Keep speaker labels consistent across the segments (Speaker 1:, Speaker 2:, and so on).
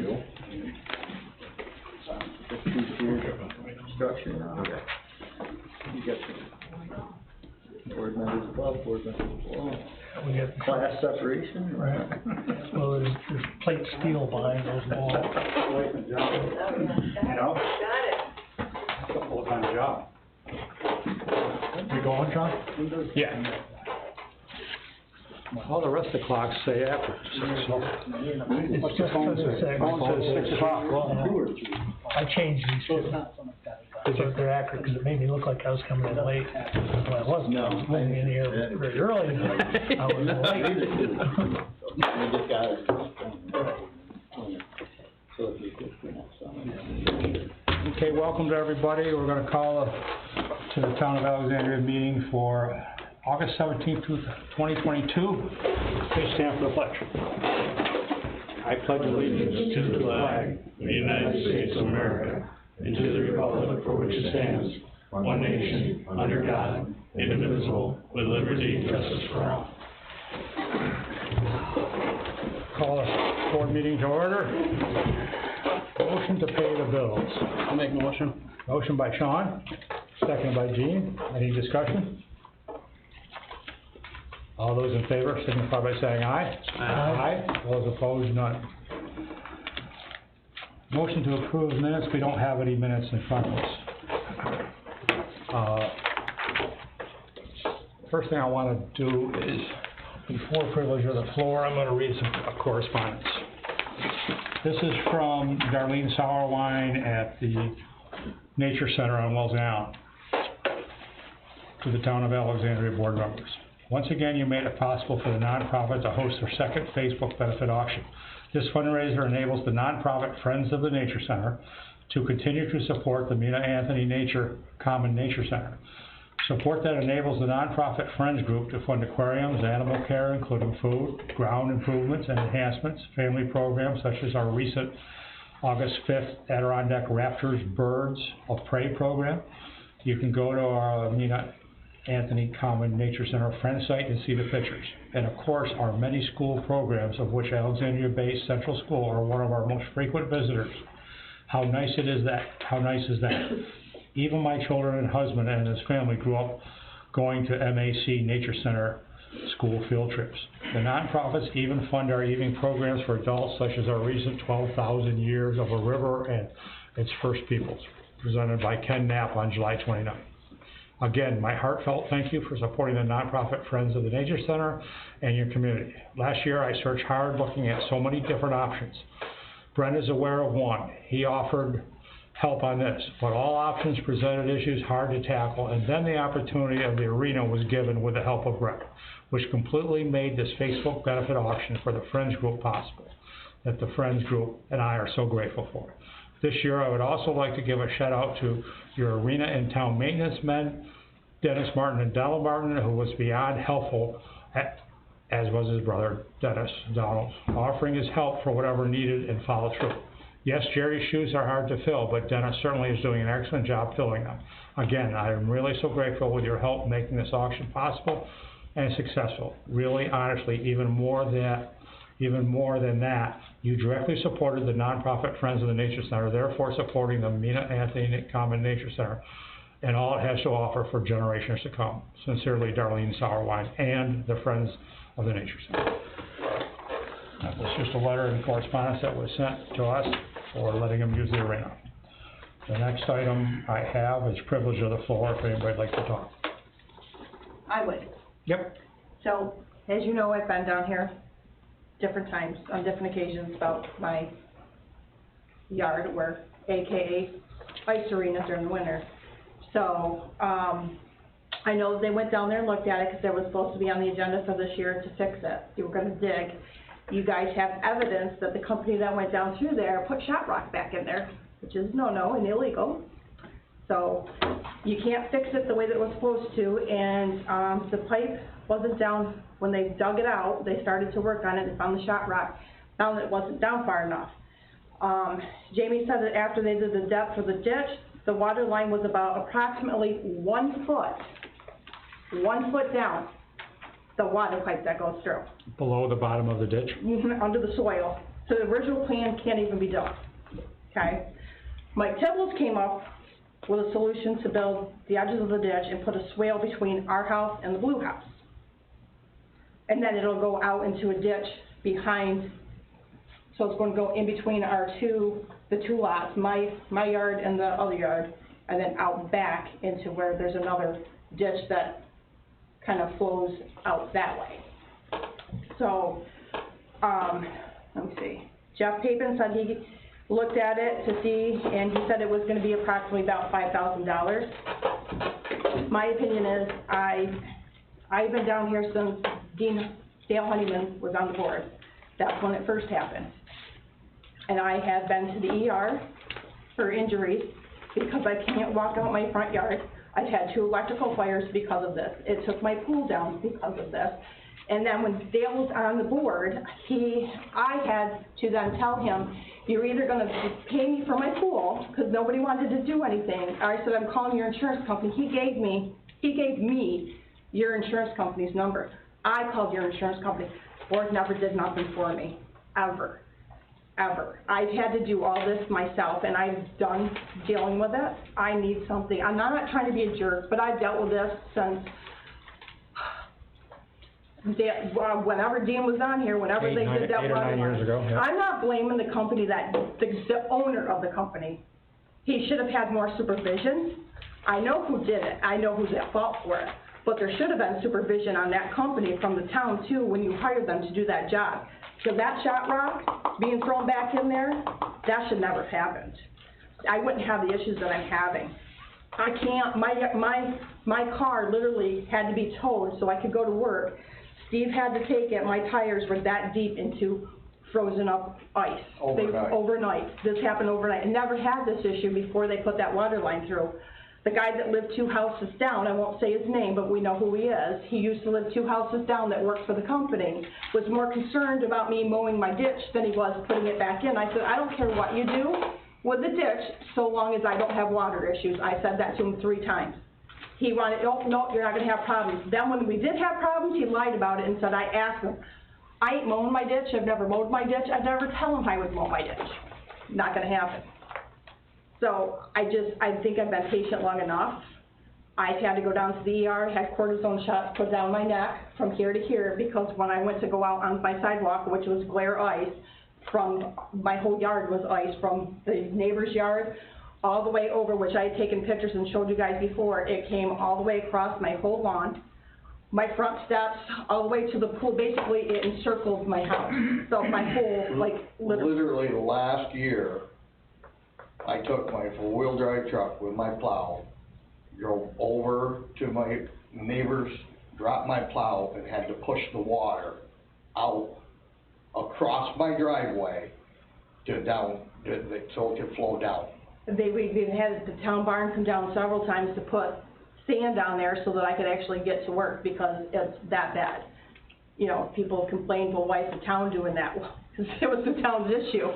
Speaker 1: you go.
Speaker 2: Structure now. You got your board members above, board members below.
Speaker 3: We get
Speaker 2: Class separation.
Speaker 3: right. Well, there's plate steel behind those walls.
Speaker 1: You know? It's a full-time job.
Speaker 3: You going, John?
Speaker 1: Yeah. All the rest of the clocks say after 6, so.
Speaker 3: It's
Speaker 1: What's the
Speaker 3: just
Speaker 1: phone
Speaker 3: for the
Speaker 1: say?
Speaker 3: sake.
Speaker 1: Phone says 6 o'clock.
Speaker 3: I changed these two, so they're accurate, because it made me look like I was coming in late. Well, I wasn't, I was moving in here very early, but I was late.
Speaker 2: We just got it. So if you could print out some.
Speaker 1: Okay, welcome to everybody. We're gonna call to the Town of Alexandria meeting for August 17th, 2022. Please stand for the pledge. I pledge allegiance
Speaker 4: to the flag of the United States of America, and to the republic for which it stands, one nation, under God, indivisible, with liberty and justice for all.
Speaker 1: Call the board meeting to order. Motion to pay the bills.
Speaker 2: I'll make a motion.
Speaker 1: Motion by Sean, second by Gene. Any discussion? All those in favor signify by saying aye. Aye. Those opposed, none. Motion to approve minutes. We don't have any minutes in front of us. First thing I want to do is, before privilege of the floor, I'm going to read some correspondence. This is from Darlene Sauerwein at the Nature Center on Wells Island to the Town of Alexandria board members. Once again, you made it possible for the nonprofit to host their second Facebook benefit auction. This fundraiser enables the nonprofit Friends of the Nature Center to continue to support the Mina Anthony Common Nature Center. Support that enables the nonprofit Friends Group to fund aquariums, animal care, including food, ground improvements and enhancements, family programs such as our recent August 5th Adirondack Raptors Birds of Prey program. You can go to our Mina Anthony Common Nature Center Friends site and see the pictures. And of course, our many school programs, of which Alexandria-based Central School are one of our most frequent visitors. How nice is that? Even my children and husband and his family grew up going to MAC Nature Center school field trips. The nonprofits even fund our evening programs for adults, such as our recent 12,000 Years of a River and its First Peoples, presented by Ken Knapp on July 29th. Again, my heartfelt thank you for supporting the nonprofit Friends of the Nature Center and your community. Last year, I searched hard looking at so many different options. Brent is aware of one. He offered help on this, but all options presented issues hard to tackle, and then the opportunity of the arena was given with the help of Brent, which completely made this Facebook benefit auction for the Friends Group possible, that the Friends Group and I are so grateful for. This year, I would also like to give a shout out to your arena and town maintenance men, Dennis Martin and Donald Martin, who was beyond helpful, as was his brother, Dennis Donald, offering his help for whatever needed and followed through. Yes, Jerry's shoes are hard to fill, but Dennis certainly is doing an excellent job filling them. Again, I am really so grateful with your help making this auction possible and successful. Really, honestly, even more than that, you directly supported the nonprofit Friends of the Nature Center, therefore supporting the Mina Anthony Common Nature Center and all it has to offer for generations to come. Sincerely, Darlene Sauerwein and the Friends of the Nature Center. That was just a letter and correspondence that was sent to us for letting them use the arena. The next item I have is privilege of the floor if anybody'd like to talk.
Speaker 5: I would.
Speaker 1: Yep.
Speaker 5: So, as you know, I've been down here different times, on different occasions, about my yard, where, AKA ice arena during the winter. So, I know they went down there and looked at it, because it was supposed to be on the agenda for this year to fix it. They were gonna dig. You guys have evidence that the company that went down through there put shot rock back in there, which is no-no and illegal. So, you can't fix it the way that it was supposed to, and the pipe wasn't down. When they dug it out, they started to work on it and found the shot rock, found that it wasn't down far enough. Jamie said that after they did the depth of the ditch, the water line was about approximately 1 foot down, the water pipe that goes through.
Speaker 1: Below the bottom of the ditch?
Speaker 5: Under the soil. So the original plan can't even be done, okay? Mike Tibbles came up with a solution to build the edges of the ditch and put a swale between our house and the blue house. And then it'll go out into a ditch behind, so it's gonna go in between the two lots, my yard and the other yard, and then out back into where there's another ditch that kind of flows out that way. So, let me see, Jeff Papen said he looked at it to see, and he said it was gonna be approximately about $5,000. My opinion is, I've been down here since Dale Honeyman was on the board. That's when it first happened. And I have been to the ER for injuries because I can't walk out my front yard. I've had 2 electrical fires because of this. It took my pool down because of this. And then when Dale was on the board, I had to then tell him, you're either gonna pay me for my pool, because nobody wanted to do anything. I said, I'm calling your insurance company. He gave me your insurance company's number. I called your insurance company. Board never did nothing for me, ever. I've had to do all this myself, and I'm done dealing with it. I need something. I'm not trying to be a jerk, but I've dealt with this since whenever Dean was on here, whenever they did that.
Speaker 1: 8 or 9 years ago, yeah.
Speaker 5: I'm not blaming the company the owner of the company. He should have had more supervision. I know who did it. I know who's at fault for it. But there should have been supervision on that company from the town too when you hired them to do that job. So that shot rock being thrown back in there, that should never have happened. I wouldn't have the issues that I'm having. I can't, my car literally had to be towed so I could go to work. Steve had to take it, my tires were that deep into frozen up ice. Overnight. This happened overnight. I never had this issue before they put that water line through. The guy that lived 2 houses down, I won't say his name, but we know who he is. He used to live 2 houses down that worked for the company, was more concerned about me mowing my ditch than he was putting it back in. I said, I don't care what you do with the ditch, so long as I don't have water issues. I said that to him 3 times. He wanted, oh, no, you're not gonna have problems. Then when we did have problems, he lied about it and said, I asked him, I ain't mowing my ditch, I've never mowed my ditch, I'd never tell him I would mow my ditch. Not gonna happen. So I think I've been patient long enough. I've had to go down to the ER, had cortisone shots put down my neck from here to here, because when I went to go out on my sidewalk, which was glare ice, from my whole yard was ice, from the neighbor's yard all the way over, which I had taken pictures and showed you guys before. It came all the way across my whole lawn, my front steps, all the way to the pool. Basically, it encircled my house. So my whole, like,
Speaker 2: literally last year, I took my 4-wheel drive truck with my plow, drove over to my neighbor's, dropped my plow, and had to push the water out across my driveway to down, so it could flow down.
Speaker 5: We had the town barn come down several times to put sand down there so that I could actually get to work, because it's that bad. You know, people complain, well, why is the town doing that? Well, because it was the town's issue.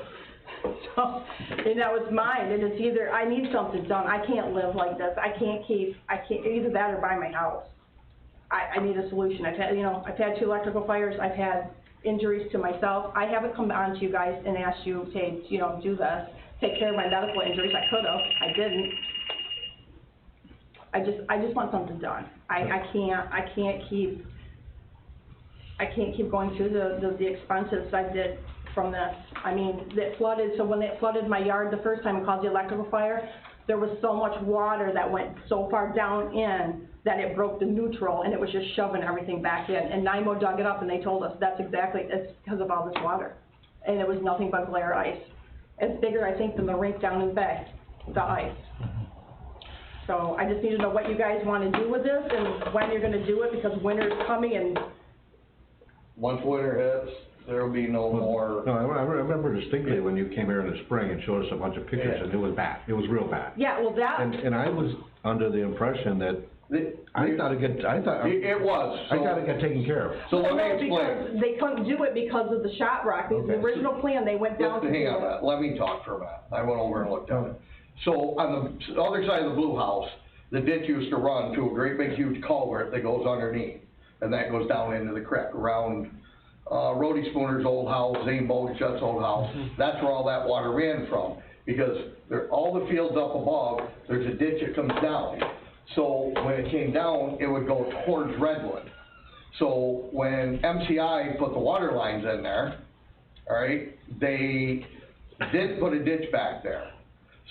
Speaker 5: So, and that was mine, and it's either, I need something done. I can't live like this. I can't either that or buy my house. I need a solution. I've had 2 electrical fires. I've had injuries to myself. I haven't come on to you guys and asked you to, do this, take care of my medical injuries. I could have. I didn't. I just want something done. I can't keep going through the expenses I did from this. I mean, it flooded, so when it flooded my yard the first time and caused the electrical fire, there was so much water that went so far down in that it broke the neutral, and it was just shoving everything back in. And NIMO dug it up, and they told us it's because of all this water. And it was nothing but glare ice. It's bigger, I think, than the rink down in the bay, the ice. So I just need to know what you guys want to do with this and when you're going to do it, because winter's coming, and
Speaker 2: once winter hits, there'll be no more.
Speaker 6: No, I remember distinctly when you came here in the spring and showed us a bunch of pictures, and it was bad. It was real bad.
Speaker 5: Yeah, well, that.
Speaker 6: And I was under the impression that I thought it was. I got to get taken care of.
Speaker 2: So let me
Speaker 5: explain.
Speaker 2: explain.
Speaker 5: They couldn't do it because of the shot rock. The original plan, they went down to.
Speaker 2: Hang on, let me talk for a minute. I went over and looked at it. So on the other side of the blue house, the ditch used to run to a great big huge culvert that goes underneath, and that goes down into the creek around Rhodey Spooner's old house, Zane Bochet's old house, that's where all that water ran from. Because all the fields up above, there's a ditch that comes down. So when it came down, it would go towards Redwood. So when MCI put the water lines in there, all right, they did put a ditch back there.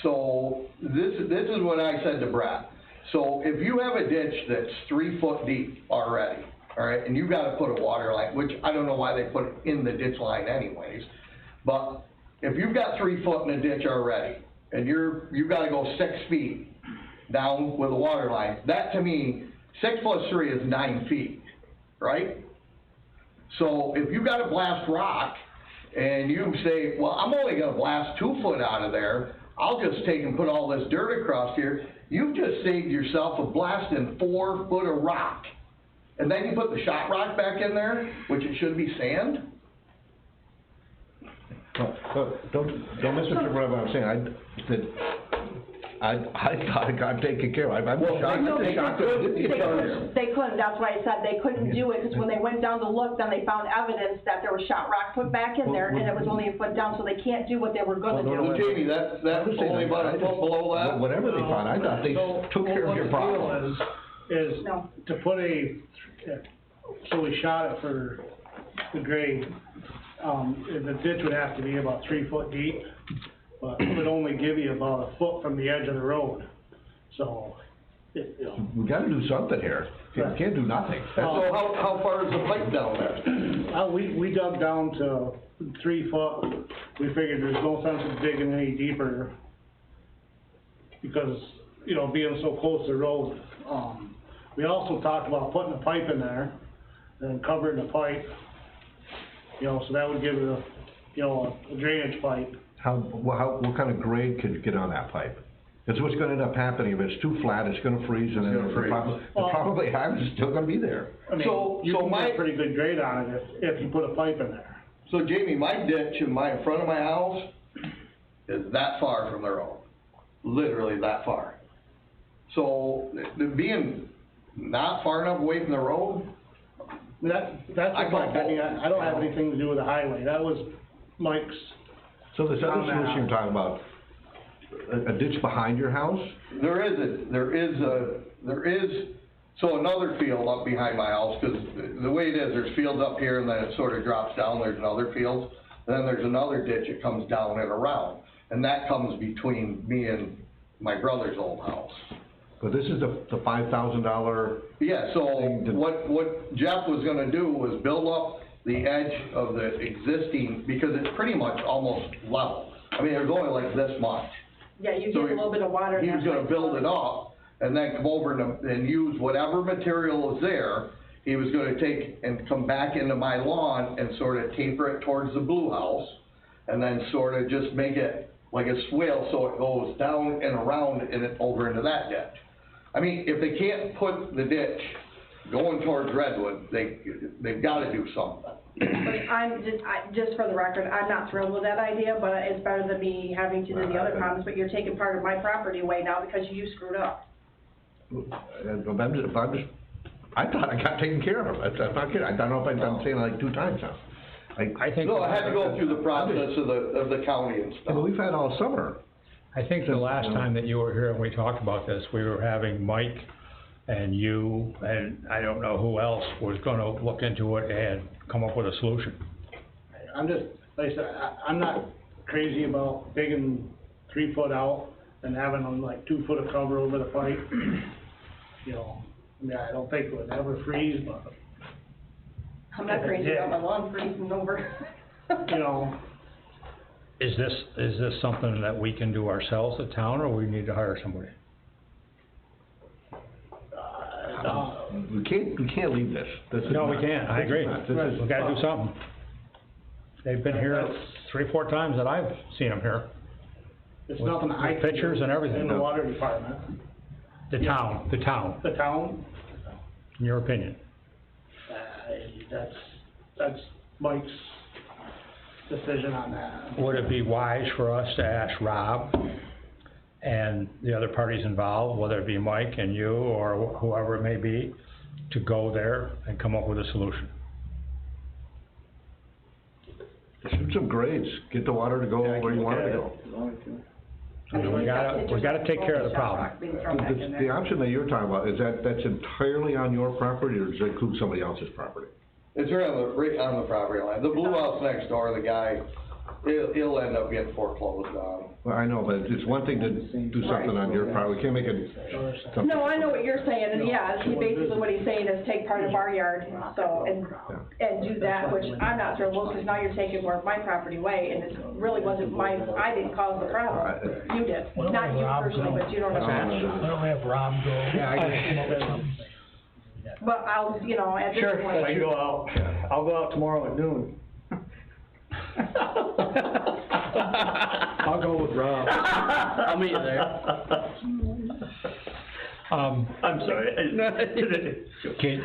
Speaker 2: So this is what I said to Brett. So if you have a ditch that's 3 foot deep already, all right, and you gotta put a water line, which I don't know why they put it in the ditch line anyways, but if you've got 3 foot in a ditch already, and you gotta go 6 feet down with a water line, that to me, 6 plus 3 is 9 feet, right? So if you gotta blast rock, and you say, well, I'm only gonna blast 2 foot out of there, I'll just take and put all this dirt across here, you've just saved yourself a blasting 4 foot of rock. And then you put the shot rock back in there, which it should be sand.
Speaker 6: Don't misinterpret what I'm saying, I thought it got taken care of, I'm shocked.
Speaker 5: No, they couldn't, that's why I said they couldn't do it, because when they went down to look, then they found evidence that there was shot rock put back in there, and it was only a foot down, so they can't do what they were gonna do.
Speaker 2: Well, Jamie, that's only about a foot below that.
Speaker 6: Whatever they found, I thought they took care of your problem.
Speaker 3: Is
Speaker 5: No.
Speaker 3: to put so we shot it for the grade, the ditch would have to be about 3 foot deep, but it would only give you about a foot from the edge of the road, so, you know.
Speaker 6: We gotta do something here, you can't do nothing.
Speaker 2: So how far is the pipe down there?
Speaker 3: We dug down to 3 foot, we figured there's no sense in digging any deeper, because, you know, being so close to the road. We also talked about putting a pipe in there, and covering the pipe, you know, so that would give it a, you know, a drainage pipe.
Speaker 6: What kind of grade could you get on that pipe? That's what's gonna end up happening, if it's too flat, it's gonna freeze, and then the probably high is still gonna be there.
Speaker 3: I mean, you can get a pretty good grade on it if you put a pipe in there.
Speaker 2: So Jamie, my ditch in front of my house is that far from the road, literally that far. So, being not far enough away from the road,
Speaker 3: That's just my opinion, I don't have anything to do with the highway, that was Mike's.
Speaker 6: So this other solution you're talking about, a ditch behind your house?
Speaker 2: there is, so another field up behind my house, because the way it is, there's fields up here, and then it sort of drops down, there's another field, then there's another ditch that comes down and around, and that comes between me and my brother's old house.
Speaker 6: But this is the $5,000.
Speaker 2: Yeah, so what Jeff was gonna do was build up the edge of the existing, because it's pretty much almost level. I mean, there's only like this much.
Speaker 5: Yeah, you get
Speaker 2: So
Speaker 5: a little bit of water.
Speaker 2: He was gonna build it up, and then come over and use whatever material was there. He was gonna take and come back into my lawn and sort of taper it towards the blue house, and then sort of just make it like a swale, so it goes down and around and it over into that ditch. I mean, if they can't put the ditch going towards Redwood, they've gotta do something.
Speaker 5: But just for the record, I'm not thrilled with that idea, but it's better than me having to do the other problems, but you're taking part of my property away now because you screwed up.
Speaker 6: I thought I got taken care of, I'm not kidding, I don't know if I'm saying it like 2 times now.
Speaker 1: I think.
Speaker 2: No, I had to go through the process of the county and
Speaker 6: Yeah,
Speaker 2: stuff.
Speaker 6: but we've had all summer.
Speaker 1: I think the last time that you were here and we talked about this, we were having Mike and you, and I don't know who else was gonna look into it and come up with a solution.
Speaker 3: I'm just, like I said, I'm not crazy about digging 3 foot out and having them like 2 foot of cover over the pipe. You know, I mean, I don't think it would ever freeze, but,
Speaker 5: I'm not crazy about my lawn freezing over.
Speaker 3: you know,
Speaker 1: Is this something that we can do ourselves at town, or we need to hire somebody?
Speaker 6: We can't leave this.
Speaker 1: No, we can't, I agree, we gotta do something. They've been here 3 or 4 times that I've seen them here,
Speaker 3: it's
Speaker 1: With-
Speaker 3: nothing I
Speaker 1: with
Speaker 3: can
Speaker 1: pictures
Speaker 3: do
Speaker 1: and everything.
Speaker 3: in the water department.
Speaker 1: the town,
Speaker 3: The town,
Speaker 1: in your opinion.
Speaker 3: that's Mike's decision on that.
Speaker 1: Would it be wise for us to ask Rob and the other parties involved, whether it be Mike and you or whoever it may be, to go there and come up with a solution?
Speaker 6: some grades, get the water to go where you want it to go.
Speaker 1: I mean, we gotta take care of the problem.
Speaker 6: The option that you're talking about, that's entirely on your property, or does it include somebody else's property?
Speaker 2: It's right on the property line. The blue house next door, the guy, he'll end up getting foreclosed on.
Speaker 6: Well, I know, but it's one thing to do something on your property, we can't make it something.
Speaker 5: No, I know what you're saying, and yeah, basically what he's saying is take part of our yard, so, and do that, which I'm not sure, well, because now you're taking more of my property away, and it really wasn't my, I didn't cause the problem. You did, not you personally, but you know what I'm saying.
Speaker 1: Why don't we have Rob go? Yeah, I agree.
Speaker 5: But I'll, you know, at this
Speaker 3: Sure,
Speaker 5: point.
Speaker 3: I go out, I'll go out tomorrow at noon.
Speaker 1: I'll go with Rob.
Speaker 3: I'll meet you there.
Speaker 4: I'm sorry.
Speaker 1: Okay,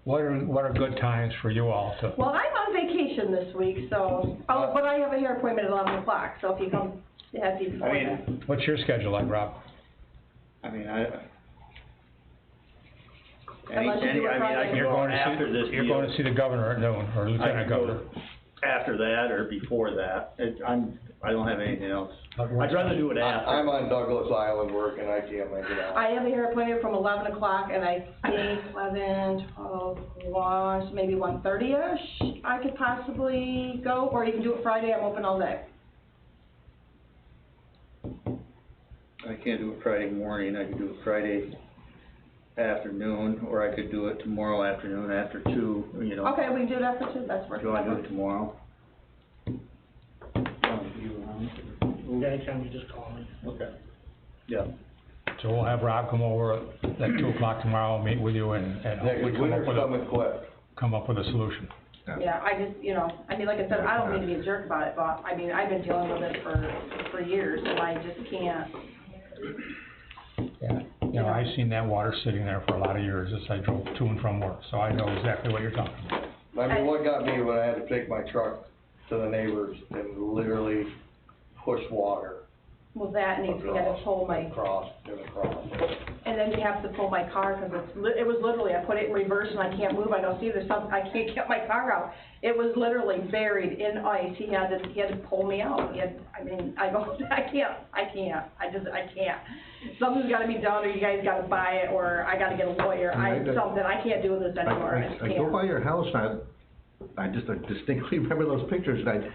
Speaker 1: what are good times for you all to?
Speaker 5: Well, I'm on vacation this week, so, but I have a hair appointment at 11 o'clock, so if you come, it has to be before that.
Speaker 1: What's your schedule like, Rob?
Speaker 4: I mean,
Speaker 5: Unless you do it Friday.
Speaker 4: I can go after this
Speaker 1: You're
Speaker 4: deal.
Speaker 1: going to see the governor at noon, or
Speaker 4: I
Speaker 1: lieutenant
Speaker 4: can go
Speaker 1: governor.
Speaker 4: after that or before that. I don't have anything else. I'd rather do it after.
Speaker 2: I'm on Douglas Island working, I can't make it out.
Speaker 5: I have a hair appointment from 11 o'clock, and I think 11, 12, 1, maybe 1:30-ish, I could possibly go, or you can do it Friday, I'm open all day.
Speaker 4: I can't do it Friday morning, I could do it Friday afternoon, or I could do it tomorrow afternoon after 2, you know.
Speaker 5: Okay, we can do it after 2, that's
Speaker 4: Do you want to do it tomorrow?
Speaker 3: Anytime you just call me.
Speaker 4: Okay. Yeah.
Speaker 1: So we'll have Rob come over at 2 o'clock tomorrow, meet with you, and
Speaker 2: Yeah, 'cause
Speaker 1: hopefully
Speaker 2: winter's coming quick.
Speaker 1: come up with a solution.
Speaker 5: Yeah, I just, you know, I mean, like I said, I don't mean to be a jerk about it, but, I mean, I've been dealing with it for years, and I just can't.
Speaker 1: Yeah, you know, I've seen that water sitting there for a lot of years as I drove to and from work, so I know exactly what you're talking about.
Speaker 2: I mean, what got me when I had to take my truck to the neighbors and literally push water
Speaker 5: Well, that needs to get a pull my,
Speaker 2: across and across.
Speaker 5: and then you have to pull my car, cause it was literally, I put it in reverse and I can't move, I don't see, there's something, I can't get my car out. It was literally buried in ice, he had to pull me out, I mean, I go, I can't. Something's gotta be done, or you guys gotta buy it, or I gotta get a lawyer, I can't do this anymore, I just
Speaker 6: I
Speaker 5: can't.
Speaker 6: go by your house, and I distinctly remember those pictures, and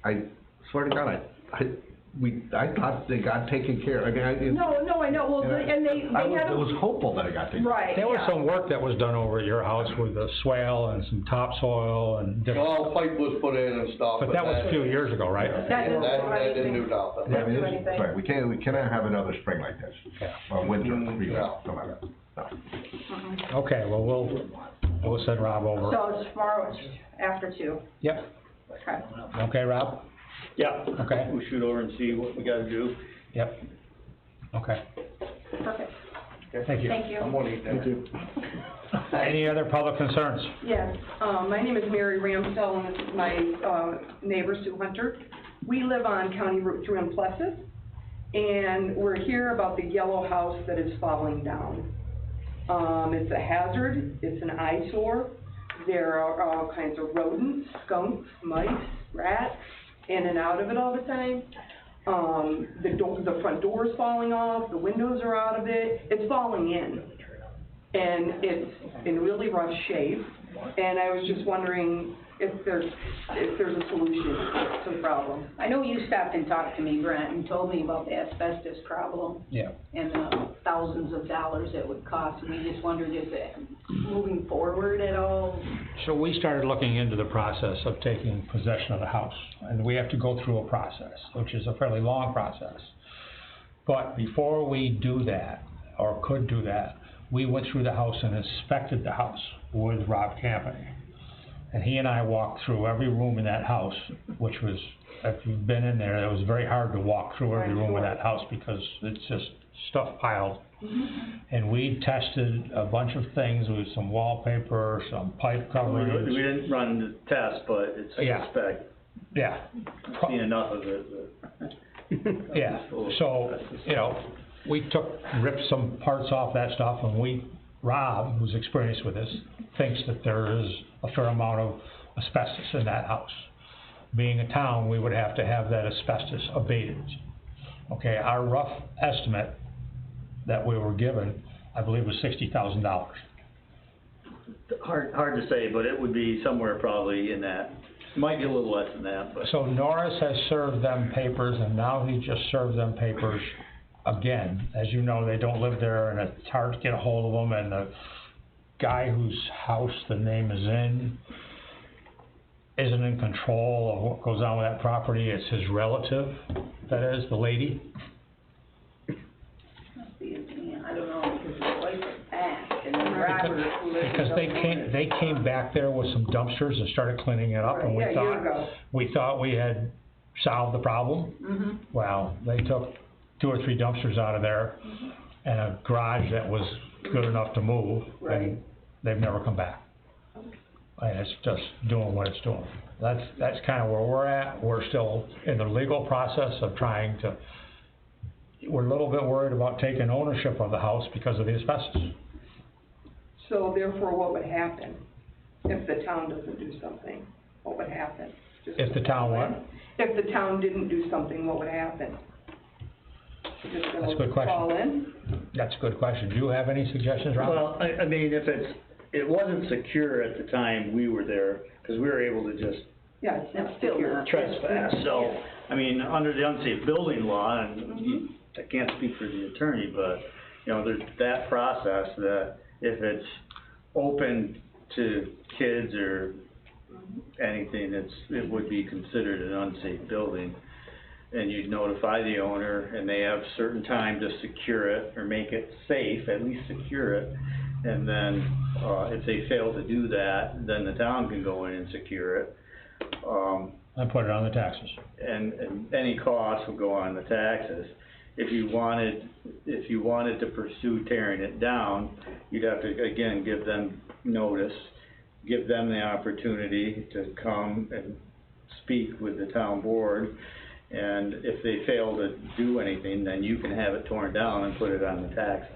Speaker 6: I swear to God, I thought they got taken care of. I mean,
Speaker 5: No, I know, well, and they had
Speaker 6: I was hopeful that it got taken care of.
Speaker 5: right,
Speaker 1: There was
Speaker 5: yeah.
Speaker 1: some work that was done over at your house with the swale and some topsoil and different,
Speaker 2: Well, pipe was put in and stuff.
Speaker 1: but that was a few years ago, right?
Speaker 5: That didn't do
Speaker 2: That didn't
Speaker 5: anything.
Speaker 2: do nothing.
Speaker 5: Didn't do
Speaker 6: I mean,
Speaker 5: anything.
Speaker 6: Right, we cannot have another spring like this,
Speaker 1: Yeah.
Speaker 6: or winter,
Speaker 2: No.
Speaker 6: no matter. No.
Speaker 1: Okay, well, we'll send Rob over.
Speaker 5: So it's tomorrow, it's after 2,
Speaker 1: Yep,
Speaker 5: okay.
Speaker 1: okay, Rob?
Speaker 4: Yeah.
Speaker 1: Okay.
Speaker 4: We'll shoot over and see what we gotta do.
Speaker 1: Yep. Okay,
Speaker 5: Perfect,
Speaker 1: thank you.
Speaker 5: thank you.
Speaker 2: I'm gonna eat dinner.
Speaker 1: Any other public concerns?
Speaker 7: Yes, my name is Mary Ramsdell, and this is my neighbor, Sue Hunter. We live on County Route 2 in Plessis, and we're here about the yellow house that is falling down. It's a hazard, it's an eyesore. There are all kinds of rodents, skunks, mice, rats, in and out of it all the time. The front door is falling off, the windows are out of it, it's falling in. And it's in really rough shape, and I was just wondering if there's a solution to the problem.
Speaker 8: I know you stopped and talked to me, Brent, and told me about the asbestos problem
Speaker 1: Yeah.
Speaker 8: and the thousands of dollars it would cost, and we just wondered if it, moving forward at all.
Speaker 1: So we started looking into the process of taking possession of the house, and we have to go through a process, which is a fairly long process. But before we do that, or could do that, we went through the house and inspected the house with Rob Campany. And he and I walked through every room in that house, which was, if you've been in there, it was very hard to walk through every room in that house because it's just stuff piled. And we tested a bunch of things with some wallpaper, some pipe
Speaker 4: We
Speaker 1: coverings.
Speaker 4: didn't run the test, but it's
Speaker 1: Yeah.
Speaker 4: suspect.
Speaker 1: Yeah.
Speaker 4: I've seen enough of it, but.
Speaker 1: Yeah, so, you know, we ripped some parts off that stuff, and Rob, who's experienced with this, thinks that there is a fair amount of asbestos in that house. being a town, we would have to have that asbestos abated. Okay, our rough estimate that we were given, I believe, was $60,000.
Speaker 4: Hard to say, but it would be somewhere probably in that, might be a little less than that, but.
Speaker 1: So Norris has served them papers, and now he just served them papers again. As you know, they don't live there, and it's hard to get a hold of them, and the guy whose house the name is in isn't in control of what goes on with that property. It's his relative, that is, the lady.
Speaker 8: I don't know, because his wife was back, and then Robert, who lives
Speaker 1: Because
Speaker 8: in
Speaker 1: they came back there with some dumpsters and started cleaning it up, and
Speaker 7: Yeah, a year ago.
Speaker 1: we thought we had solved the problem.
Speaker 8: Mm-hmm.
Speaker 1: Well, they took 2 or 3 dumpsters out of there, and a garage that was good enough to move,
Speaker 7: Right.
Speaker 1: and they've never come back. And it's just doing what it's doing. That's kinda where we're at. We're still in the legal process of trying to, we're a little bit worried about taking ownership of the house because of the asbestos.
Speaker 7: So therefore, what would happen if the town doesn't do something? What would happen? Just
Speaker 1: If the town what?
Speaker 7: If the town didn't do something, what would happen? Just
Speaker 1: That's a good question.
Speaker 7: fall in?
Speaker 1: That's a good question. Do you have any suggestions, Rob?
Speaker 4: Well, I mean, if it wasn't secure at the time we were there, cause we were able to just
Speaker 7: Yeah, it's not
Speaker 8: It's still
Speaker 7: secure.
Speaker 8: not.
Speaker 4: trespass, so, I mean, under the unsafe building law, and I can't speak for the attorney, but, you know, there's that process that if it's open to kids or anything, it would be considered an unsafe building. And you'd notify the owner, and they have certain time to secure it, or make it safe, at least secure it. And then, if they fail to do that, then the town can go in and secure it.
Speaker 1: And put it on the taxes.
Speaker 4: And any cost will go on the taxes. If you wanted to pursue tearing it down, you'd have to, again, give them notice, give them the opportunity to come and speak with the town board. And if they fail to do anything, then you can have it torn down and put it on the taxes.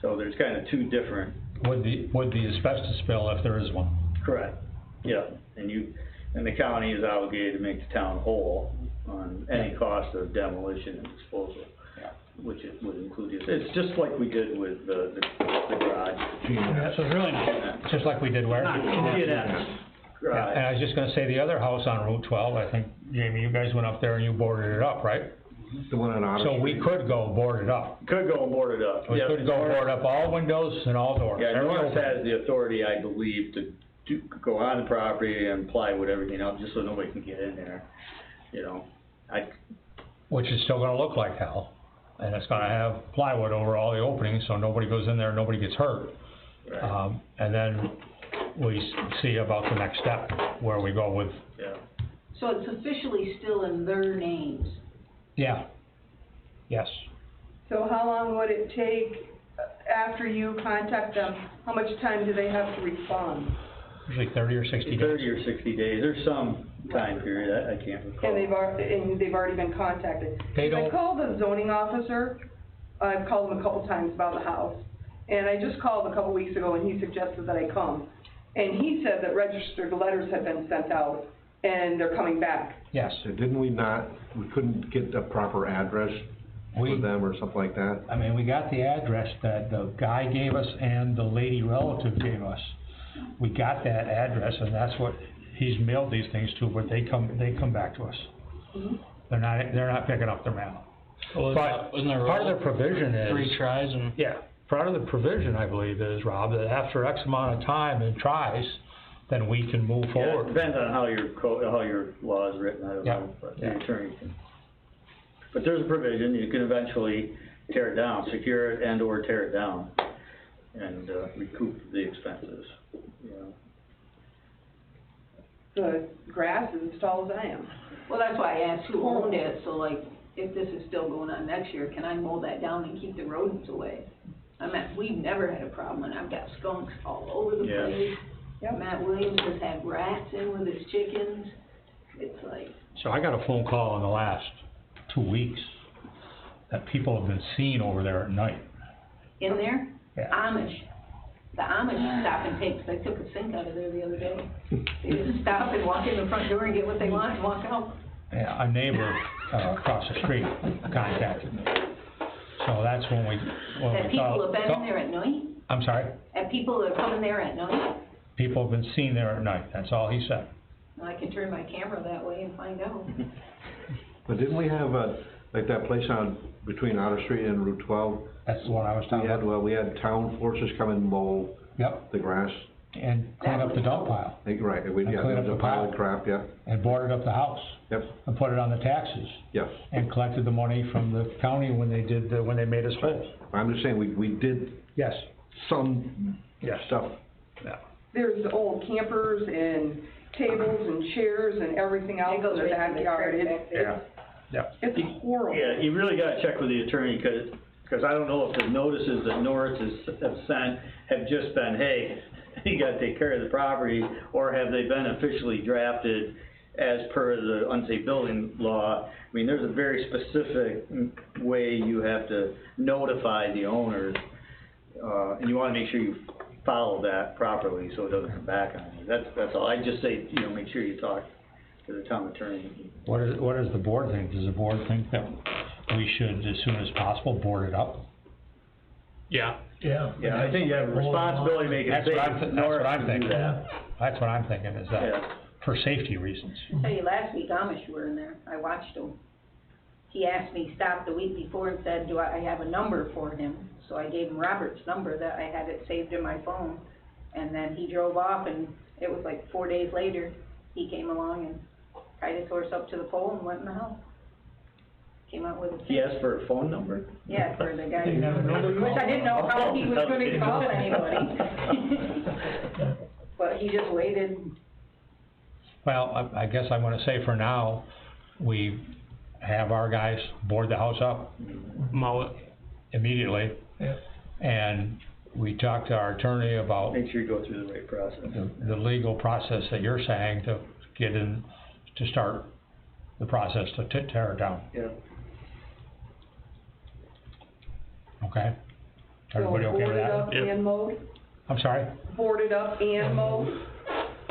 Speaker 4: So there's kind of 2 different.
Speaker 1: Would the asbestos bill, if there is one?
Speaker 4: Correct. Yeah, and the county is obligated to make the town whole on any cost of demolition and disposal.
Speaker 1: Yeah.
Speaker 4: Which it would include, it's just like we did with the garage.
Speaker 1: Yeah, so it's really, just like we did where?
Speaker 4: G&S.
Speaker 1: Yeah, and I was just gonna say, the other house on Route 12, I think, Jamie, you guys went up there and you boarded it up, right?
Speaker 6: The one on Otter
Speaker 1: So
Speaker 6: Street.
Speaker 1: we could go board it up.
Speaker 4: Could go and board it up.
Speaker 1: We
Speaker 4: Yep.
Speaker 1: could go board up all windows and all doors.
Speaker 4: Yeah,
Speaker 1: Every
Speaker 4: Norris
Speaker 1: opening.
Speaker 4: has the authority, I believe, to go on the property and plywood everything up, just so nobody can get in there, you know.
Speaker 1: Which is still gonna look like hell, and it's gonna have plywood over all the openings, so nobody goes in there, nobody gets hurt.
Speaker 4: Right.
Speaker 1: And then we see about the next step, where we go with,
Speaker 4: Yeah.
Speaker 8: So it's officially still in their names.
Speaker 1: yeah, yes.
Speaker 7: So how long would it take after you contact them? How much time do they have to respond?
Speaker 1: Usually 30 or 60 days.
Speaker 4: 30 or 60 days, there's some time period, I can't recall.
Speaker 7: And they've already been contacted?
Speaker 1: They
Speaker 7: I
Speaker 1: don't-
Speaker 7: called the zoning officer, I've called him a couple times about the house, and I just called a couple weeks ago and he suggested that I come. And he said that registered letters had been sent out and they're coming back.
Speaker 1: Yes.
Speaker 6: So didn't we couldn't get the proper address for them or something like that?
Speaker 1: I mean, we got the address that the guy gave us and the lady relative gave us. We got that address, and that's what he's mailed these things to, but they come back to us. They're not picking up their mail.
Speaker 9: Well,
Speaker 1: But
Speaker 9: wasn't there
Speaker 1: part of the provision is.
Speaker 9: 3 tries and?
Speaker 1: Yeah, part of the provision, I believe, is, Rob, that after X amount of time and tries, then we can move
Speaker 4: Yeah, it
Speaker 1: forward.
Speaker 4: depends on how your law is written, I don't
Speaker 1: Yeah,
Speaker 4: know, but
Speaker 1: yeah.
Speaker 4: the attorney can. But there's a provision, you can eventually tear it down, secure it and or tear it down, and recoup the expenses, you know.
Speaker 7: The grass is as tall as I am.
Speaker 8: Well, that's why I asked who owned it, so like, if this is still going on next year, can I mow that down and keep the rodents away? I mean, we've never had a problem, and I've got skunks all over the
Speaker 4: Yeah.
Speaker 8: place.
Speaker 7: Yep.
Speaker 8: Matt Williams has had rats in with his chickens. It's like,
Speaker 1: So I got a phone call in the last 2 weeks that people have been seen over there at night.
Speaker 8: in there,
Speaker 1: Yeah.
Speaker 8: Amish. The Amish stop and take, 'cause I took a sink out of there the other day. They just stop and walk in the front door and get what they want and walk out.
Speaker 1: Yeah, a neighbor, across the street contacted me. So that's when we
Speaker 8: That people have been in
Speaker 1: thought-
Speaker 8: there at night?
Speaker 1: I'm sorry?
Speaker 8: And people that come in there at night?
Speaker 1: People have been seen there at night, that's all he said.
Speaker 8: Well, I can turn my camera that way and find out.
Speaker 6: But didn't we have, like that place on, between Otter Street and Route 12?
Speaker 1: That's the one I was talking about.
Speaker 6: We had town forces come and mow
Speaker 1: Yep,
Speaker 6: the grass.
Speaker 1: and clean up the dump pile,
Speaker 6: Right,
Speaker 1: And clean up
Speaker 6: the
Speaker 1: the
Speaker 6: pile
Speaker 1: pile.
Speaker 6: of crap, yeah,
Speaker 1: and boarded up the house,
Speaker 6: yep,
Speaker 1: and put it on the taxes,
Speaker 6: yes.
Speaker 1: and collected the money from the county when they did, when they made us whole.
Speaker 6: I'm just saying, we did
Speaker 1: Yes,
Speaker 6: some
Speaker 1: yes.
Speaker 6: stuff.
Speaker 1: Yeah.
Speaker 7: There's old campers and tables and chairs and everything else
Speaker 8: It
Speaker 7: in
Speaker 8: goes
Speaker 7: the
Speaker 8: right to the
Speaker 7: backyard.
Speaker 8: creek
Speaker 7: It's,
Speaker 8: back there.
Speaker 1: Yeah,
Speaker 7: it's horrible.
Speaker 4: Yeah, you really gotta check with the attorney, cause I don't know if the notices that Norris have sent have just been, hey, you gotta take care of the property, or have they been officially drafted as per the unsafe building law? I mean, there's a very specific way you have to notify the owners, and you wanna make sure you follow that properly, so it doesn't come back on you. That's all, I just say, make sure you talk to the town attorney.
Speaker 1: what does the board think? Does the board think that we should, as soon as possible, board it up?
Speaker 9: Yeah.
Speaker 4: Yeah, I think you have a responsibility to make it
Speaker 1: That's
Speaker 4: safe.
Speaker 1: what I'm, that's
Speaker 4: Norris
Speaker 1: what I'm
Speaker 4: can do
Speaker 1: thinking.
Speaker 4: that.
Speaker 1: That's what I'm thinking, is that,
Speaker 4: Yeah.
Speaker 1: for safety reasons.
Speaker 8: I tell you, last week Amish were in there, I watched them. He asked me, stopped the week before and said, do I have a number for him? So I gave him Robert's number, that I had it saved in my phone. And then he drove off, and it was like 4 days later, he came along and tied his horse up to the pole and went in the house. Came out with a
Speaker 4: He asked for a phone number?
Speaker 8: Yeah, for the guy,
Speaker 9: They never know who
Speaker 8: which I didn't know how he was gonna call anybody. But he just waited.
Speaker 1: Well, I guess I'm gonna say for now, we have our guys board the house up
Speaker 9: Mow it.
Speaker 1: immediately.
Speaker 9: Yeah.
Speaker 1: And we talked to our attorney about
Speaker 4: Make sure you go through the right process.
Speaker 1: the legal process that you're saying to get in, to start the process to tear it down,
Speaker 4: Yeah.
Speaker 1: okay? Everybody okay with
Speaker 7: Boarded
Speaker 1: that?
Speaker 7: up and mowed,
Speaker 1: I'm sorry?
Speaker 7: boarded up and mowed,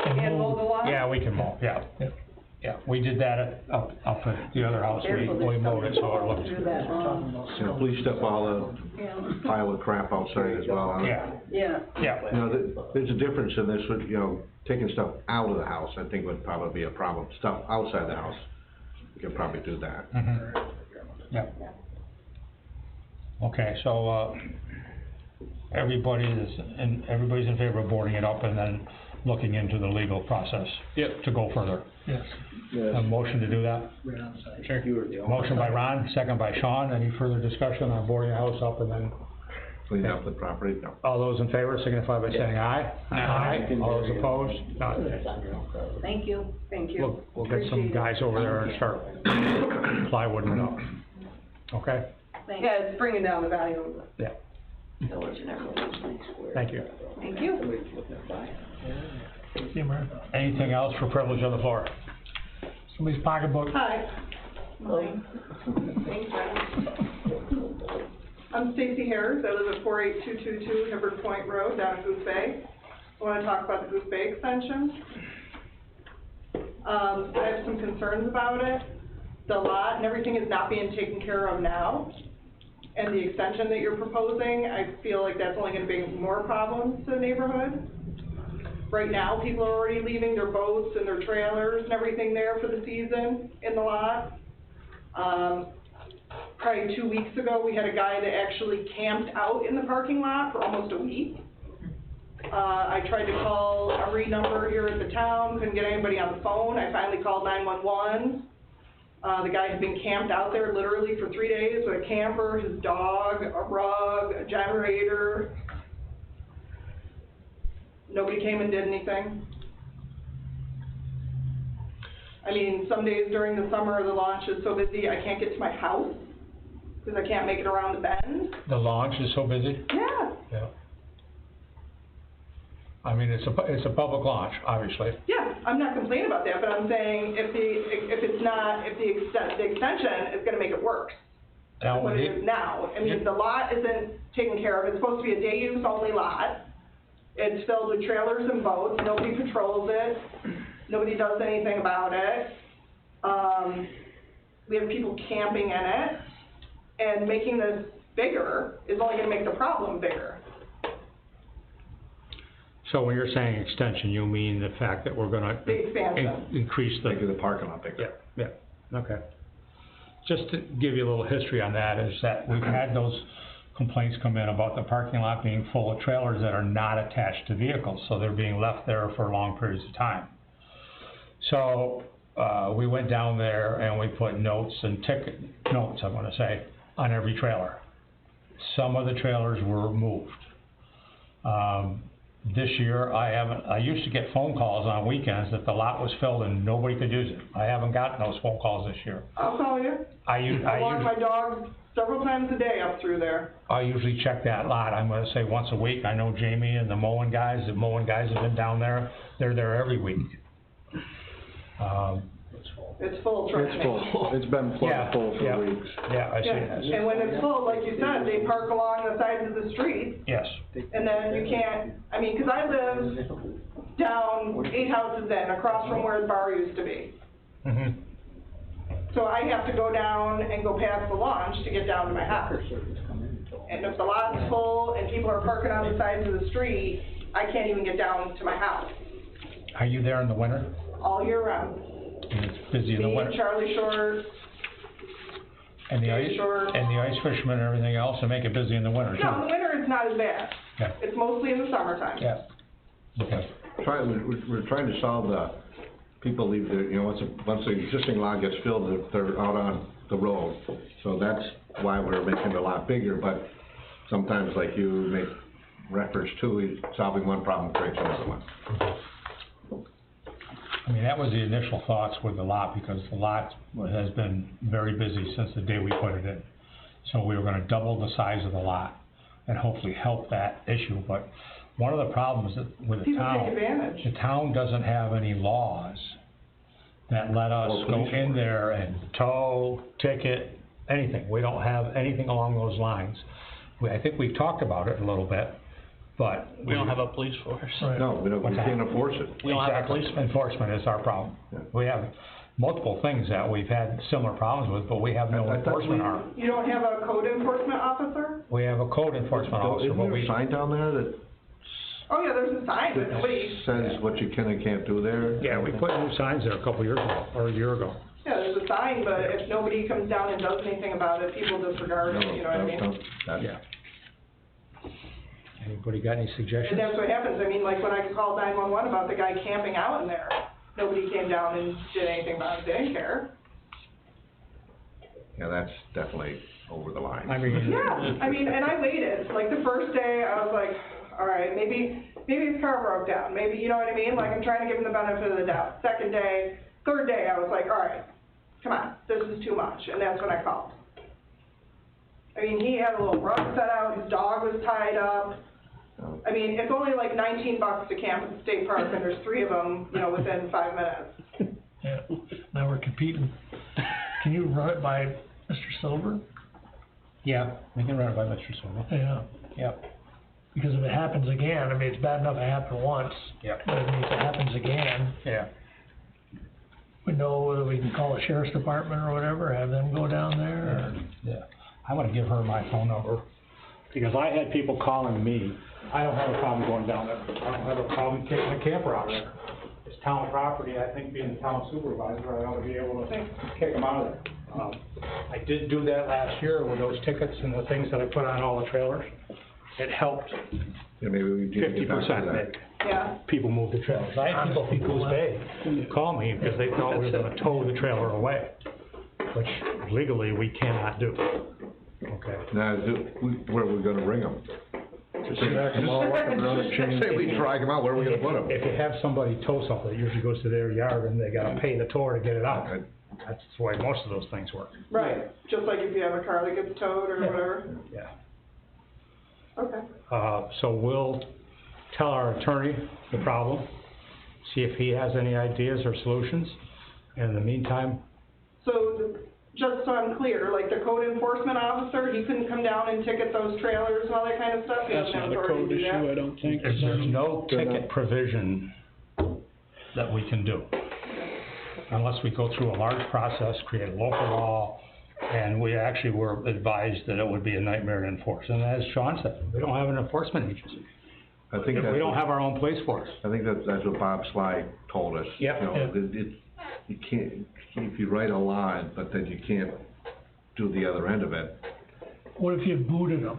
Speaker 7: and mowed the lot?
Speaker 1: Yeah, we can mow, yeah.
Speaker 9: Yep.
Speaker 1: Yeah, we did that up at the other house,
Speaker 8: Careful,
Speaker 1: we
Speaker 8: there's
Speaker 1: mowed it so it
Speaker 8: something
Speaker 1: looks.
Speaker 8: through that,
Speaker 6: Please step all the
Speaker 8: yeah,
Speaker 6: pile of crap outside as well.
Speaker 1: Yeah,
Speaker 8: yeah.
Speaker 1: yeah,
Speaker 6: There's a difference in this, with, taking stuff out of the house, I think would probably be a problem. Stuff outside the house, we could probably do that.
Speaker 1: yeah. Okay, so, everybody's in favor of boarding it up and then looking into the legal process.
Speaker 9: Yep.
Speaker 1: To go further.
Speaker 9: Yes.
Speaker 1: A motion to do that?
Speaker 4: Sure. You were the owner.
Speaker 1: Motion by Ron, second by Sean, any further discussion on boarding the house up and then,
Speaker 6: Clean up the property, no.
Speaker 1: all those in favor signify by saying aye.
Speaker 9: Aye.
Speaker 1: All those opposed, none.
Speaker 8: Thank you.
Speaker 7: Thank you.
Speaker 1: We'll get some
Speaker 7: Appreciate it.
Speaker 1: guys over there and start plywooding it up. Okay?
Speaker 8: Thanks.
Speaker 7: Yeah, it's bringing down the value of the
Speaker 1: Yeah,
Speaker 7: village and everything.
Speaker 1: thank you.
Speaker 7: Thank you.
Speaker 9: See you, Mary.
Speaker 1: Anything else for privilege on the floor?
Speaker 9: Somebody's pocketbook.
Speaker 10: Hi. Mine. Thanks, I'm Stacy Harris, I live at 48222 Hibbert Point Road down in Goose Bay. I wanna talk about the Goose Bay extension. I have some concerns about it. The lot and everything is not being taken care of now. And the extension that you're proposing, I feel like that's only gonna bring more problems to the neighborhood. Right now, people are already leaving their boats and their trailers and everything there for the season in the lot. Probably 2 weeks ago, we had a guy that actually camped out in the parking lot for almost a week. I tried to call every number here at the town, couldn't get anybody on the phone. I finally called 911. The guy had been camped out there literally for 3 days with a camper, his dog, a rug, a generator. Nobody came and did anything. I mean, some days during the summer, the launch is so busy, I can't get to my house, because I can't make it around the bend.
Speaker 1: The launch is so busy?
Speaker 10: Yeah,
Speaker 1: Yeah. I mean, it's a public launch, obviously.
Speaker 10: yeah, I'm not complaining about that, but I'm saying if the extension is gonna make it worse.
Speaker 1: Now,
Speaker 10: What it is now. I mean, the lot isn't taken care of, it's supposed to be a day use only lot. It's filled with trailers and boats, nobody patrols it, nobody does anything about it. We have people camping in it, and making this bigger is only gonna make the problem bigger.
Speaker 1: So when you're saying extension, you mean the fact that we're gonna
Speaker 10: The expansion.
Speaker 1: increase the.
Speaker 6: Making the parking lot bigger.
Speaker 1: Yeah, okay. Just to give you a little history on that, is that we've had those complaints come in about the parking lot being full of trailers that are not attached to vehicles, so they're being left there for long periods of time. So, we went down there and we put notes, I'm gonna say, on every trailer. Some of the trailers were moved. This year, I used to get phone calls on weekends that the lot was filled and nobody could use it. I haven't gotten those phone calls this year.
Speaker 10: I'll call you. I walk my dog several times a day up through there.
Speaker 1: I usually check that lot, I'm gonna say once a week. I know Jamie and the mowing guys have been down there. They're there every week.
Speaker 10: It's full, trust me.
Speaker 11: It's been
Speaker 1: Yeah,
Speaker 11: full
Speaker 1: yeah,
Speaker 11: for weeks.
Speaker 1: Yeah, I see
Speaker 10: Yeah,
Speaker 1: that.
Speaker 10: and when it's full, like you said, they park along the sides of the street,
Speaker 1: Yes.
Speaker 10: and then you can't, I mean, 'cause I live down 8 houses in, across from where the bar used to be.
Speaker 1: Mhm.
Speaker 10: So I have to go down and go past the launch to get down to my house. And if the lot's full and people are parking on the sides of the street, I can't even get down to my house
Speaker 1: Are you there in the winter?
Speaker 10: all year round.
Speaker 1: And it's busy in the
Speaker 10: Me,
Speaker 1: winter?
Speaker 10: Charlie Short,
Speaker 1: And the ice,
Speaker 10: Sure.
Speaker 1: and the ice fishermen and everything else, and make it busy in the winter too?
Speaker 10: no, in the winter it's not as bad.
Speaker 1: Yeah.
Speaker 10: It's mostly in the summertime.
Speaker 1: Yeah. Okay.
Speaker 6: We're trying to solve the, people leave the, once the existing lot gets filled, they're out on the road. So that's why we're making it a lot bigger, but sometimes, like you make reference to, solving one problem creates another one.
Speaker 1: I mean, that was the initial thoughts with the lot, because the lot has been very busy since the day we put it in. So we were gonna double the size of the lot and hopefully help that issue, but one of the problems with the
Speaker 10: People
Speaker 1: town.
Speaker 10: take advantage.
Speaker 1: The town doesn't have any laws that let us
Speaker 6: Or
Speaker 1: go
Speaker 6: police
Speaker 1: in
Speaker 6: force.
Speaker 1: there and tow, ticket, anything. We don't have anything along those lines. I think we've talked about it a little bit, but.
Speaker 9: We don't have a police force.
Speaker 6: No, we
Speaker 1: What's that?
Speaker 6: can't enforce it.
Speaker 9: We don't have a
Speaker 1: Exactly.
Speaker 9: policeman.
Speaker 1: Enforcement is our problem.
Speaker 6: Yeah.
Speaker 1: We have multiple things that we've had similar problems with, but we have no
Speaker 6: I thought
Speaker 1: enforcement
Speaker 6: we-
Speaker 1: arm.
Speaker 10: You don't have a code enforcement officer?
Speaker 1: We have a code enforcement officer,
Speaker 6: Isn't
Speaker 1: but
Speaker 6: there a
Speaker 1: we,
Speaker 6: sign down there that
Speaker 10: Oh, yeah, there's a sign, but nobody,
Speaker 6: says what you can and can't do there?
Speaker 1: yeah, we put new signs there a couple years ago, or a year ago.
Speaker 10: yeah, there's a sign, but if nobody comes down and does anything about it, people disregard it, you know what I mean?
Speaker 1: Yeah. Anybody got any
Speaker 10: And
Speaker 1: suggestions?
Speaker 10: that's what happens, I mean, like when I called 911 about the guy camping out in there, nobody came down and did anything about it, they didn't care.
Speaker 6: Yeah, that's definitely over the line.
Speaker 1: I mean.
Speaker 10: Yeah, I mean, and I waited, like the first day, I was like, all right, maybe his car broke down, maybe, you know what I mean? Like, I'm trying to give him the benefit of the doubt. Second day, third day, I was like, all right, come on, this is too much, and that's when I called. I mean, he had a little rug set out, his dog was tied up. I mean, it's only like $19 to camp at the state park, and there's 3 of them, you know, within 5 minutes.
Speaker 9: Yeah, now we're competing. Can you run it by Mr. Silver?
Speaker 1: Yeah, we can run it by Mr. Silva.
Speaker 9: Yeah,
Speaker 1: Yep.
Speaker 9: because if it happens again, I mean, it's bad enough it happened once.
Speaker 1: Yep.
Speaker 9: But I mean, if it happens again,
Speaker 1: Yeah.
Speaker 9: we know whether we can call the sheriff's department or whatever, have them go down there, or.
Speaker 1: Yeah. I'm gonna give her my phone number, because I had people calling me. I don't have a problem going down there. I don't have a problem taking a camper out there. It's town property, I think being the town supervisor, I ought to be able to kick them out of there. I did do that last year with those tickets and the things that I put on all the trailers. It helped
Speaker 6: Yeah, maybe we need to get back to
Speaker 1: 50%
Speaker 6: that.
Speaker 1: make
Speaker 10: Yeah,
Speaker 1: people move the trailers. I had people from Coos Bay call me because they thought we were gonna tow the trailer away, which legally we cannot do. Okay.
Speaker 6: Now, where are we gonna bring them?
Speaker 11: Stack 'em all up and run a chain.
Speaker 6: Say we drag them out, where are we gonna put them?
Speaker 1: If you have somebody tow something, it usually goes to their yard and they gotta pay the tow to get it out. That's the way most of those things work.
Speaker 10: right, just like if you have a car that gets towed or
Speaker 1: Yeah.
Speaker 10: whatever.
Speaker 1: Yeah.
Speaker 10: Okay.
Speaker 1: So we'll tell our attorney the problem, see if he has any ideas or solutions. In the meantime,
Speaker 10: So just so I'm clear, like the code enforcement officer, he couldn't come down and ticket those trailers and all that kind of stuff? He
Speaker 12: That's
Speaker 10: doesn't have
Speaker 12: not a
Speaker 10: authority
Speaker 12: code
Speaker 10: to do that?
Speaker 12: issue, I don't think.
Speaker 1: There's no ticket provision that we can do. Unless we go through a large process, create a local law, and we actually were advised that it would be a nightmare to enforce. And as Sean said, we don't have an enforcement agency.
Speaker 6: I think that's.
Speaker 1: We don't have our own police force.
Speaker 6: I think that's what Bob Sly told us.
Speaker 1: Yep.
Speaker 6: You know, you can't, if you write a law, but then you can't do the other end of it.
Speaker 9: What if you booted them?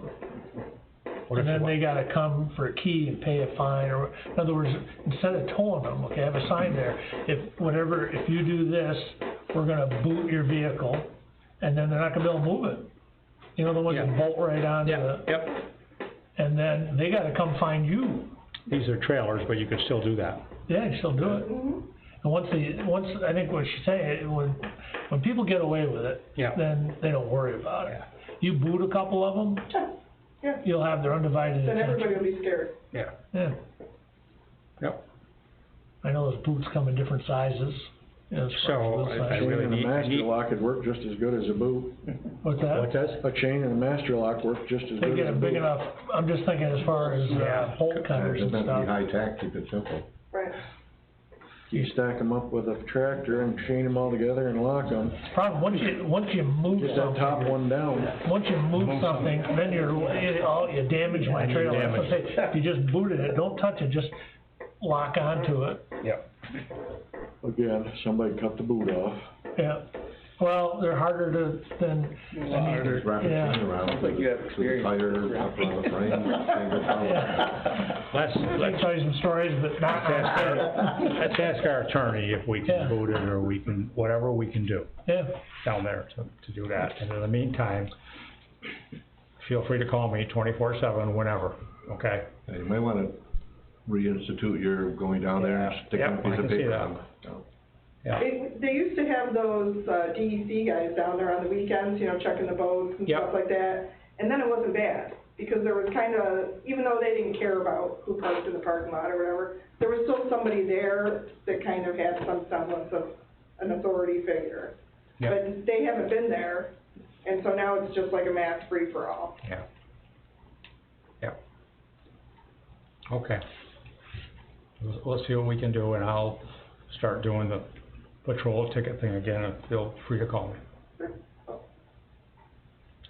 Speaker 9: And then they gotta come for a key and pay a fine, or, in other words, instead of towing them, okay, I have a sign there, if you do this, we're gonna boot your vehicle, and then they're not gonna be able to move it. You know, the ones that bolt right onto the.
Speaker 1: Yep.
Speaker 9: And then they gotta come find you.
Speaker 1: These are trailers, but you could still do that.
Speaker 9: Yeah, you still do it. And once, I think what she's saying, when people get away with it,
Speaker 1: Yeah.
Speaker 9: then they don't worry about it. You boot a couple of them,
Speaker 10: Yeah,
Speaker 9: you'll have their undivided
Speaker 10: then
Speaker 9: attention.
Speaker 10: everybody will be scared.
Speaker 1: Yeah.
Speaker 9: Yeah,
Speaker 1: Yep.
Speaker 9: I know those boots come in different sizes, you know, as far
Speaker 1: So,
Speaker 9: as those
Speaker 1: I
Speaker 9: sizes.
Speaker 11: Chain
Speaker 1: really
Speaker 11: and a
Speaker 1: need-
Speaker 11: master
Speaker 1: need-
Speaker 11: lock would work just as good as a boot.
Speaker 9: What's that?
Speaker 1: What does?
Speaker 11: A chain and a master lock work just as
Speaker 9: They
Speaker 11: good
Speaker 9: get
Speaker 11: as a
Speaker 9: it big
Speaker 11: boot.
Speaker 9: enough, I'm just thinking as far as, bolt cutters and
Speaker 6: It doesn't have to be
Speaker 9: stuff.
Speaker 6: high-tech, keep it simple.
Speaker 10: Right.
Speaker 11: You stack them up with a tractor and chain them all together and lock them.
Speaker 9: Problem, once you move
Speaker 11: Get that
Speaker 9: something.
Speaker 11: top one down.
Speaker 9: Once you move something, then you damage my trailer. That's what I say. If you just booted it, don't touch it, just lock onto it.
Speaker 1: Yep.
Speaker 11: Again, somebody cut the boot off.
Speaker 9: Yeah, well, they're harder than.
Speaker 6: Just wrap a
Speaker 9: Yeah.
Speaker 6: chain around.
Speaker 4: Sounds like you have
Speaker 6: with a
Speaker 4: experience.
Speaker 6: tire, wrap around the frame, single power.
Speaker 9: Yeah.
Speaker 1: Let's
Speaker 9: I can tell you some stories, but not.
Speaker 1: let's ask our attorney if we
Speaker 9: Yeah.
Speaker 1: can boot it, or we can, whatever we can do
Speaker 9: Yeah,
Speaker 1: down there to do that. And in the meantime, feel free to call me 24/7 whenever, okay?
Speaker 6: Yeah, you might wanna reinstitute your going down there and sticking
Speaker 1: Yep,
Speaker 6: a
Speaker 1: I
Speaker 6: piece
Speaker 1: can
Speaker 6: of
Speaker 1: see
Speaker 6: paper
Speaker 1: that.
Speaker 6: on.
Speaker 1: Yeah.
Speaker 10: They used to have those, DEC guys down there on the weekends, you know, checking the boats and
Speaker 1: Yep.
Speaker 10: stuff like that. And then it wasn't bad, because there was kinda, even though they didn't care about who parked in the parking lot or whatever, there was still somebody there that kind of had some semblance of an authority figure.
Speaker 1: Yep.
Speaker 10: But they haven't been there, and so now it's just like a mass free-for-all.
Speaker 1: Yeah. Yep. Okay. Let's see what we can do, and I'll start doing the patrol ticket thing again, and feel free to call me.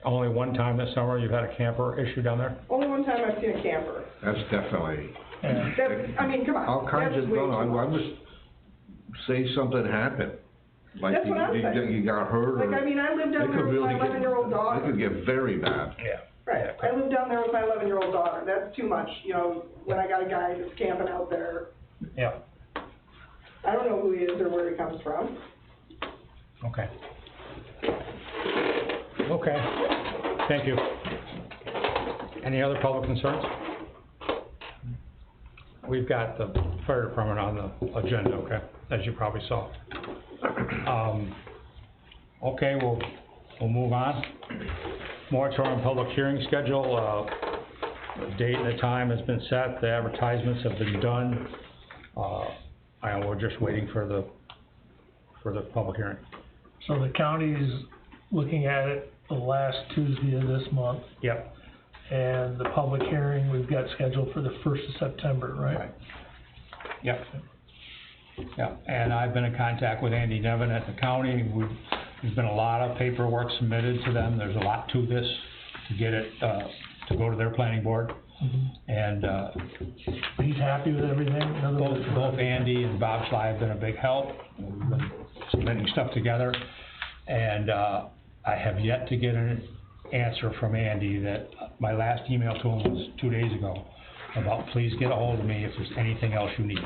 Speaker 1: Only one time this summer you've had a camper issue down there?
Speaker 10: Only one time I've seen a camper.
Speaker 6: That's definitely,
Speaker 9: yeah.
Speaker 10: That's, I mean, come on.
Speaker 6: all kinds
Speaker 10: that's
Speaker 6: of,
Speaker 10: way
Speaker 6: no,
Speaker 10: too
Speaker 6: I
Speaker 10: much.
Speaker 6: just say something happened. Like
Speaker 10: That's what I'm saying.
Speaker 6: you got hurt, or.
Speaker 10: Like, I mean, I lived down
Speaker 6: they
Speaker 10: there
Speaker 6: could
Speaker 10: with my
Speaker 6: really get-
Speaker 10: 11-year-old daughter.
Speaker 6: It could get very bad.
Speaker 1: Yeah.
Speaker 10: Right, I lived down there with my 11-year-old daughter, that's too much, you know, when I got a guy that's camping out there.
Speaker 1: Yeah,
Speaker 10: I don't know who he is or where he comes from.
Speaker 1: okay. Okay, thank you. Any other public concerns? We've got the fire department on the agenda, okay, as you probably saw. Okay, we'll move on. Moratorium public hearing schedule, the date and the time has been set, the advertisements have been done. And we're just waiting for the public hearing.
Speaker 9: So the county's looking at it the last Tuesday of this month,
Speaker 1: Yep.
Speaker 9: and the public hearing we've got scheduled for the 1st of September, right?
Speaker 1: Yep. Yep, and I've been in contact with Andy Nevin at the county. There's been a lot of paperwork submitted to them. There's a lot to this to get it, to go to their planning board. And,
Speaker 9: He's happy with everything, in other words.
Speaker 1: both Andy and Bob Sly have been a big help. We've been submitting stuff together. And, I have yet to get an answer from Andy that, my last email to him was 2 days ago, about please get a hold of me if there's anything else you need.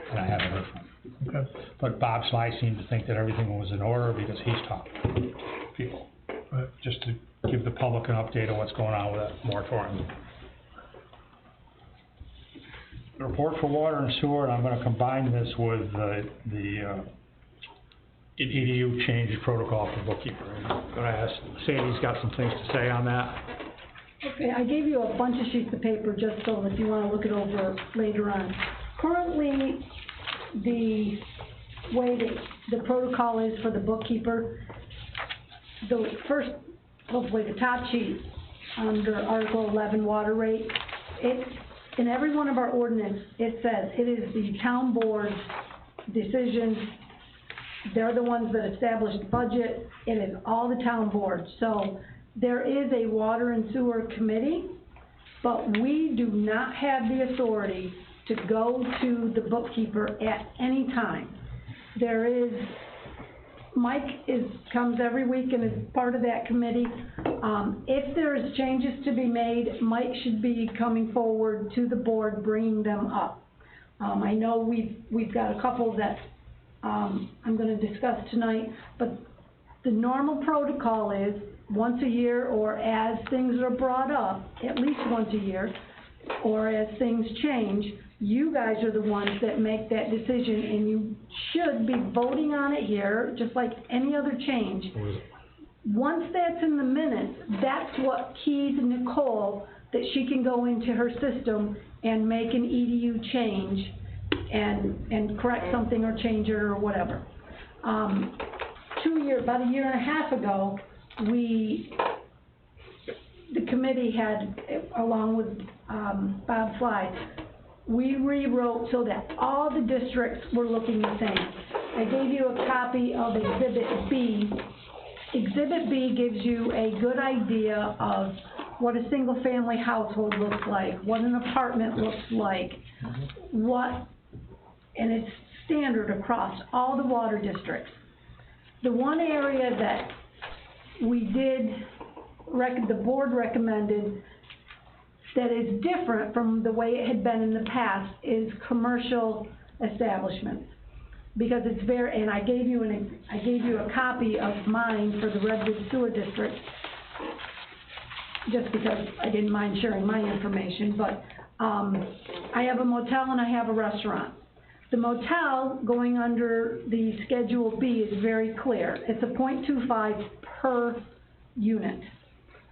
Speaker 1: And I haven't heard from him.
Speaker 9: Okay.
Speaker 1: But Bob Sly seemed to think that everything was in order because he's talking to people.
Speaker 9: Right.
Speaker 1: Just to give the public an update on what's going on with that moratorium. Report for water and sewer, and I'm gonna combine this with the EDU change protocol for bookkeeper. I'm gonna ask, Sandy's got some things to say on that.
Speaker 13: Okay, I gave you a bunch of sheets of paper just so if you wanna look it over later on. Currently, the way that the protocol is for the bookkeeper, the first, hopefully the top sheet, under Article 11, water rate, in every one of our ordinance, it says it is the town board's decision. They're the ones that establish the budget. It is all the town boards. So there is a water and sewer committee, but we do not have the authority to go to the bookkeeper at any time. There is, Mike comes every week and is part of that committee. If there's changes to be made, Mike should be coming forward to the board, bringing them up. I know we've got a couple that, I'm gonna discuss tonight, but the normal protocol is once a year, or as things are brought up, at least once a year, or as things change, you guys are the ones that make that decision, and you should be voting on it here, just like any other change. Once that's in the minutes, that's what keys Nicole, that she can go into her system and make an EDU change and correct something or change it or whatever. About a year and a half ago, the committee had, along with Bob Fly, we rewrote so that all the districts were looking the same. I gave you a copy of Exhibit B. Exhibit B gives you a good idea of what a single-family household looks like, what an apartment looks like, and it's standard across all the water districts. The one area that we did, the board recommended, that is different from the way it had been in the past is commercial establishments. Because it's very, and I gave you a copy of mine for the Redwood Sewer District, just because I didn't mind sharing my information, but, I have a motel and I have a restaurant. The motel, going under the Schedule B, is very clear. It's a .25 per unit.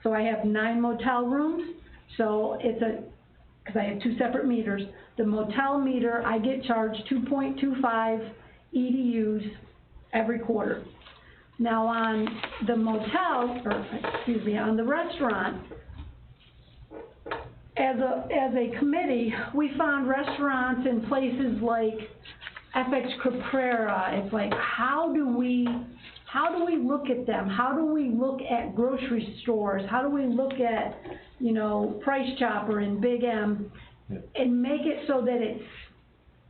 Speaker 13: So I have 9 motel rooms, so it's because I have 2 separate meters. The motel meter, I get charged 2.25 EDUs every quarter. Now on the motel, on the restaurant, as a committee, we found restaurants in places like FX Caprera. It's like, how do we look at them? How do we look at grocery stores? How do we look at, Price Chopper and Big M, and make it so that it's...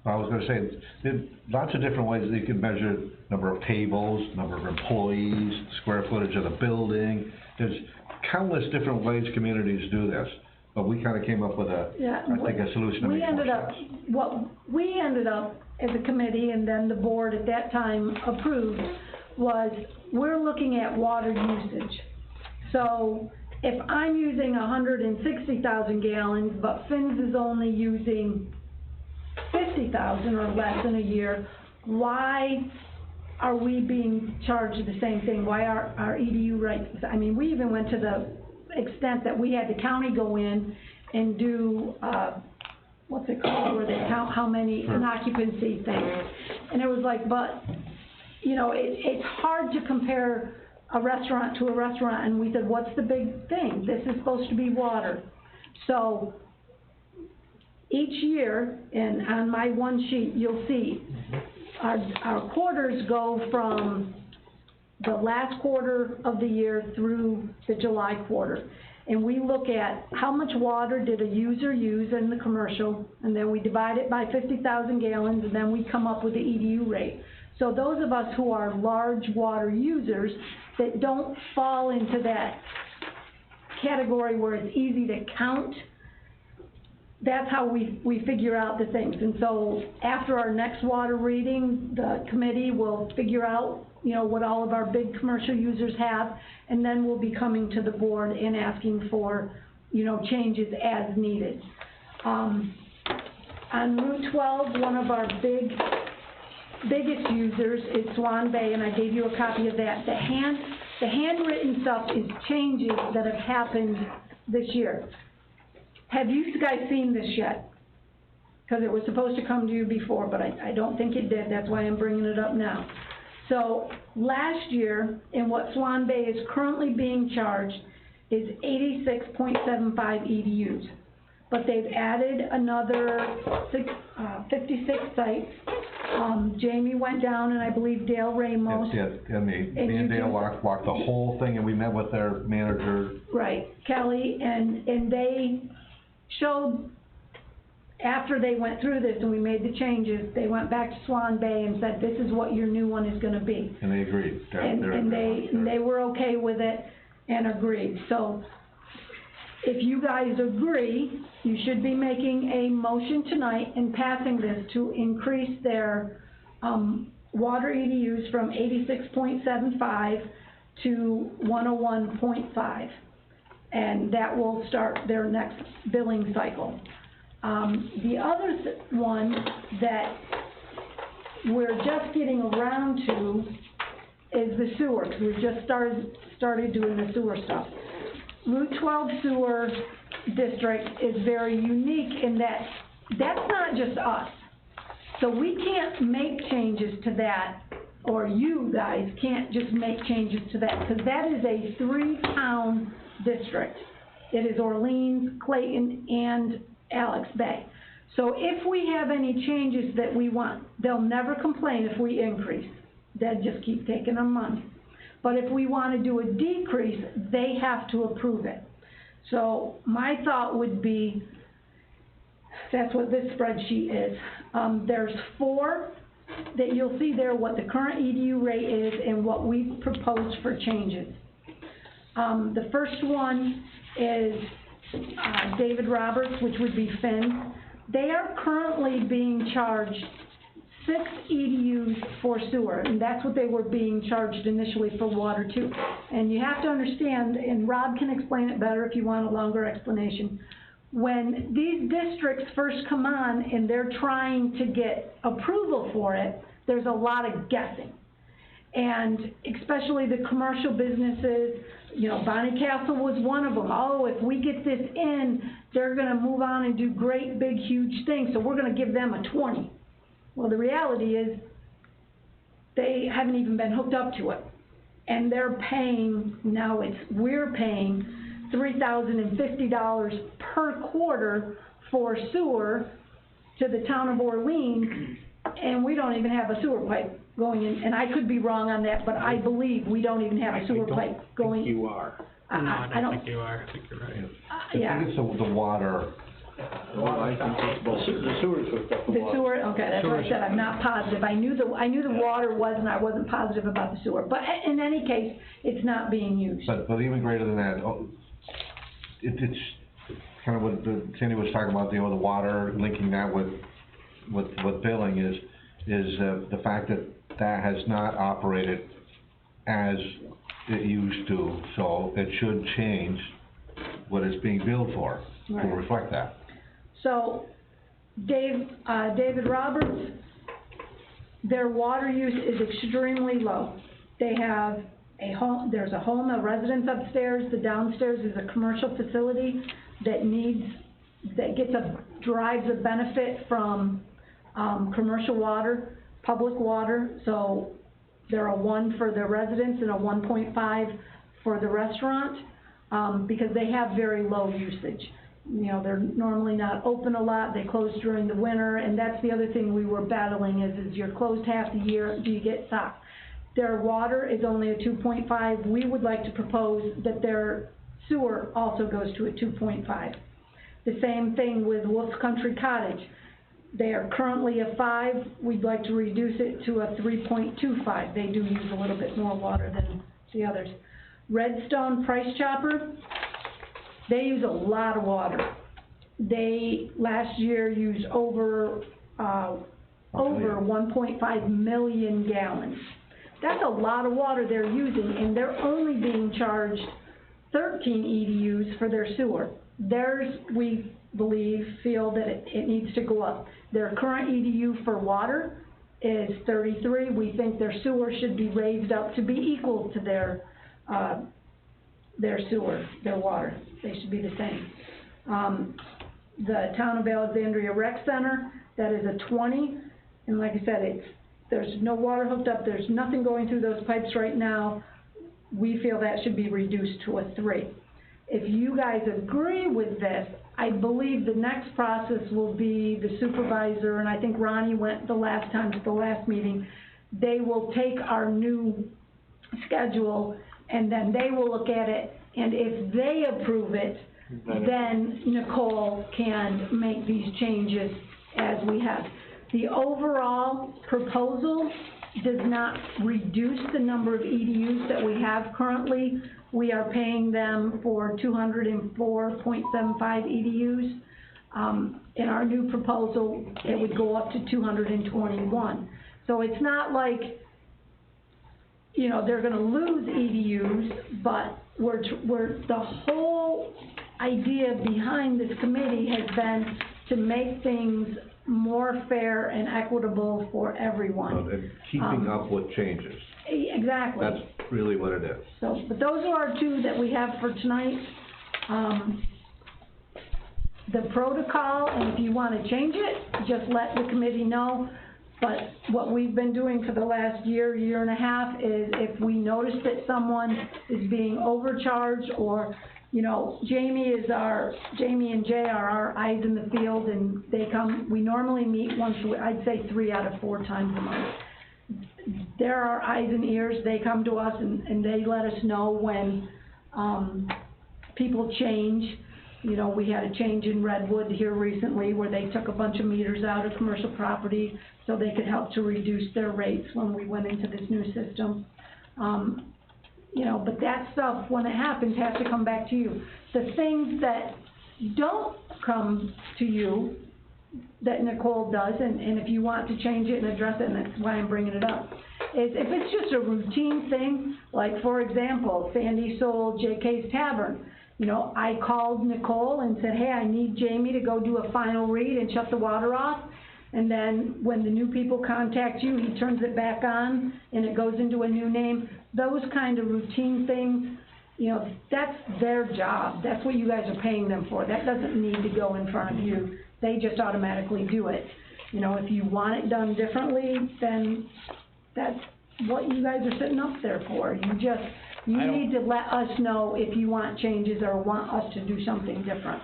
Speaker 6: I was gonna say, there's lots of different ways that you can measure number of tables, number of employees, square footage of the building. There's countless different ways communities do this. But we kinda came up with I think a solution to make more sense.
Speaker 13: What we ended up as a committee, and then the board at that time approved, was we're looking at water usage. So if I'm using 160,000 gallons, but Finn's is only using 50,000 or less in a year, why are we being charged the same thing? Why are our EDU rates? I mean, we even went to the extent that we had the county go in and do, what's it called, where they count how many, an occupancy thing. And it was like, but, it's hard to compare a restaurant to a restaurant, and we said, what's the big thing? This is supposed to be water. So, each year, and on my one sheet, you'll see, our quarters go from the last quarter of the year through the July quarter. And we look at how much water did a user use in the commercial, and then we divide it by 50,000 gallons, and then we come up with the EDU rate. So those of us who are large water users that don't fall into that category where it's easy to count, that's how we figure out the things. And so after our next water reading, the committee will figure out, what all of our big commercial users have, and then we'll be coming to the board and asking for, changes as needed. On Route 12, one of our biggest users is Swan Bay, and I gave you a copy of that. The handwritten stuff is changes that have happened this year. Have you guys seen this yet? Because it was supposed to come to you before, but I don't think it did. That's why I'm bringing it up now. So, last year, in what Swan Bay is currently being charged is 86.75 EDUs. But they've added another 56 sites. Jamie went down, and I believe Dale Ramos.
Speaker 6: Yes, and me and Dale walked the whole thing, and we met with their manager.
Speaker 13: Right, Kelly, and they showed, after they went through this and we made the changes, they went back to Swan Bay and said, this is what your new one is gonna be.
Speaker 6: And they agreed.
Speaker 13: And they were okay with it and agreed. So, if you guys agree, you should be making a motion tonight and passing this to increase their, water EDUs from 86.75 to 101.5. And that will start their next billing cycle. The other one that we're just getting around to is the sewer, 'cause we've just started doing the sewer stuff. Route 12 sewer district is very unique in that that's not just us. So we can't make changes to that, or you guys can't just make changes to that, because that is a 3-town district. It is Orleans, Clayton, and Alex Bay. So if we have any changes that we want, they'll never complain if we increase. They'll just keep taking our money. But if we want to do a decrease, they have to approve it. So my thought would be, that's what this spreadsheet is. There's 4 that you'll see there, what the current EDU rate is and what we've proposed for changes. The first one is David Roberts, which would be Finn. They are currently being charged 6 EDUs for sewer, and that's what they were being charged initially for water too. And you have to understand, and Rob can explain it better if you want a longer explanation, when these districts first come on and they're trying to get approval for it, there's a lot of guessing. And especially the commercial businesses, you know, Bonnie Castle was one of them. Oh, if we get this in, they're gonna move on and do great, big, huge things, so we're gonna give them a 20. Well, the reality is, they haven't even been hooked up to it. And they're paying, we're paying $3,050 per quarter for sewer to the town of Orleans, and we don't even have a sewer pipe going in. And I could be wrong on that, but I believe we don't even have a sewer pipe going.
Speaker 11: I think you are.
Speaker 13: I don't
Speaker 1: think you are, I think you're right.
Speaker 13: Yeah.
Speaker 6: I think it's the water.
Speaker 11: Well, I think it's both. The sewer's hooked up to
Speaker 13: The
Speaker 11: water.
Speaker 13: sewer, okay, that's what I said, I'm not positive. I knew the water was, and I wasn't positive about the sewer. But in any case, it's not being used.
Speaker 6: But even greater than that, it's kind of what Cindy was talking about, the water, linking that with billing is the fact that has not operated as it used to. So it should change what it's being billed for to reflect that.
Speaker 13: So, David Roberts, their water use is extremely low. They have a home, there's a home, a residence upstairs, the downstairs is a commercial facility that drives a benefit from, commercial water, public water, so they're a 1 for the residents and a 1.5 for the restaurant, because they have very low usage. You know, they're normally not open a lot, they close during the winter, and that's the other thing we were battling is you're closed half the year, do you get stocked? Their water is only a 2.5, we would like to propose that their sewer also goes to a 2.5. The same thing with Wolf's Country Cottage. They are currently a 5, we'd like to reduce it to a 3.25. They do use a little bit more water than the others. Redstone Price Chopper, they use a lot of water. They, last year, used over 1.5 million gallons. That's a lot of water they're using, and they're only being charged 13 EDUs for their sewer. Theirs, we feel that it needs to go up. Their current EDU for water is 33. We think their sewer should be raised up to be equal to their sewer, their water. They should be the same. The Town of Alexandria Rec Center, that is a 20, and like I said, there's no water hooked up, there's nothing going through those pipes right now, we feel that should be reduced to a 3. If you guys agree with this, I believe the next process will be the supervisor, and I think Ronnie went the last time to the last meeting, they will take our new schedule, and then they will look at it, and if they approve it, then Nicole can make these changes as we have. The overall proposal does not reduce the number of EDUs that we have currently. We are paying them for 204.75 EDUs. In our new proposal, it would go up to 221. So it's not like, you know, they're gonna lose EDUs, but the whole idea behind this committee has been to make things more fair and equitable for everyone.
Speaker 6: And keeping up with changes.
Speaker 13: Exactly.
Speaker 6: That's really what it is.
Speaker 13: So, but those are our 2 that we have for tonight. The protocol, and if you wanna change it, just let the committee know. But what we've been doing for the last year and a half is if we notice that someone is being overcharged, or, you know, Jamie and Jay are our eyes in the field, and they come, we normally meet once, I'd say 3 out of 4 times a month. They're our eyes and ears, they come to us and they let us know when, people change. You know, we had a change in Redwood here recently where they took a bunch of meters out of commercial property so they could help to reduce their rates when we went into this new system. You know, but that stuff, when it happens, has to come back to you. The things that don't come to you, that Nicole does, and if you want to change it and address it, and that's why I'm bringing it up, is if it's just a routine thing, like for example, Sandy sold JK's Tavern. You know, I called Nicole and said, hey, I need Jamie to go do a final read and shut the water off. And then when the new people contact you, he turns it back on and it goes into a new name. Those kind of routine things, you know, that's their job. That's what you guys are paying them for. That doesn't need to go in front of you. They just automatically do it. You know, if you want it done differently, then that's what you guys are sitting up there for. You need to let us know if you want changes or want us to do something different.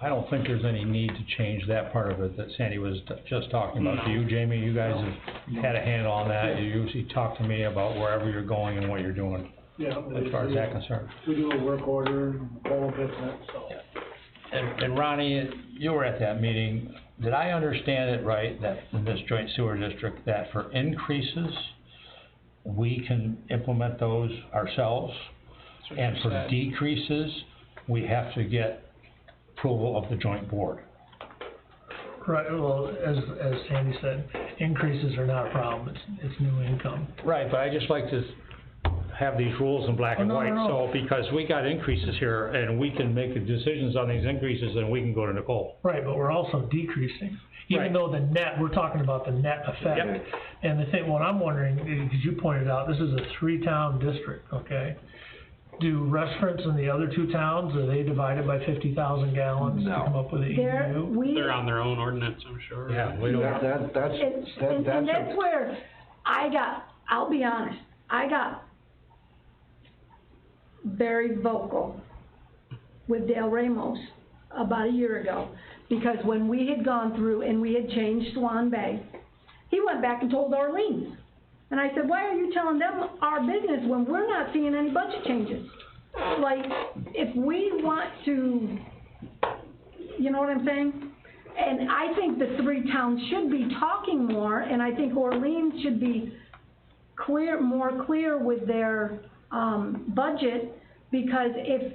Speaker 1: I don't think there's any need to change that part of it that Sandy was just talking about. To you, Jamie, you guys have had a handle on that. You usually talk to me about wherever you're going and what you're doing.
Speaker 3: Yeah.
Speaker 1: As far as that concerned.
Speaker 3: We do a work order, whole business, so.
Speaker 1: And Ronnie, you were at that meeting. Did I understand it right that in this joint sewer district, that for increases, we can implement those ourselves? And for decreases, we have to get approval of the joint board?
Speaker 9: Right, well, as Sandy said, increases are not a problem, it's new income.
Speaker 1: Right, but I just like to have these rules in black and white, so, because we got increases here, and we can make the decisions on these increases, and we can go to Nicole.
Speaker 9: Right, but we're also decreasing, even
Speaker 1: Right.
Speaker 9: though the net, we're talking about the net effect.
Speaker 1: Yep.
Speaker 9: And the thing, what I'm wondering, because you pointed out, this is a 3-town district, okay? Do restaurants in the other 2 towns, are they divided by 50,000 gallons to come up with an EDU?
Speaker 12: They're on their own ordinance, I'm sure.
Speaker 1: Yeah, we don't.
Speaker 13: And that's where I'll be honest, I got very vocal with Dale Ramos about a year ago, because when we had gone through and we had changed Swan Bay, he went back and told Orleans. And I said, why are you telling them our business when we're not seeing any budget changes? Like, if we want to, you know what I'm saying? And I think the 3 towns should be talking more, and I think Orleans should be more clear with their, budget, because if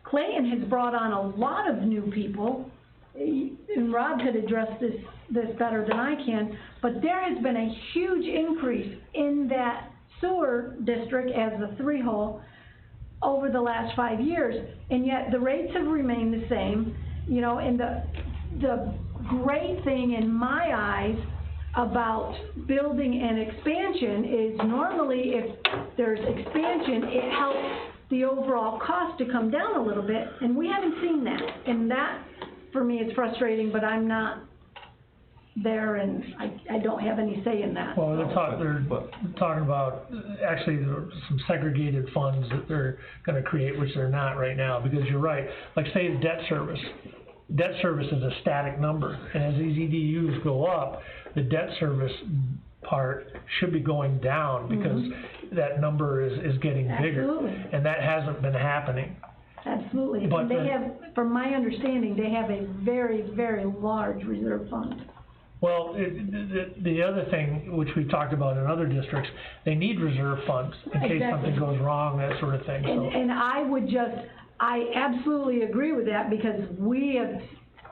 Speaker 13: Clayton has brought on a lot of new people, and Rob could address this better than I can, but there has been a huge increase in that sewer district as the 3-hole over the last 5 years, and yet the rates have remained the same, you know, and the great thing in my eyes about building an expansion is normally if there's expansion, it helps the overall cost to come down a little bit, and we haven't seen that, and that for me is frustrating, but I'm not there, and I don't have any say in that.
Speaker 9: Well, they're talking about, actually, there's some segregated funds that they're gonna create, which they're not right now, because you're right, like say the debt service. Debt service is a static number, and as these EDUs go up, the debt service part should be going down, because that number is getting bigger.
Speaker 13: Absolutely.
Speaker 9: And that hasn't been happening.
Speaker 13: Absolutely,
Speaker 9: But
Speaker 13: and they
Speaker 9: the-
Speaker 13: have, from my understanding, they have a very, very large reserve fund.
Speaker 9: Well, the other thing, which we've talked about in other districts, they need reserve funds in case
Speaker 13: Exactly.
Speaker 9: something goes wrong, that sort of thing, so.
Speaker 13: And I absolutely agree with that, because we have,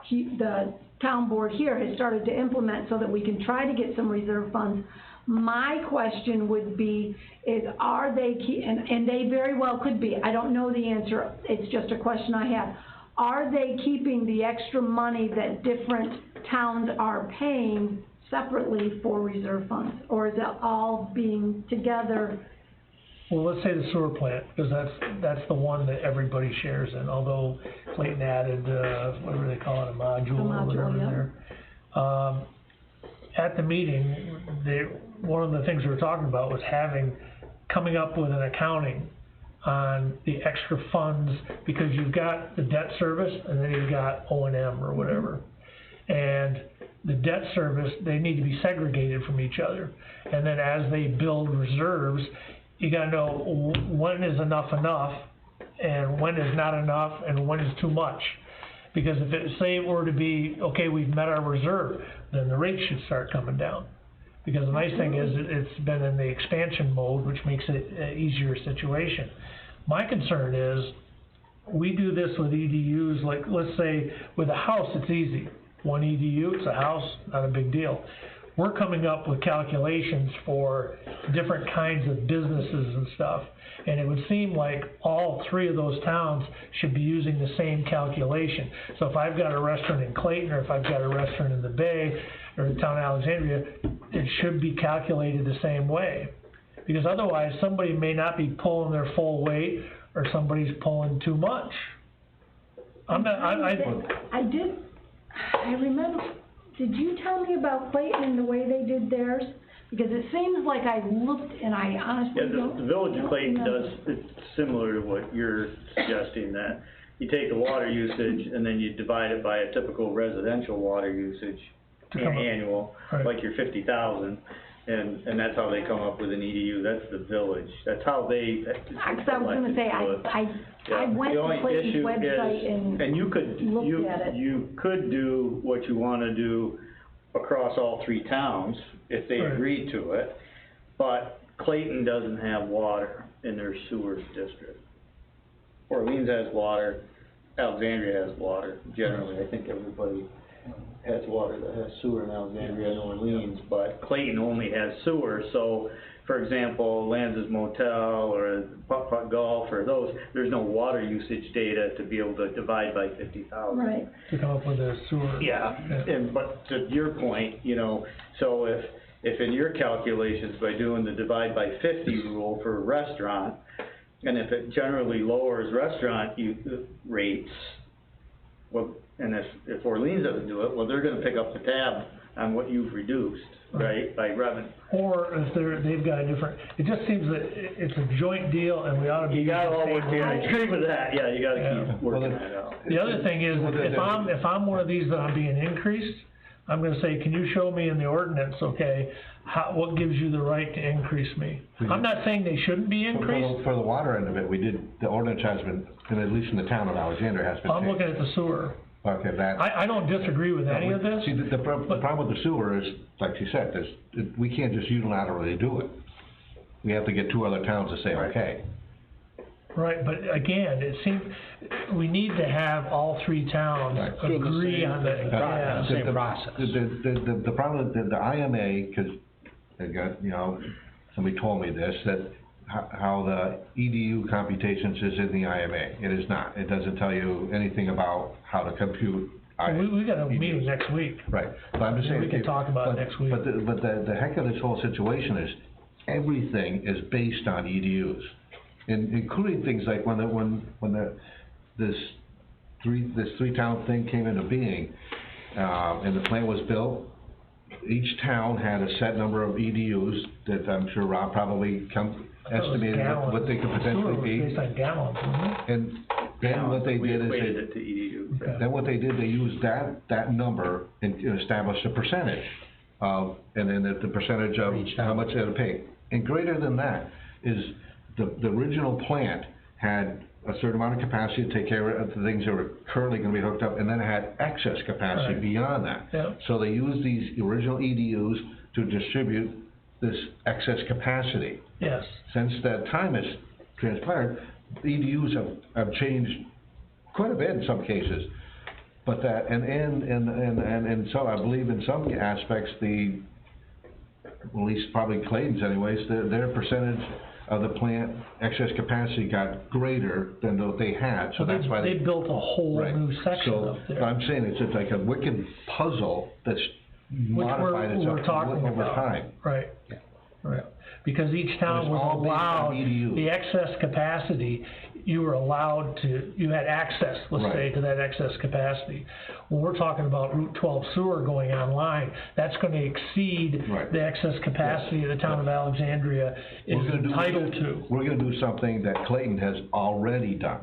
Speaker 13: the town board here has started to implement so that we can try to get some reserve funds. My question would be, is are they and they very well could be, I don't know the answer, it's just a question I have. Are they keeping the extra money that different towns are paying separately for reserve funds? Or is it all being together?
Speaker 9: Well, let's say the sewer plant, because that's the one that everybody shares in, although Clayton added, whatever they call it, a module or whatever
Speaker 13: yeah.
Speaker 9: there. At the meeting, one of the things we were talking about was coming up with an accounting on the extra funds, because you've got the debt service and then you've got O&M or whatever. And the debt service, they need to be segregated from each other. And then as they build reserves, you gotta know when is enough and when is not enough and when is too much. Because if it, say it were to be, okay, we've met our reserve, then the rates should start coming down. Because the nice thing is, it's been in the expansion mode, which makes it an easier situation. My concern is, we do this with EDUs, like, let's say, with a house, it's easy. One EDU, it's a house, not a big deal. We're coming up with calculations for different kinds of businesses and stuff. And it would seem like all three of those towns should be using the same calculation. So if I've got a restaurant in Clayton, or if I've got a restaurant in the Bay, or the town of Alexandria, it should be calculated the same way. Because otherwise, somebody may not be pulling their full weight, or somebody's pulling too much. I
Speaker 13: remember, did you tell me about Clayton and the way they did theirs? Because it seems like I looked and I honestly don't.
Speaker 4: Yeah, the village of Clayton
Speaker 13: know.
Speaker 4: does, it's similar to what you're suggesting, that you take the water usage and then you divide it by a typical residential water usage annual,
Speaker 9: Right.
Speaker 4: like your 50,000, and that's how they come up with an EDU. That's the village. That's how they.
Speaker 13: I was gonna say, I went to Clayton's website and
Speaker 4: you could,
Speaker 13: looked at it.
Speaker 4: you could do what you wanna do across all three towns, if they
Speaker 9: Right.
Speaker 4: agreed to it, but Clayton doesn't have water in their sewers district. Orleans has water, Alexandria has water, generally, I think everybody has water that has sewer in Alexandria and Orleans, but Clayton only has sewer, so, for example, Lanza's Motel or Putt Putt Golf or those, there's no water usage data to be able to divide by 50,000.
Speaker 13: Right.
Speaker 9: To come up with a sewer.
Speaker 4: Yeah, and, but to your point, you know, so if in your calculations by doing the divide by 50 rule for a restaurant, and if it generally lowers restaurant rates, well, and if Orleans doesn't do it, well, they're gonna pick up the tab on what you've reduced, right, by revenue.
Speaker 9: Or if they've got a different, it just seems that it's a joint deal and we ought to be.
Speaker 4: You gotta
Speaker 9: using the
Speaker 4: always,
Speaker 9: same
Speaker 4: I
Speaker 9: rules.
Speaker 4: agree with that, yeah, you gotta
Speaker 9: Yeah.
Speaker 4: keep working that out.
Speaker 9: The other thing is, if I'm one of these that I'm being increased, I'm gonna say, can you show me in the ordinance, okay, what gives you the right to increase me? I'm not saying they shouldn't be increased,
Speaker 6: For the water end of it, the ordinance has been, and at least in the town of Alexandria, has been
Speaker 9: I'm
Speaker 6: changed.
Speaker 9: looking at the sewer.
Speaker 6: Okay, that.
Speaker 9: I don't disagree with any of this.
Speaker 6: See, the problem with the sewer is, like you said, we can't just unilaterally do it. We have to get two other towns to say, okay.
Speaker 9: Right, but again, it seems, we need to have all three towns
Speaker 6: Right.
Speaker 9: agree on the, yeah.
Speaker 1: Same process.
Speaker 6: The problem, the IMA, cause they got, you know, somebody told me this, that how the EDU computations is in the IMA. It is not. It doesn't tell you anything about how to compute.
Speaker 9: We got a meeting next week.
Speaker 6: Right, but I'm just saying.
Speaker 9: We can talk about it next week.
Speaker 6: But the heck of this whole situation is, everything is based on EDUs. Including things like this three town thing came into being, and the plant was built, each town had a set number of EDUs that I'm sure Rob probably estimated what they could potentially be.
Speaker 9: Based on gallons, wasn't it?
Speaker 6: And then what they
Speaker 4: We
Speaker 6: did is
Speaker 4: equated it to EDU.
Speaker 9: Okay.
Speaker 6: then what they did, they used that number and established a percentage of, and then the percentage of how much they had to pay. And greater than that is the original plant had a certain amount of capacity to take care of the things that were currently gonna be hooked up, and then it had excess capacity
Speaker 9: Right.
Speaker 6: beyond that.
Speaker 9: Yeah.
Speaker 6: So they used these original EDUs to distribute this excess capacity.
Speaker 9: Yes,
Speaker 6: Since that time has transpired, the EDUs have changed quite a bit in some cases. But that, and so I believe in some aspects, at least probably Clayton's anyways, their percentage of the plant excess capacity got greater than what they had, so that's why
Speaker 9: they built a whole
Speaker 6: right.
Speaker 9: new section
Speaker 6: So,
Speaker 9: up there.
Speaker 6: I'm saying it's like a wicked puzzle that's
Speaker 9: Which
Speaker 6: modified
Speaker 9: we're
Speaker 6: itself
Speaker 9: talking
Speaker 6: over
Speaker 9: about.
Speaker 6: time.
Speaker 9: Right, right, because each town
Speaker 6: it's
Speaker 9: was
Speaker 6: all based on
Speaker 9: allowed,
Speaker 6: EDUs.
Speaker 9: the excess capacity, you were allowed to, you had access, let's
Speaker 6: Right.
Speaker 9: say, to that excess capacity. When we're talking about Route 12 sewer going online, that's gonna exceed
Speaker 6: Right.
Speaker 9: the excess capacity of the town of Alexandria is
Speaker 6: We're gonna do-
Speaker 9: entitled to.
Speaker 6: We're gonna do something that Clayton has already done.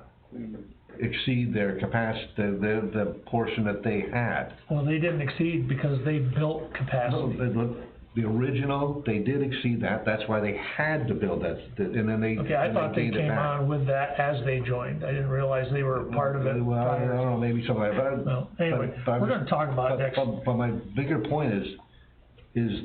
Speaker 6: Exceed their capacity, the portion that they had.
Speaker 9: Well, they didn't exceed because they built
Speaker 6: No,
Speaker 9: capacity.
Speaker 6: the original, they did exceed that, that's why they had to build that, and then they.
Speaker 9: Okay, I
Speaker 6: and
Speaker 9: thought they
Speaker 6: gained it
Speaker 9: came
Speaker 6: back.
Speaker 9: on with that as they joined, I didn't realize they were part of it
Speaker 6: Well, I
Speaker 9: prior.
Speaker 6: don't know, maybe something like that.
Speaker 9: Well, anyway,
Speaker 6: but-
Speaker 9: we're gonna talk about it next.
Speaker 6: But my bigger point is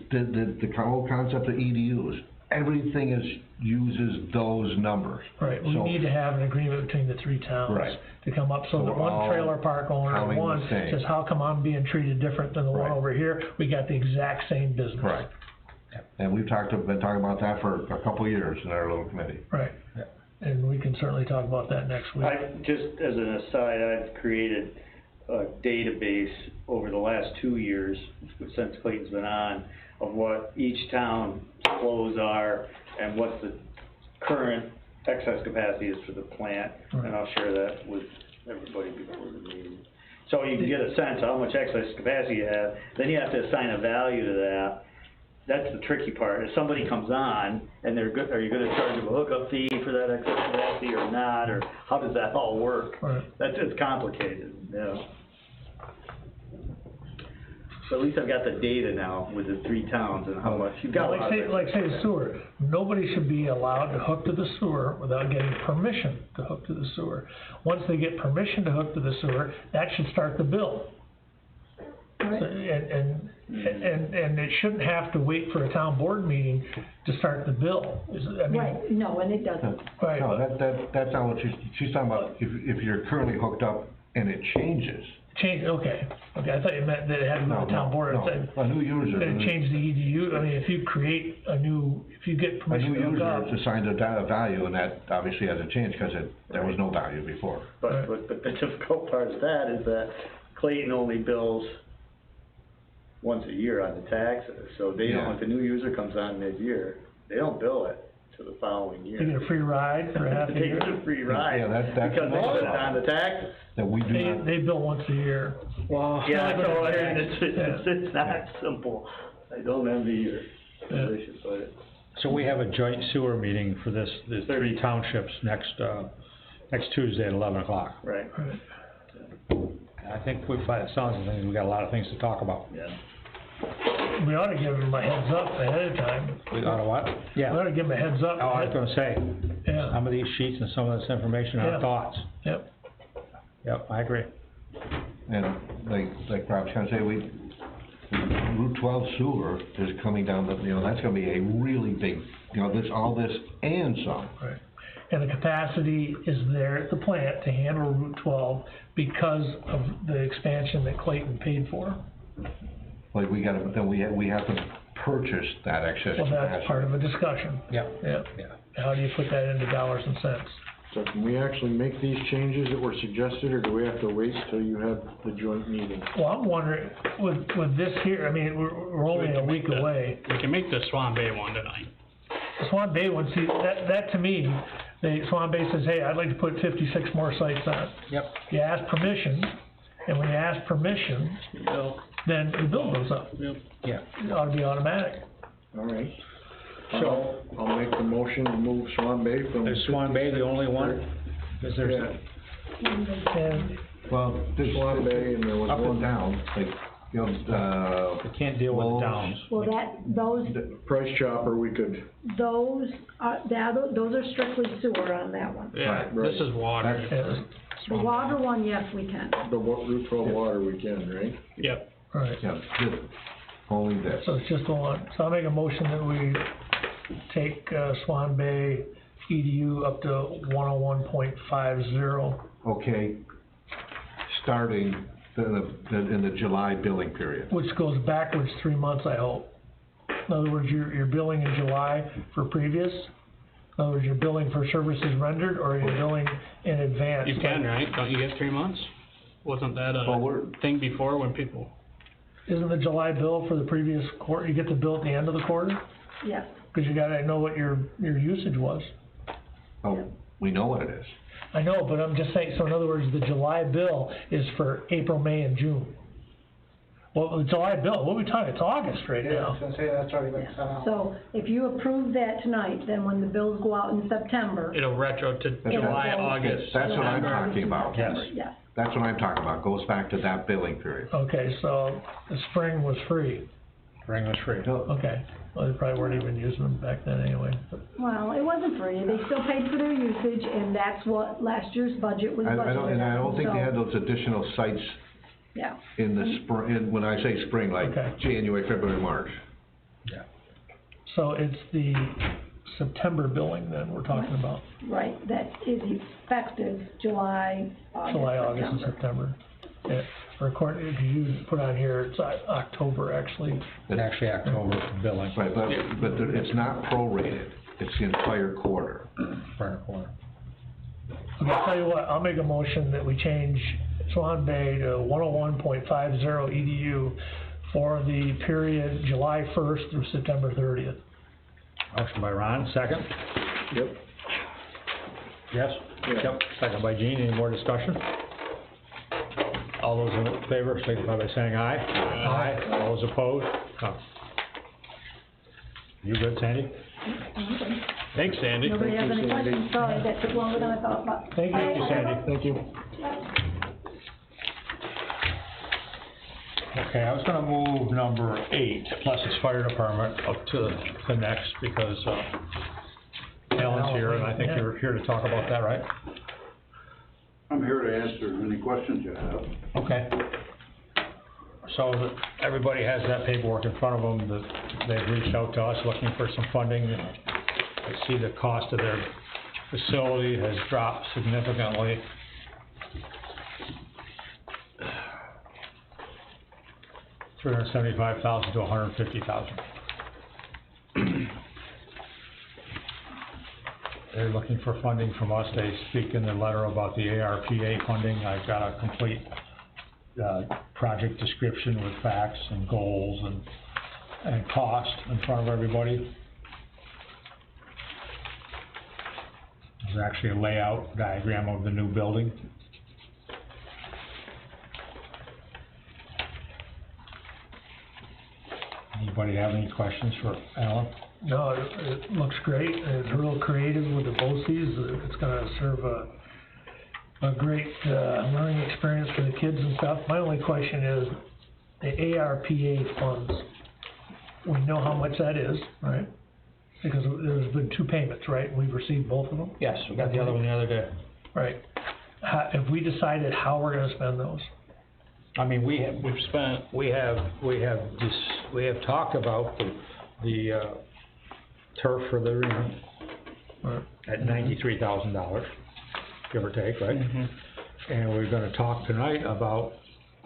Speaker 6: the whole concept of EDUs, everything uses those numbers.
Speaker 9: Right, we
Speaker 6: So-
Speaker 9: need to have an agreement between the three towns.
Speaker 6: Right.
Speaker 9: To come up, so
Speaker 6: So
Speaker 9: that
Speaker 6: we're
Speaker 9: one
Speaker 6: all
Speaker 9: trailer park owner,
Speaker 6: counting the
Speaker 9: one
Speaker 6: same.
Speaker 9: says, how come I'm being treated different than the one
Speaker 6: Right.
Speaker 9: over here? We got the exact same business.
Speaker 6: Correct. And we've been talking about that for a couple of years in our little committee.
Speaker 9: Right, and we can certainly talk about that next week.
Speaker 4: Just as an aside, I've created a database over the last 2 years, since Clayton's been on, of what each town's flows are and what the current excess capacity is for the plant, and I'll share that with everybody before the meeting. So you can get a sense of how much excess capacity you have, then you have to assign a value to that. That's the tricky part. If somebody comes on and are you gonna charge them a hookup fee for that excess capacity or not, or how does that all work?
Speaker 9: Right.
Speaker 4: It's complicated, you know. So at least I've got the data now with the 3 towns and how much, you've got a lot of.
Speaker 9: Like say the sewer, nobody should be allowed to hook to the sewer without getting permission to hook to the sewer. Once they get permission to hook to the sewer, that should start the bill. So, and it shouldn't have to wait for a town board meeting to start the bill, I mean.
Speaker 13: Right, no, and it doesn't.
Speaker 9: Right.
Speaker 6: No, that's not what she's talking about, if you're currently hooked up and it changes.
Speaker 9: Change, okay, I thought you meant that it had to go to the town board.
Speaker 6: No, a new user.
Speaker 9: That it changed the EDU, I mean, if you create if you get
Speaker 6: A
Speaker 9: permission
Speaker 6: new
Speaker 9: to hook
Speaker 6: user
Speaker 9: up.
Speaker 6: is assigned a value, and that obviously hasn't changed, because there was no value before.
Speaker 4: But the difficult part of that is that Clayton only bills once a year on the taxes, so they don't, if the new user comes on mid-year, they don't bill it to the following year.
Speaker 9: You get a free ride for half a
Speaker 4: They
Speaker 9: year.
Speaker 4: get a free ride,
Speaker 6: Yeah, that's
Speaker 4: because they
Speaker 6: another
Speaker 4: put it on the taxes.
Speaker 6: That we do not.
Speaker 9: They bill once a year.
Speaker 3: Wow.
Speaker 4: Yeah, so it's not simple. I don't envy your position, but.
Speaker 1: So we have a joint sewer meeting for the 3 townships next Tuesday at 11 o'clock.
Speaker 4: Right.
Speaker 1: I think by the sounds of things, we got a lot of things to talk about.
Speaker 4: Yeah.
Speaker 9: We ought to give them a heads up ahead of time.
Speaker 1: We got a what?
Speaker 9: We ought to give them a heads up.
Speaker 1: Oh, I was gonna say,
Speaker 9: Yeah,
Speaker 1: some of these sheets and some of this information
Speaker 9: Yeah.
Speaker 1: are thoughts.
Speaker 9: yep,
Speaker 1: Yep, I agree.
Speaker 6: And like Rob's gonna say, Route 12 sewer is coming down, that's gonna be a really big, all this and some.
Speaker 9: right. And the capacity is there at the plant to handle Route 12 because of the expansion that Clayton paid for.
Speaker 6: Like, we have to purchase that excess
Speaker 9: Well,
Speaker 6: capacity.
Speaker 9: that's part of a discussion.
Speaker 1: Yeah.
Speaker 9: Yeah. How do you put that into dollars and cents?
Speaker 11: So can we actually make these changes that were suggested, or do we have to wait till you have the joint meeting?
Speaker 9: Well, I'm wondering, with this here, I mean, we're only a week away.
Speaker 12: We can make the Swan Bay one tonight.
Speaker 9: The Swan Bay one, see, that to me, the Swan Bay says, hey, I'd like to put 56 more sites on.
Speaker 1: Yep.
Speaker 9: You ask permission, and when you ask permission, then the bill goes up.
Speaker 12: Yep.
Speaker 6: Yeah.
Speaker 9: It ought to be automatic.
Speaker 11: All right.
Speaker 6: So-
Speaker 11: I'll make the motion to move Swan Bay from.
Speaker 1: Is Swan Bay the only one? Is there?
Speaker 11: Yeah,
Speaker 9: And
Speaker 6: Well, there's
Speaker 11: Swan Bay and there was
Speaker 6: up and
Speaker 11: one,
Speaker 6: down, like, you know,
Speaker 1: I can't deal with the
Speaker 6: Wolves.
Speaker 1: downs.
Speaker 13: Well, those
Speaker 11: Price Chopper, we could,
Speaker 13: those are strictly sewer on that one.
Speaker 12: Yeah,
Speaker 11: Right.
Speaker 12: this is water.
Speaker 9: Yeah.
Speaker 13: The water one, yes, we can.
Speaker 11: the Route 12 water we can, right?
Speaker 12: Yep.
Speaker 9: Right,
Speaker 6: yeah, just only this.
Speaker 9: so it's just the one. So I'll make a motion that we take, Swan Bay EDU up to 101.50.
Speaker 6: Okay, starting in the July billing period.
Speaker 9: Which goes backwards 3 months, I hope. In other words, you're billing in July for previous. In other words, you're billing for services rendered, or you're billing in advance.
Speaker 12: You can, right? Don't you get 3 months? Wasn't that
Speaker 6: Well, we're-
Speaker 12: a thing before when people?
Speaker 9: Isn't the July bill for the previous quarter, you get the bill at the end of the quarter?
Speaker 13: Yes.
Speaker 9: Cause you gotta know what your usage was.
Speaker 6: Oh, we know what it is.
Speaker 9: I know, but I'm just saying, so in other words, the July bill is for April, May, and June. Well, the July bill, what are we talking, it's August right
Speaker 3: Yeah, I
Speaker 9: now.
Speaker 3: was gonna say, that's already been sent out.
Speaker 13: So if you approve that tonight, then when the bills go out in September.
Speaker 12: It'll retro to July,
Speaker 13: go-
Speaker 12: August.
Speaker 6: That's what I'm
Speaker 13: September
Speaker 6: talking
Speaker 13: to
Speaker 6: about.
Speaker 13: September,
Speaker 1: Yes.
Speaker 13: Yes.
Speaker 6: That's what I'm talking about, goes back to that billing period.
Speaker 9: Okay, so the spring was free,
Speaker 1: Ring was free.
Speaker 9: okay. Well, they probably weren't even using them back then anyway, but.
Speaker 13: Well, it wasn't free, they still paid for their usage, and that's what last year's budget was budgeted.
Speaker 6: I don't think
Speaker 13: so,
Speaker 6: they had those additional sites
Speaker 13: Yeah,
Speaker 6: in the spring, when I say spring, like
Speaker 9: Okay.
Speaker 6: January, February, March.
Speaker 9: So it's the September billing then we're talking about,
Speaker 13: right, that is effective July,
Speaker 9: July, August, and
Speaker 13: September.
Speaker 9: September. Yeah, for according, if you put on here, it's October actually.
Speaker 1: It's actually October billing.
Speaker 6: Right, but it's not prorated, it's the entire quarter.
Speaker 1: Prior quarter.
Speaker 9: Okay, I'll tell you what, I'll make a motion that we change Swan Bay to 101.50 EDU for the period July 1st through September 30th.
Speaker 1: Motion by Ron, second?
Speaker 11: Yep.
Speaker 1: Yes?
Speaker 11: Yeah.
Speaker 1: Yep, second by Gene, any more discussion? All those in favor, signify by saying aye. Aye. All those opposed? No. You good, Sandy?
Speaker 12: Thanks, Sandy.
Speaker 13: Nobody has any
Speaker 11: Sandy.
Speaker 13: questions, sorry, that took longer than I thought, but.
Speaker 9: Thank you,
Speaker 1: Sandy.
Speaker 11: Thank you.
Speaker 1: Okay, I was gonna move number 8, plus its fire department, up to the next, because, Alan's here, and I think you're here to talk about that, right?
Speaker 14: I'm here to answer any questions you have.
Speaker 1: Okay. So, everybody has that paperwork in front of them, that they've reached out to us looking for some funding. I see the cost of their facility has dropped significantly. $375,000 to $150,000. They're looking for funding from us. They speak in the letter about the ARPA funding. I've got a complete, project description with facts and goals and cost in front of everybody. There's actually a layout diagram of the new building. Anybody have any questions for Alan?
Speaker 9: No, it looks great, it's real creative with the BOCES, it's gonna serve a great, learning experience for the kids and stuff. My only question is, the ARPA funds, we know how much that is, right? Because there's been 2 payments, right, we've received both of them?
Speaker 1: Yes, we got the other one the other day.
Speaker 9: Right. Have we decided how we're gonna spend those?
Speaker 1: I mean, we have talked about the turf for the arena at $93,000, give or take, right? And we're gonna talk tonight about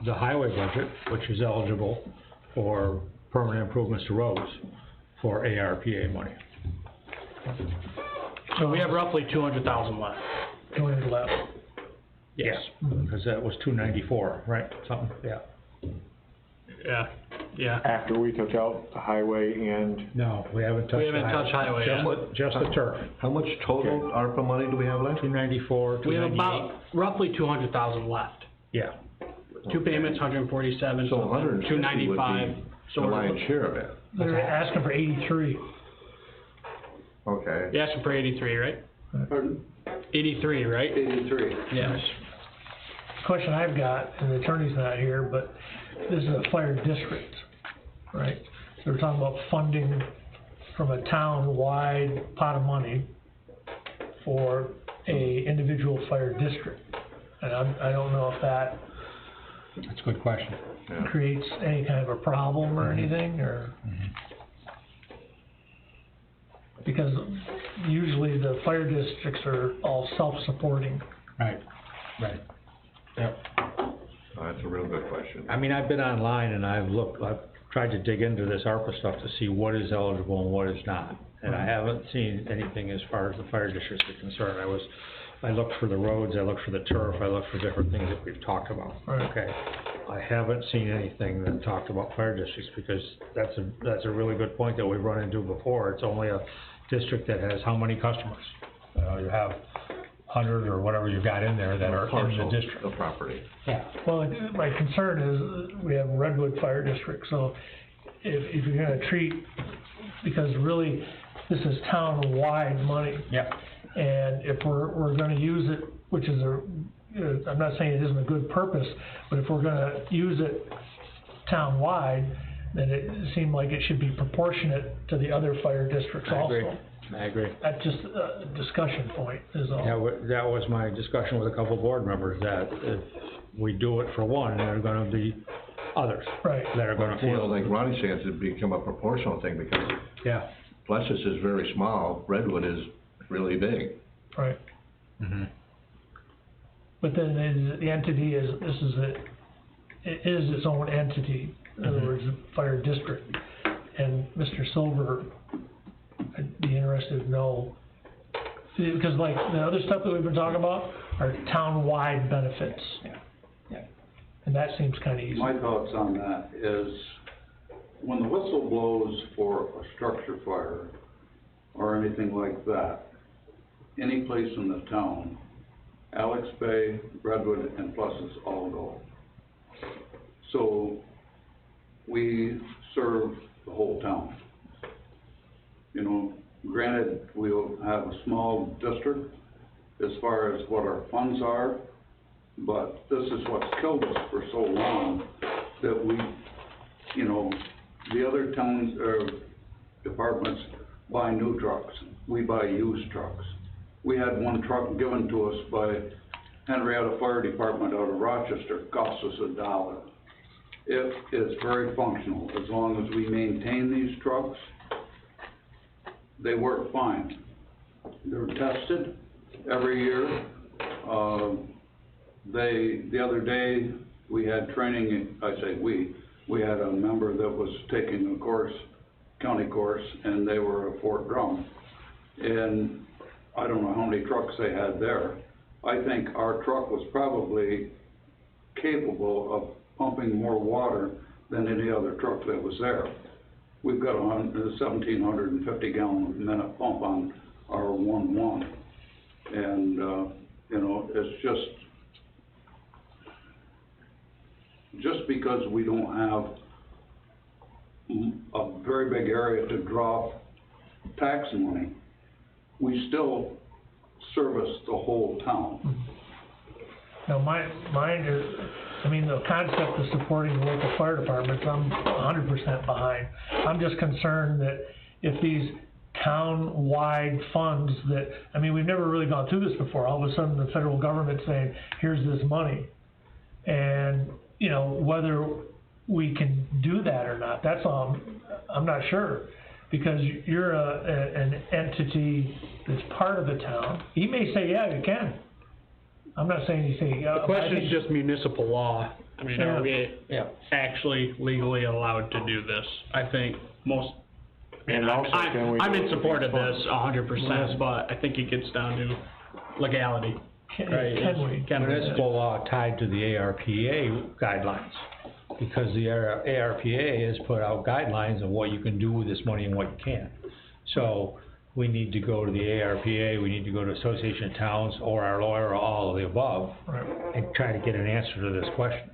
Speaker 1: the highway budget, which is eligible for permanent improvements to roads for ARPA money.
Speaker 12: So we have roughly 200,000 left.
Speaker 9: 200 left.
Speaker 1: Yes. Because that was 294, right, something, yeah.
Speaker 12: Yeah, yeah.
Speaker 11: After we took out the highway and,
Speaker 1: No, we haven't touched.
Speaker 12: We haven't touched highway yet.
Speaker 1: Just the turf,
Speaker 6: How much total ARPA money do we have left?
Speaker 1: 294,
Speaker 12: We have
Speaker 1: 298.
Speaker 12: about roughly 200,000 left.
Speaker 1: Yeah,
Speaker 12: 2 payments, 147,
Speaker 6: So
Speaker 12: so
Speaker 6: 150 would
Speaker 12: 295.
Speaker 6: be
Speaker 12: So
Speaker 6: the
Speaker 12: we're-
Speaker 6: lion's share of it.
Speaker 9: They're asking for 83.
Speaker 6: Okay.
Speaker 12: You asked him for 83, right?
Speaker 14: Pardon?
Speaker 12: 83, right?
Speaker 14: 83.
Speaker 12: Yes.
Speaker 9: Question I've got, and the attorney's not here, but this is a fire district, right? So we're talking about funding from a town-wide pot of money for a individual fire district. And I don't know if that
Speaker 1: That's a good question.
Speaker 6: Yeah.
Speaker 9: creates any kind of a problem or anything, or? Because usually the fire districts are all self-supporting.
Speaker 1: Right, right. Yep.
Speaker 6: Oh, that's a real good question.
Speaker 15: I mean, I've been online and I've tried to dig into this ARPA stuff to see what is eligible and what is not. And I haven't seen anything as far as the fire districts are concerned. I looked for the roads, I looked for the turf, I looked for different things that we've talked about.
Speaker 9: Right.
Speaker 15: Okay, I haven't seen anything that talked about fire districts, because that's a really good point that we've run into before. It's only a district that has how many customers? You have 100 or whatever you've got in there that are in the district.
Speaker 6: The property.
Speaker 15: Yeah.
Speaker 9: Well, my concern is, we have Redwood Fire District, so if you're gonna treat, because really, this is town-wide money.
Speaker 1: Yep.
Speaker 9: And if we're gonna use it, which is I'm not saying it isn't a good purpose, but if we're gonna use it town-wide, then it seemed like it should be proportionate to the other fire districts also.
Speaker 15: I agree.
Speaker 9: That's just a discussion point, is all.
Speaker 15: That was my discussion with a couple board members, that if we do it for one, there are gonna be others
Speaker 9: Right.
Speaker 15: that are gonna
Speaker 6: Well,
Speaker 15: feel.
Speaker 6: like Ronnie says, it'd become a proportional thing, because
Speaker 15: Yeah.
Speaker 6: Plessis is very small, Redwood is really big.
Speaker 9: Right. But then the entity is, it is its own entity, in other words, a fire district. And Mr. Silver, I'd be interested to know, because like the other stuff that we've been talking about are town-wide benefits.
Speaker 1: Yeah.
Speaker 9: And that seems kinda easy.
Speaker 14: My thoughts on that is, when the whistle blows for a structure fire or anything like that, any place in the town, Alex Bay, Redwood, and Plessis all go. So, we serve the whole town. You know, granted, we'll have a small district as far as what our funds are, but this is what's killed us for so long, that we, you know, the other towns or departments buy new trucks, we buy used trucks. We had one truck given to us by Henrietta Fire Department out of Rochester, cost us $1. It is very functional, as long as we maintain these trucks, they work fine. They're tested every year. The other day, we had training, we had a member that was taking a course, county course, and they were at Fort Drum. And I don't know how many trucks they had there. I think our truck was probably capable of pumping more water than any other truck that was there. We've got a 1,750 gallon a minute pump on our 1.1. And, you know, it's just because we don't have a very big area to draw tax money, we still service the whole town.
Speaker 9: Now, mine is, I mean, the concept of supporting the local fire departments, I'm 100% behind. I'm just concerned that if these town-wide funds that, I mean, we've never really gone through this before, all of a sudden the federal government saying, here's this money. And, you know, whether we can do that or not, that's all, I'm not sure. Because you're an entity that's part of the town. He may say, yeah, you can. I'm not saying you say, yeah.
Speaker 12: The question is just municipal law. I mean, are we
Speaker 15: Yeah.
Speaker 12: actually legally allowed to do this? I think most,
Speaker 11: And also, can we
Speaker 12: I'm
Speaker 11: do
Speaker 12: in
Speaker 11: it
Speaker 12: support
Speaker 11: with
Speaker 12: of
Speaker 11: these
Speaker 12: this 100%, but I think it gets down to legality.
Speaker 9: Can we?
Speaker 15: Municipal law tied to the ARPA guidelines, because the ARPA has put out guidelines of what you can do with this money and what you can't. So, we need to go to the ARPA, we need to go to Association of Towns, or our lawyer, or all of the above,
Speaker 9: Right.
Speaker 15: and try to get an answer to this question.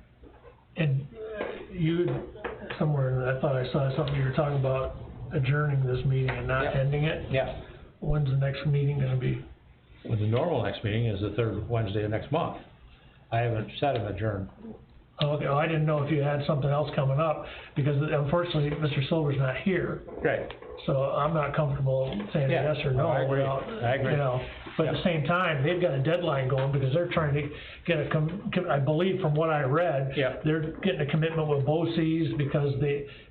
Speaker 9: And you, somewhere, I thought I saw something, you were talking about adjourning this meeting and not ending it?
Speaker 15: Yeah.
Speaker 9: When's the next meeting gonna be?
Speaker 15: Well, the normal next meeting is the third Wednesday of next month. I haven't set an adjourn.
Speaker 9: Okay, well, I didn't know if you had something else coming up, because unfortunately, Mr. Silver's not here.
Speaker 15: Right.
Speaker 9: So I'm not comfortable saying
Speaker 15: Yeah.
Speaker 9: yes or no.
Speaker 15: I agree.
Speaker 9: without,
Speaker 15: I agree.
Speaker 9: You know, but at the same time, they've got a deadline going, because they're trying to get I believe from what I read.
Speaker 15: Yeah.
Speaker 9: They're getting a commitment with BOCES, because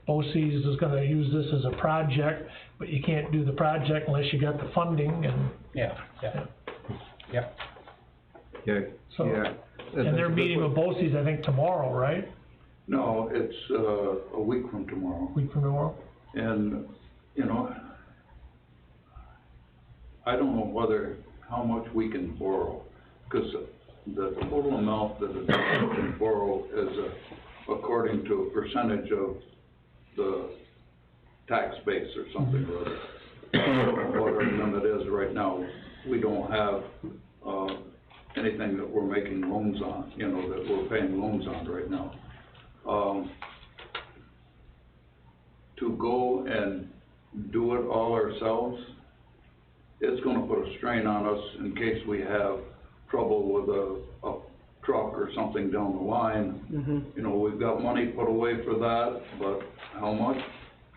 Speaker 9: BOCES is gonna use this as a project, but you can't do the project unless you got the funding, and.
Speaker 15: Yeah.
Speaker 6: Yeah,
Speaker 9: So,
Speaker 6: yeah.
Speaker 9: and they're meeting with BOCES, I think, tomorrow, right?
Speaker 14: No, it's, a week from tomorrow.
Speaker 9: Week from tomorrow?
Speaker 14: And, you know, I don't know how much we can borrow, because the total amount that a district can borrow is according to a percentage of the tax base or something or other. What our limit is right now, we don't have, anything that we're making loans on, you know, that we're paying loans on right now. To go and do it all ourselves, it's gonna put a strain on us in case we have trouble with a truck or something down the line. You know, we've got money put away for that, but how much?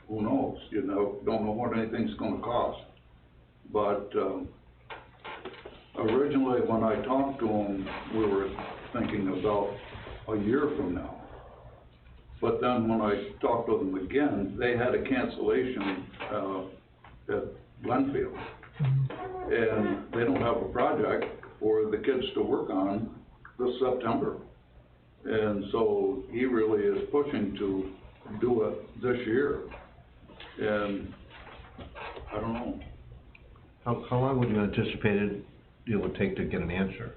Speaker 14: Who knows, you know, don't know what anything's gonna cost. But, originally, when I talked to them, we were thinking about a year from now. But then when I talked to them again, they had a cancellation, at Glenfield. And they don't have a project for the kids to work on this September. And so he really is pushing to do it this year. And I don't know.
Speaker 6: How long would you anticipate it would take to get an answer?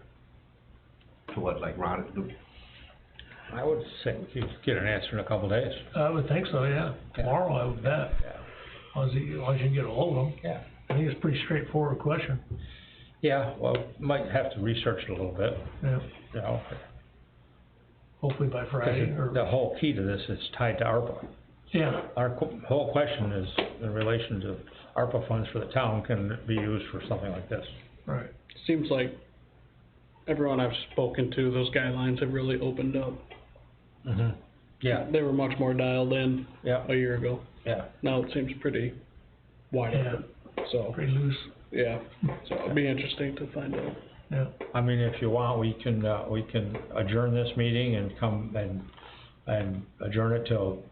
Speaker 6: To what, like Ron?
Speaker 15: I would say you could get an answer in a couple days.
Speaker 9: I would think so, yeah. Tomorrow, I would bet.
Speaker 15: Yeah.
Speaker 9: As long as you can get a hold of them.
Speaker 15: Yeah.
Speaker 9: I think it's a pretty straightforward question.
Speaker 15: Yeah, well, might have to research it a little bit,
Speaker 9: Yeah.
Speaker 15: you know.
Speaker 9: Hopefully by Friday,
Speaker 15: Because
Speaker 9: or,
Speaker 15: the whole key to this is tied to ARPA.
Speaker 9: yeah,
Speaker 15: Our whole question is in relation to ARPA funds for the town can be used for something like this.
Speaker 9: right.
Speaker 12: Seems like everyone I've spoken to, those guidelines have really opened up.
Speaker 15: Yeah,
Speaker 12: They were much more dialed in
Speaker 15: yeah,
Speaker 12: a year ago.
Speaker 15: yeah.
Speaker 12: Now it seems pretty wide
Speaker 9: Yeah.
Speaker 12: open, so,
Speaker 9: Pretty loose,
Speaker 12: yeah. So it'll be interesting to find out.
Speaker 9: yeah.
Speaker 15: I mean, if you want, we can adjourn this meeting and come and adjourn it till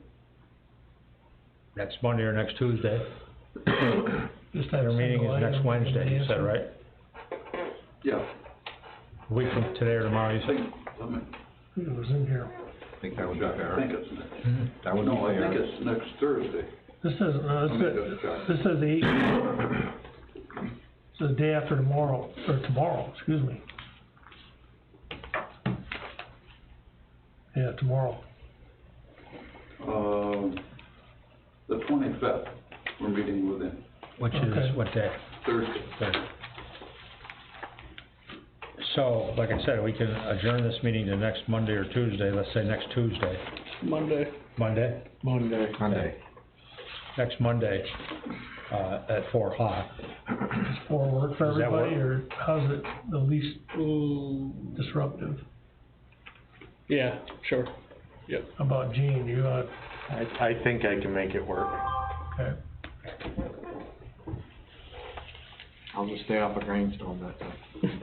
Speaker 15: next Monday or next Tuesday.
Speaker 9: Just have
Speaker 15: Their
Speaker 9: a
Speaker 15: meeting
Speaker 9: single
Speaker 15: is next
Speaker 9: item
Speaker 15: Wednesday, you said,
Speaker 9: answer.
Speaker 15: right?
Speaker 14: Yeah,
Speaker 15: A week from today or tomorrow, you
Speaker 14: I
Speaker 15: said?
Speaker 14: think,
Speaker 9: It was in here.
Speaker 6: I think that would be
Speaker 14: I
Speaker 6: fair.
Speaker 14: think it's next.
Speaker 6: That would be
Speaker 14: No, I
Speaker 6: fair.
Speaker 14: think it's next Thursday.
Speaker 9: This says, this says the day after tomorrow, or tomorrow, excuse me. Yeah, tomorrow.
Speaker 14: The 25th, we're meeting with him,
Speaker 15: Which
Speaker 9: Okay.
Speaker 15: is what day?
Speaker 14: Thursday.
Speaker 15: Thursday. So, like I said, we can adjourn this meeting to next Monday or Tuesday, let's say next Tuesday.
Speaker 12: Monday.
Speaker 15: Monday?
Speaker 11: Monday.
Speaker 15: Next Monday, at 4 o'clock.
Speaker 9: Does 4 work for
Speaker 15: Does that
Speaker 9: everybody,
Speaker 15: work?
Speaker 9: or how's it the least disruptive?
Speaker 12: Yeah, sure.
Speaker 9: How about Gene, you,
Speaker 16: I think I can make it work.
Speaker 9: okay,
Speaker 11: I'll just stay off of Grindstone that time.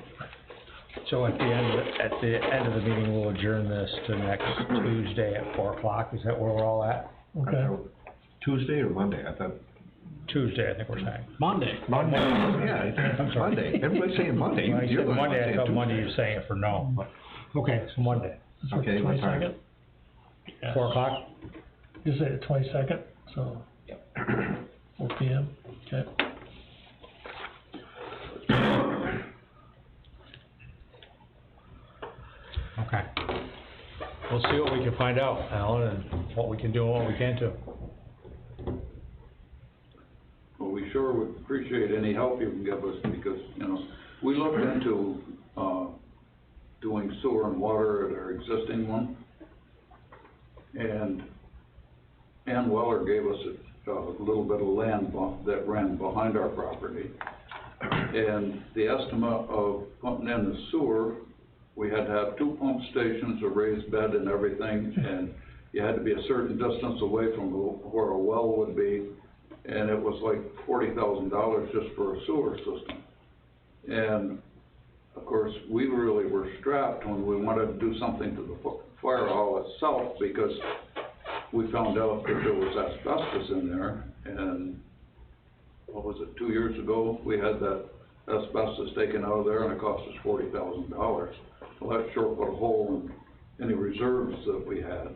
Speaker 15: So at the end of the meeting, we'll adjourn this to next Tuesday at 4 o'clock, is that where we're all at?
Speaker 9: okay.
Speaker 6: Tuesday or Monday, I thought.
Speaker 15: Tuesday, I think we're saying.
Speaker 12: Monday.
Speaker 6: Yeah,
Speaker 15: I'm sorry.
Speaker 6: Monday, everybody's saying Monday.
Speaker 15: Well, you
Speaker 6: You're
Speaker 15: said
Speaker 6: the one
Speaker 15: Monday, I
Speaker 6: saying
Speaker 15: thought
Speaker 6: Tuesday.
Speaker 15: Monday you're saying it for no, but, okay, so Monday,
Speaker 6: Okay, what time?
Speaker 9: 22nd? Yes.
Speaker 15: 4 o'clock?
Speaker 9: You say the 22nd, so. 4 PM, okay.
Speaker 15: Okay. We'll see what we can find out, Alan, and what we can do and what we can't do.
Speaker 14: Well, we sure would appreciate any help you can give us, because, you know, we looked into, doing sewer and water at our existing one, and Ann Weller gave us a little bit of land that ran behind our property. And the estimate of pumping in the sewer, we had to have 2 pump stations, a raised bed and everything, and you had to be a certain distance away from where a well would be, and it was like $40,000 just for a sewer system. And of course, we really were strapped when we wanted to do something to the fire hall itself, because we found out that there was asbestos in there, and what was it, 2 years ago, we had that asbestos taken out of there, and it cost us $40,000. Well, that sure put a hole in any reserves that we had.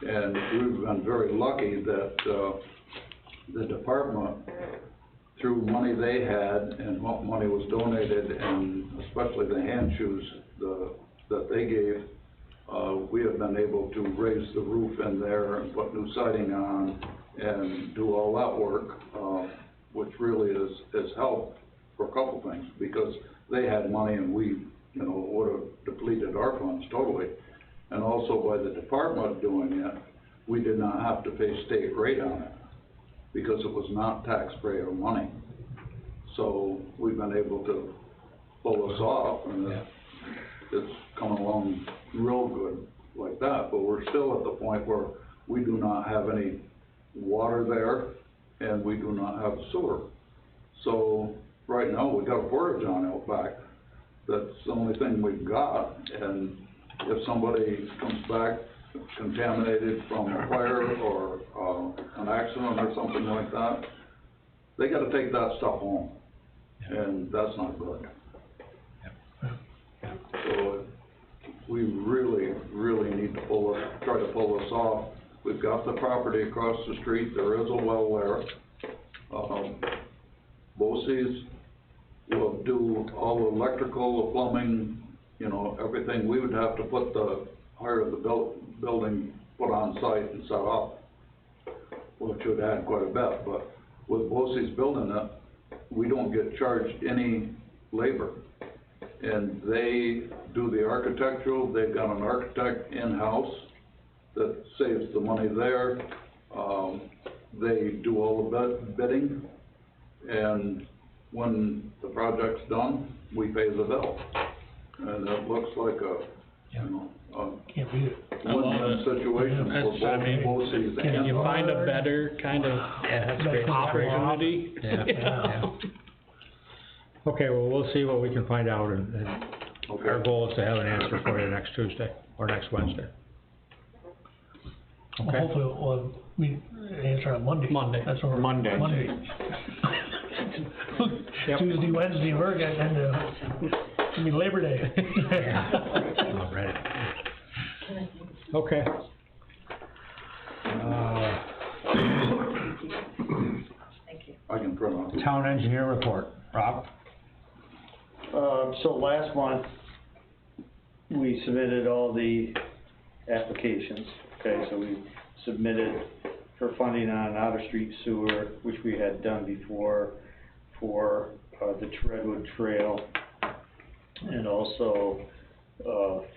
Speaker 14: And we've been very lucky that, the department, through money they had and what money was donated, and especially the hand shoes that they gave, we have been able to raise the roof in there and put new siding on and do all that work, which really has helped for a couple things, because they had money and we, would have depleted our funds totally. And also by the department doing it, we did not have to pay state rate on it, because it was not taxpayer money. So we've been able to pull this off, and it's coming along real good like that. But we're still at the point where we do not have any water there, and we do not have sewer. So right now, we got a portage on out back. That's the only thing we've got, and if somebody comes back contaminated from a fire or an accident or something like that, they gotta take that stuff home, and that's not good. So we really, really need to try to pull this off. We've got the property across the street, there is a well there. BOCES will do all the electrical, the plumbing, everything. We would have to hire the building put on site and set up, which would add quite a bit. But with BOCES building it, we don't get charged any labor. And they do the architectural, they've got an architect in-house that saves the money there. They do all the bidding, and when the project's done, we pay the bill. And it looks like a
Speaker 9: Can't beat it.
Speaker 14: win-win situation for both BOCES and.
Speaker 12: Can you find a better kind of opportunity?
Speaker 15: Yeah. Okay, well, we'll see what we can find out, and our goal is to have an answer for you next Tuesday, or next Wednesday.
Speaker 9: Well,
Speaker 15: Okay.
Speaker 9: hopefully, we answer on Monday.
Speaker 12: Monday.
Speaker 9: That's what we're.
Speaker 16: Monday.
Speaker 15: Yep.
Speaker 9: Tuesday, Wednesday, we're gonna, Labor Day.
Speaker 15: All right. Okay.
Speaker 14: I can print off.
Speaker 15: Town engineer report, Rob?
Speaker 4: So last month, we submitted all the applications, okay, so we submitted for funding on Outer Street Sewer, which we had done before, for, the Redwood Trail, and also,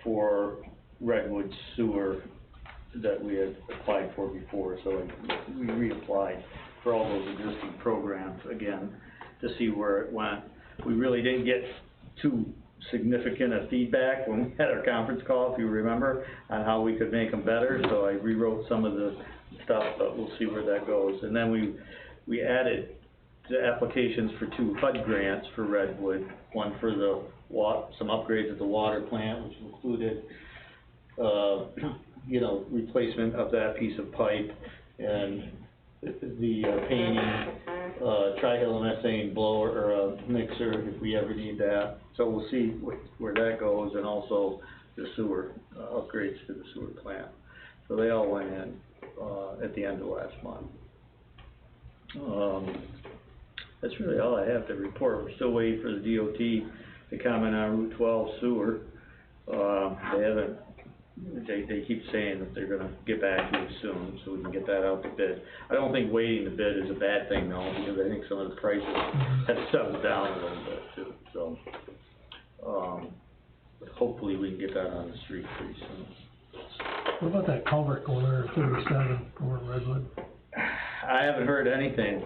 Speaker 4: for Redwood Sewer that we had applied for before, so we reapplied for all those existing programs again, to see where it went. We really didn't get too significant a feedback when we had our conference call, if you remember, on how we could make them better, so I rewrote some of the stuff, but we'll see where that goes. And then we added the applications for 2 HUD grants for Redwood, one for the some upgrades at the water plant, which included, replacement of that piece of pipe, and the painting, trihalometane blower, or mixer, if we ever need that. So we'll see where that goes, and also the sewer, upgrades to the sewer plant. So they all went in, at the end of last month. That's really all I have to report. We're still waiting for the DOT to comment on Route 12 sewer. They keep saying that they're gonna get back to us soon, so we can get that out to bid. I don't think waiting to bid is a bad thing though, because I think some of the prices have settled down a little bit too, so. But hopefully we can get that on the street pretty soon.
Speaker 9: What about that culvert going under 37 over in Redwood?
Speaker 4: I haven't heard anything.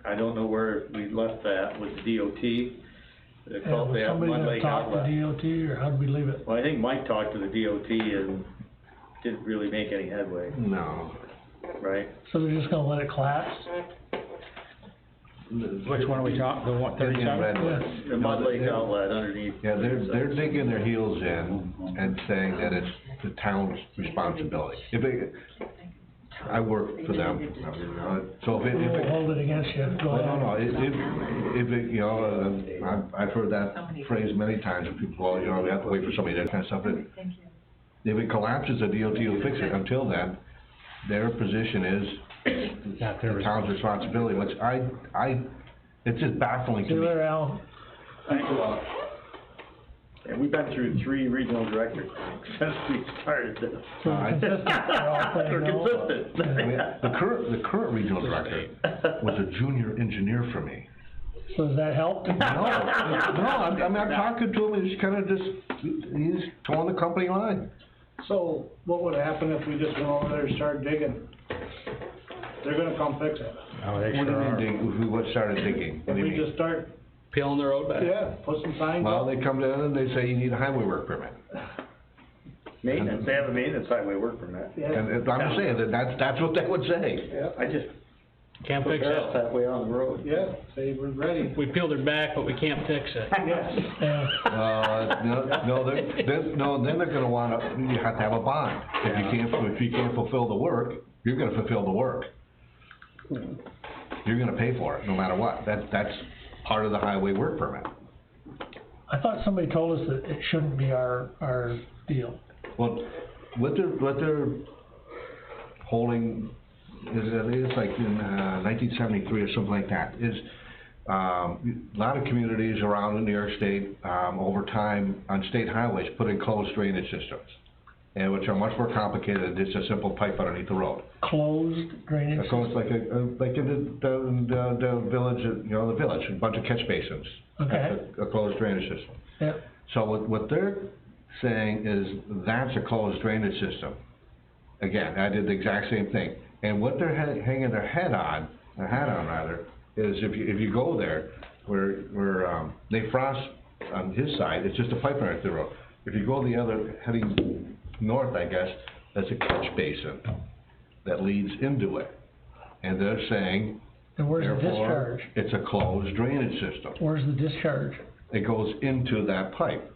Speaker 4: I don't know where we left that with the DOT. They
Speaker 9: Yeah, was
Speaker 4: have
Speaker 9: somebody
Speaker 4: Mud
Speaker 9: gonna
Speaker 4: Lake
Speaker 9: talk to
Speaker 4: outlet.
Speaker 9: DOT, or how'd we leave it?
Speaker 4: Well, I think Mike talked to the DOT and didn't really make any headway,
Speaker 6: No.
Speaker 4: right?
Speaker 9: So they're just gonna let it collapse?
Speaker 15: Which one are we talking, the one, 37?
Speaker 6: Redwood.
Speaker 4: The Mud Lake outlet underneath.
Speaker 6: Yeah, they're digging their heels in and saying that it's the town's responsibility. I work for them, you know, so if
Speaker 9: We won't
Speaker 6: it,
Speaker 9: hold it against you, go ahead.
Speaker 6: no, if it, you know, I've heard that phrase many times, and people, well, you know, we have to wait for somebody, that kind of stuff. If it collapses, the DOT will fix it. Until then, their position is the town's responsibility, which it's just baffling to
Speaker 9: See you
Speaker 6: me.
Speaker 9: later, Al.
Speaker 4: Thanks a lot. And we've been through 3 regional directors since we started this.
Speaker 9: So we're consistent, we're all saying
Speaker 4: We're
Speaker 9: no.
Speaker 4: consistent.
Speaker 6: I mean, the current regional director was a junior engineer for me.
Speaker 9: So does that help?
Speaker 6: No, I'm talking to him, and he's kinda he's towing the company line.
Speaker 3: So, what would happen if we just went over there and started digging? They're gonna come fix it.
Speaker 15: Oh, they
Speaker 6: What do you
Speaker 15: sure
Speaker 6: mean,
Speaker 15: are.
Speaker 6: dig, what started digging? What
Speaker 3: If
Speaker 6: do you
Speaker 3: we
Speaker 6: mean?
Speaker 3: just start,
Speaker 12: Peeling the road back.
Speaker 3: yeah, put some signs
Speaker 6: Well,
Speaker 3: up.
Speaker 6: they come down and they say you need a highway work permit.
Speaker 4: Maintenance, they have a maintenance highway work permit.
Speaker 3: Yeah,
Speaker 6: And I'm just saying, that's what they would say.
Speaker 3: yeah,
Speaker 4: I just
Speaker 12: Can't
Speaker 4: put
Speaker 12: fix
Speaker 4: barrels
Speaker 12: it.
Speaker 4: halfway on the road.
Speaker 3: yeah, say we're ready.
Speaker 12: We peeled it back, but we can't fix it.
Speaker 3: Yes.
Speaker 9: Yeah,
Speaker 6: Then they're gonna wanna, you have to have a bond. If you can't fulfill the work, you're gonna fulfill the work. You're gonna pay for it, no matter what. That's part of the highway work permit.
Speaker 9: I thought somebody told us that it shouldn't be our deal.
Speaker 6: Well, what they're holding, it's like in 1973 or something like that, is a lot of communities around in New York State, over time, on state highways, put in closed drainage systems, and which are much more complicated than just a simple pipe underneath the road.
Speaker 9: Closed drainage.
Speaker 6: It's almost like like in the village, you know, the village, a bunch of catch basins.
Speaker 9: Okay.
Speaker 6: That's a closed drainage system.
Speaker 9: Yeah,
Speaker 6: So what they're saying is that's a closed drainage system. Again, I did the exact same thing. And what they're hanging their hat on rather, is if you go there, where Nate Frost on his side, it's just a pipe underneath the road. If you go the other, heading north, I guess, that's a catch basin that leads into it. And they're saying,
Speaker 9: and where's the
Speaker 6: therefore,
Speaker 9: discharge?
Speaker 6: it's a closed drainage system.
Speaker 9: Where's the discharge?
Speaker 6: It goes into that pipe,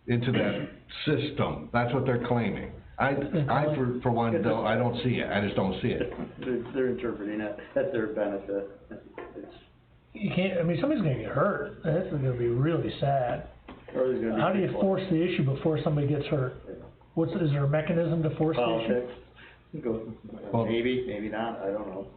Speaker 6: into that system. That's what they're claiming. I for one, I don't see it. I just don't see it.
Speaker 4: They're interpreting it at their benefit. It's,
Speaker 9: You can't, I mean, somebody's gonna get hurt, that's gonna be really sad.
Speaker 4: or there's gonna be.
Speaker 9: How do you
Speaker 4: people-
Speaker 9: force the issue before somebody gets hurt? Is there a mechanism to force the issue?
Speaker 4: Politics. Go,
Speaker 6: Well-
Speaker 4: maybe not, I don't know.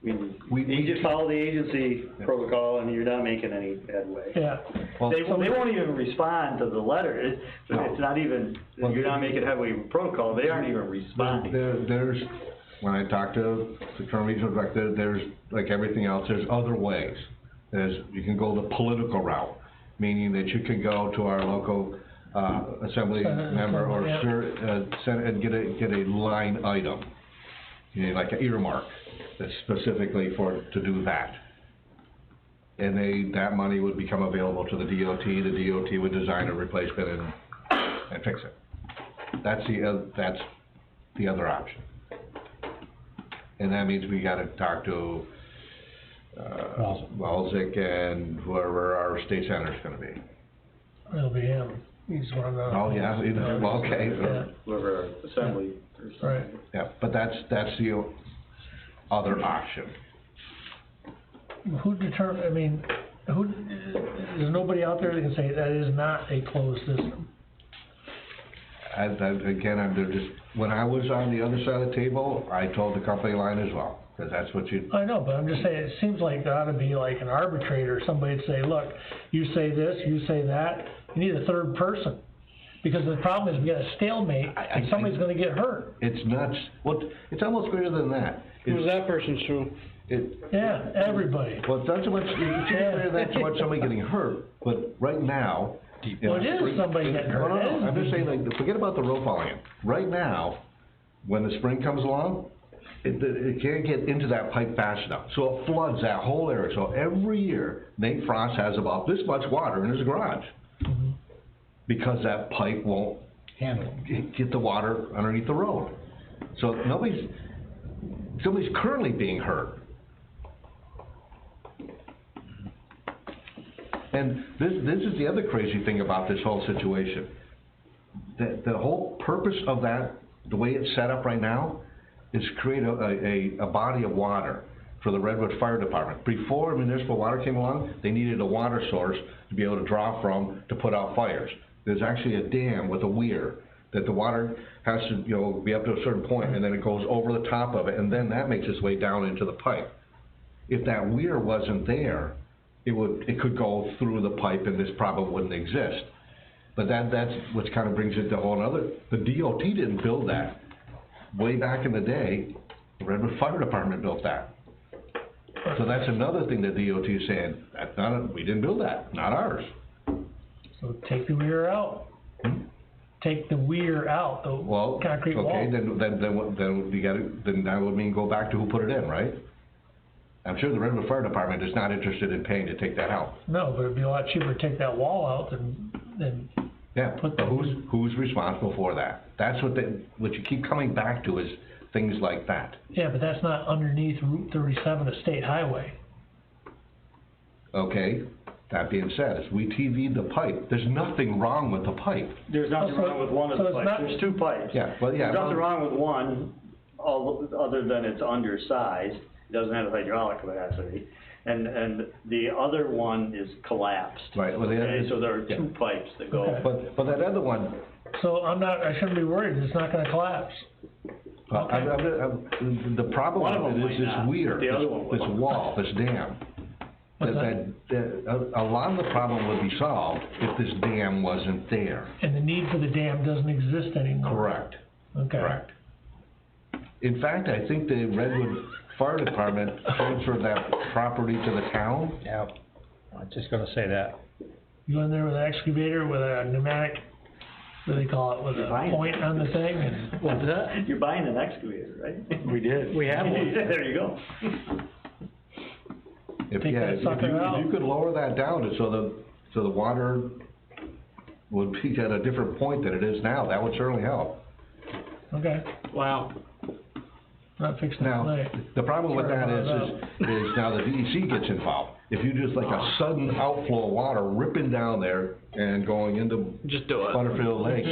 Speaker 4: I mean,
Speaker 6: We-
Speaker 4: you just follow the agency protocol and you're not making any headway.
Speaker 9: Yeah,
Speaker 6: Well,
Speaker 4: They won't even respond to the letter, it's not even,
Speaker 6: Well,
Speaker 4: you're not making headway with protocol, they aren't even responding.
Speaker 6: There's, when I talk to the current regional director, there's, like everything else, there's other ways. You can go the political route, meaning that you can go to our local, assembly member or
Speaker 9: Yeah.
Speaker 6: Senate and get a line item. You know, like an earmark, that's specifically to do that. And that money would become available to the DOT would design a replacement and fix it. That's the other option. And that means we gotta talk to, Walzick and whoever our state senator's gonna be.
Speaker 9: it'll be him, he's one of the.
Speaker 6: Oh, yeah, well, okay.
Speaker 9: Yeah,
Speaker 4: Whoever our assembly or something.
Speaker 9: right.
Speaker 6: Yeah, but that's the other option.
Speaker 9: Who I mean, there's nobody out there that can say that is not a closed system.
Speaker 6: When I was on the other side of the table, I told the company line as well, because that's what
Speaker 9: I know, but I'm just saying, it seems like there ought to be like an arbitrator, somebody to say, look, you say this, you say that, you need a third person. Because the problem is we got a stalemate, and somebody's gonna get hurt.
Speaker 6: It's nuts. Well, it's almost greater than that.
Speaker 12: Who's that person, Sue?
Speaker 9: Yeah, everybody.
Speaker 6: Well, it's not so much, that's so much somebody getting hurt, but right now, You
Speaker 9: Well, it
Speaker 6: know,
Speaker 9: is somebody getting hurt.
Speaker 6: No,
Speaker 9: It is.
Speaker 6: I'm just saying, like, forget about the road falling in. Right now, when the spring comes along, it can't get into that pipe fast enough, so it floods that whole area. So every year, Nate Frost has about this much water in his garage. Because that pipe won't get the water underneath the road. So somebody's currently being hurt. And this is the other crazy thing about this whole situation. The whole purpose of that, the way it's set up right now, is create a body of water for the Redwood Fire Department. Before municipal water came along, they needed a water source to be able to draw from to put out fires. There's actually a dam with a weir that the water has to, you know, be up to a certain point, and then it goes over the top of it, and then that makes its way down into the pipe. If that weir wasn't there, it could go through the pipe, and this problem wouldn't exist. But that's what kind of brings it to a whole other. The DOT didn't build that. Way back in the day, the Redwood Fire Department built that. So that's another thing that DOT is saying, we didn't build that, not ours.
Speaker 9: So take the weir out. Take the weir out, the concrete wall.
Speaker 6: Okay, then that would mean go back to who put it in, right? I'm sure the Redwood Fire Department is not interested in paying to take that out.
Speaker 9: No, but it'd be a lot cheaper to take that wall out than
Speaker 6: Yeah, but who's responsible for that? That's what you keep coming back to is things like that.
Speaker 9: Yeah, but that's not underneath Route 37, a state highway.
Speaker 6: Okay, that being said, as we TV'd the pipe, there's nothing wrong with the pipe.
Speaker 4: There's nothing wrong with one of the pipes, there's two pipes.
Speaker 6: Yeah, well, yeah.
Speaker 4: There's nothing wrong with one, other than it's undersized, it doesn't have hydraulic capacity, and the other one is collapsed.
Speaker 6: Right, well,
Speaker 4: Okay, so there are two pipes that go.
Speaker 9: Okay.
Speaker 6: But that other one.
Speaker 9: So I shouldn't be worried, it's not gonna collapse.
Speaker 6: The problem with it is this weir, this wall, this dam. A lot of the problem would be solved if this dam wasn't there.
Speaker 9: And the need for the dam doesn't exist anymore.
Speaker 6: Correct.
Speaker 9: Okay.
Speaker 6: Correct. In fact, I think the Redwood Fire Department transferred that property to the town.
Speaker 15: Yeah, I'm just gonna say that.
Speaker 9: You in there with an excavator with a pneumatic, what do they call it, with a point on the thing and.
Speaker 4: What's that? You're buying an excavator, right?
Speaker 15: We did. We have one.
Speaker 4: There you go.
Speaker 6: If you could lower that down so the water would be at a different point than it is now, that would certainly help.
Speaker 9: Okay.
Speaker 12: Wow.
Speaker 9: Not fixing it
Speaker 6: Now,
Speaker 9: tonight.
Speaker 6: the problem with that is now the DEC gets involved. If you just like a sudden outflow of water ripping down there and going into
Speaker 12: Just do it.
Speaker 6: Butterfield Lake,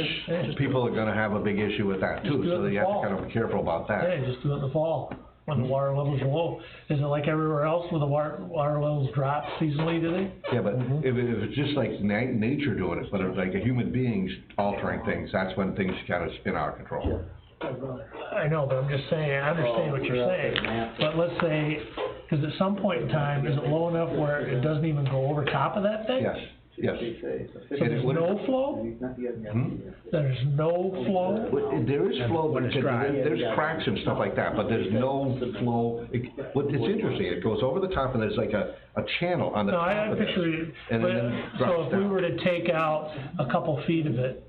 Speaker 6: people are gonna have a big issue with that too, so you have to kind of be careful about that.
Speaker 9: Yeah, just do it in the fall, when the water levels are low. Is it like everywhere else where the water levels drop seasonally, do they?
Speaker 6: Yeah, but if it's just like nature doing it, but if like a human being's altering things, that's when things kind of spin out of control.
Speaker 9: I know, but I'm just saying, I understand what you're saying, but let's say, cause at some point in time, is it low enough where it doesn't even go over top of that thing?
Speaker 6: Yes, yes.
Speaker 9: So there's no flow? There's no flow?
Speaker 6: There is flow, but there's cracks and stuff like that, but there's no flow. It's interesting, it goes over the top and there's like a channel on the
Speaker 9: No,
Speaker 6: top
Speaker 9: I
Speaker 6: of it.
Speaker 9: picture it,
Speaker 6: And
Speaker 9: but,
Speaker 6: then
Speaker 9: so
Speaker 6: drops
Speaker 9: if we
Speaker 6: down.
Speaker 9: were to take out a couple feet of it,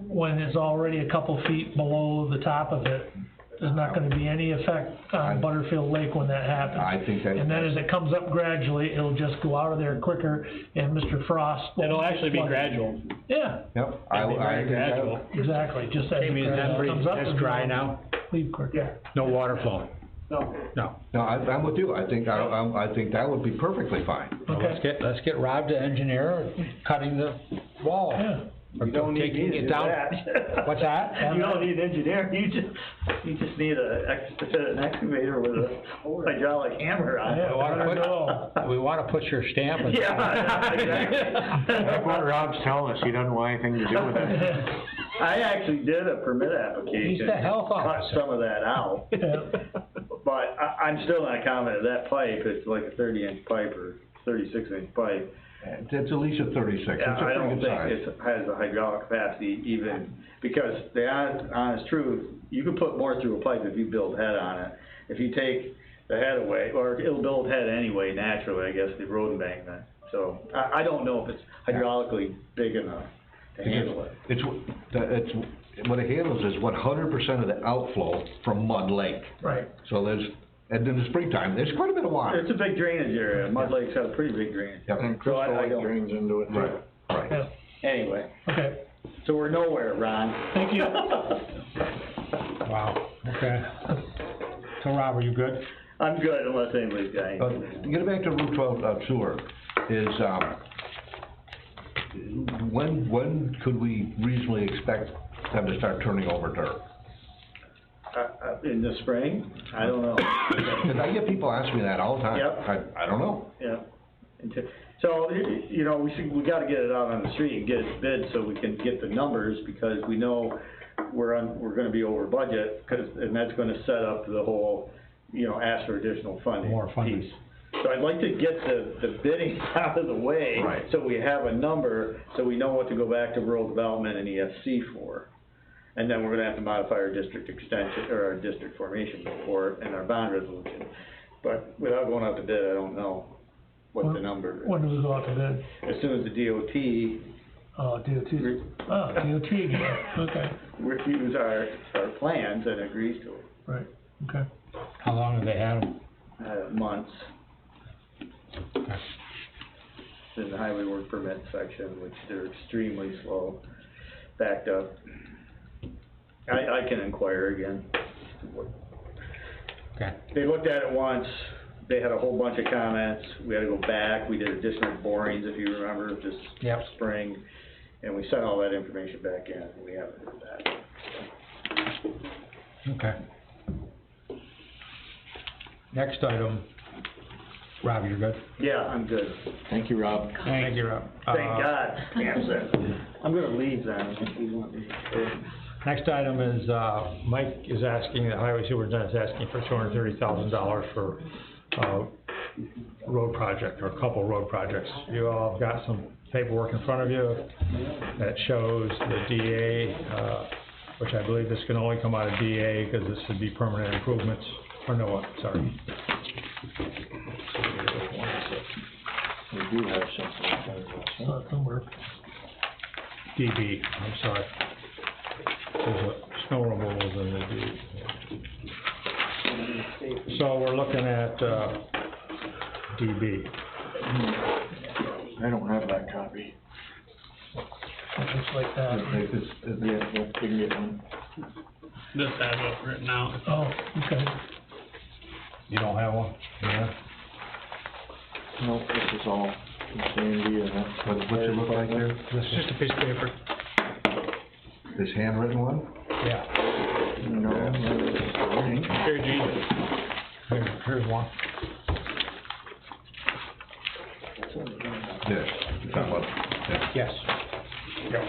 Speaker 9: when it's already a couple feet below the top of it, there's not gonna be any effect on Butterfield Lake when that happens.
Speaker 6: I think that.
Speaker 9: And then as it comes up gradually, it'll just go out of there quicker, and Mr. Frost.
Speaker 12: It'll actually be
Speaker 9: flood it.
Speaker 12: gradual.
Speaker 9: Yeah,
Speaker 6: Yep.
Speaker 12: It'll be
Speaker 6: I
Speaker 12: very
Speaker 6: think that-
Speaker 12: gradual.
Speaker 9: exactly, just as
Speaker 15: Amy, is
Speaker 9: it
Speaker 15: that
Speaker 9: comes up.
Speaker 15: it's dry now?
Speaker 9: Leave quicker.
Speaker 15: No water flowing?
Speaker 3: No.
Speaker 15: No.
Speaker 6: No, I'm with you, I think that would be perfectly fine.
Speaker 15: Well,
Speaker 9: Okay.
Speaker 15: let's get Rob to engineer cutting the wall.
Speaker 9: Yeah.
Speaker 15: Or
Speaker 4: You don't need
Speaker 15: taking
Speaker 4: me to
Speaker 15: it
Speaker 4: do
Speaker 15: down.
Speaker 4: that.
Speaker 15: What's that?
Speaker 4: You don't need an engineer, you just need an excavator with a hydraulic hammer on it.
Speaker 15: We wanna put your stamp on it.
Speaker 4: Yeah, exactly.
Speaker 16: That's what Rob's telling us, he doesn't want anything to do with it.
Speaker 4: I actually did a permit application.
Speaker 15: He's the health
Speaker 4: to cut
Speaker 15: officer.
Speaker 4: some of that out. But I'm still not commenting, that pipe, it's like a 30-inch pipe or 36-inch pipe.
Speaker 6: It's at least a 36, it's a
Speaker 4: I
Speaker 6: pretty
Speaker 4: don't
Speaker 6: good size.
Speaker 4: think it has the hydraulic capacity even, because the honest truth, you can put more through a pipe if you build head on it. If you take the head away, or it'll build head anyway, naturally, I guess, the road embankment. So, I don't know if it's hydraulically big enough to handle it.
Speaker 6: It's, what it handles is 100% of the outflow from Mud Lake.
Speaker 9: Right.
Speaker 6: So and in the springtime, there's quite a bit of water.
Speaker 4: It's a big drainage area, Mud Lake's got a pretty big drainage.
Speaker 6: Yep.
Speaker 11: And
Speaker 4: So I
Speaker 11: Crystal Lake
Speaker 4: don't-
Speaker 11: drains into it too.
Speaker 6: Right.
Speaker 9: Yeah,
Speaker 4: Anyway,
Speaker 9: okay,
Speaker 4: so we're nowhere, Ron.
Speaker 9: thank you.
Speaker 15: Wow, okay. So Rob, are you good?
Speaker 4: I'm good unless anybody's got anything.
Speaker 6: To get back to Route 12 sewer, is, when could we reasonably expect them to start turning over dirt?
Speaker 4: In the spring? I don't know.
Speaker 6: Cause I get people asking me that all the time.
Speaker 4: Yep.
Speaker 6: I don't know.
Speaker 4: Yeah. So, you know, we gotta get it out on the street and get it bid so we can get the numbers, because we know we're gonna be over budget, and that's gonna set up the whole, you know, ask for additional funding.
Speaker 15: More funding.
Speaker 4: Piece. So I'd like to get the bidding out of the way.
Speaker 6: Right.
Speaker 4: So we have a number, so we know what to go back to rural development and ESC for. And then we're gonna have to modify our district extension, or our district formation report and our bond resolution. But without going out to bid, I don't know what the number is.
Speaker 9: When do we go out to bid?
Speaker 4: As soon as the DOT
Speaker 9: DOT again, okay,
Speaker 4: reviews our plans and agrees to it,
Speaker 9: right, okay.
Speaker 15: How long have they had them?
Speaker 4: months.
Speaker 15: Okay.
Speaker 4: In the highway work permit section, which they're extremely slow, backed up. I can inquire again.
Speaker 15: Okay.
Speaker 4: They looked at it once, they had a whole bunch of comments, we had to go back, we did additional borings, if you remember, this spring, and we sent all that information back in, and we haven't heard that.
Speaker 15: Okay. Next item, Rob, you're good?
Speaker 4: Yeah, I'm good.
Speaker 11: Thank you, Rob.
Speaker 15: Thank you, Rob.
Speaker 4: Thank God, Pam said. I'm gonna leave then, if you want me.
Speaker 15: Next item is, Mike is asking, the highway superintendent is asking for $230,000 for, road project, or a couple road projects. You all have got some paperwork in front of you that shows the DA, which I believe this can only come out of DA, because this would be permanent improvements, or no, sorry.
Speaker 11: We do have something.
Speaker 9: Somewhere.
Speaker 15: DB, I'm sorry. There's a snow removals in the DB. So we're looking at, DB.
Speaker 11: I don't have that copy.
Speaker 9: Looks like that.
Speaker 11: Yeah, we can get one.
Speaker 12: This has it written out.
Speaker 9: Oh, okay.
Speaker 15: You don't have one? Yeah.
Speaker 11: Nope, this is all Sandy and that's.
Speaker 6: What's it look like there?
Speaker 12: It's just a piece of paper.
Speaker 6: This handwritten one?
Speaker 15: Yeah.
Speaker 11: No,
Speaker 12: Here, Gene.
Speaker 15: Here's one.
Speaker 6: This, you're talking about, yeah.
Speaker 15: Yes. Yep.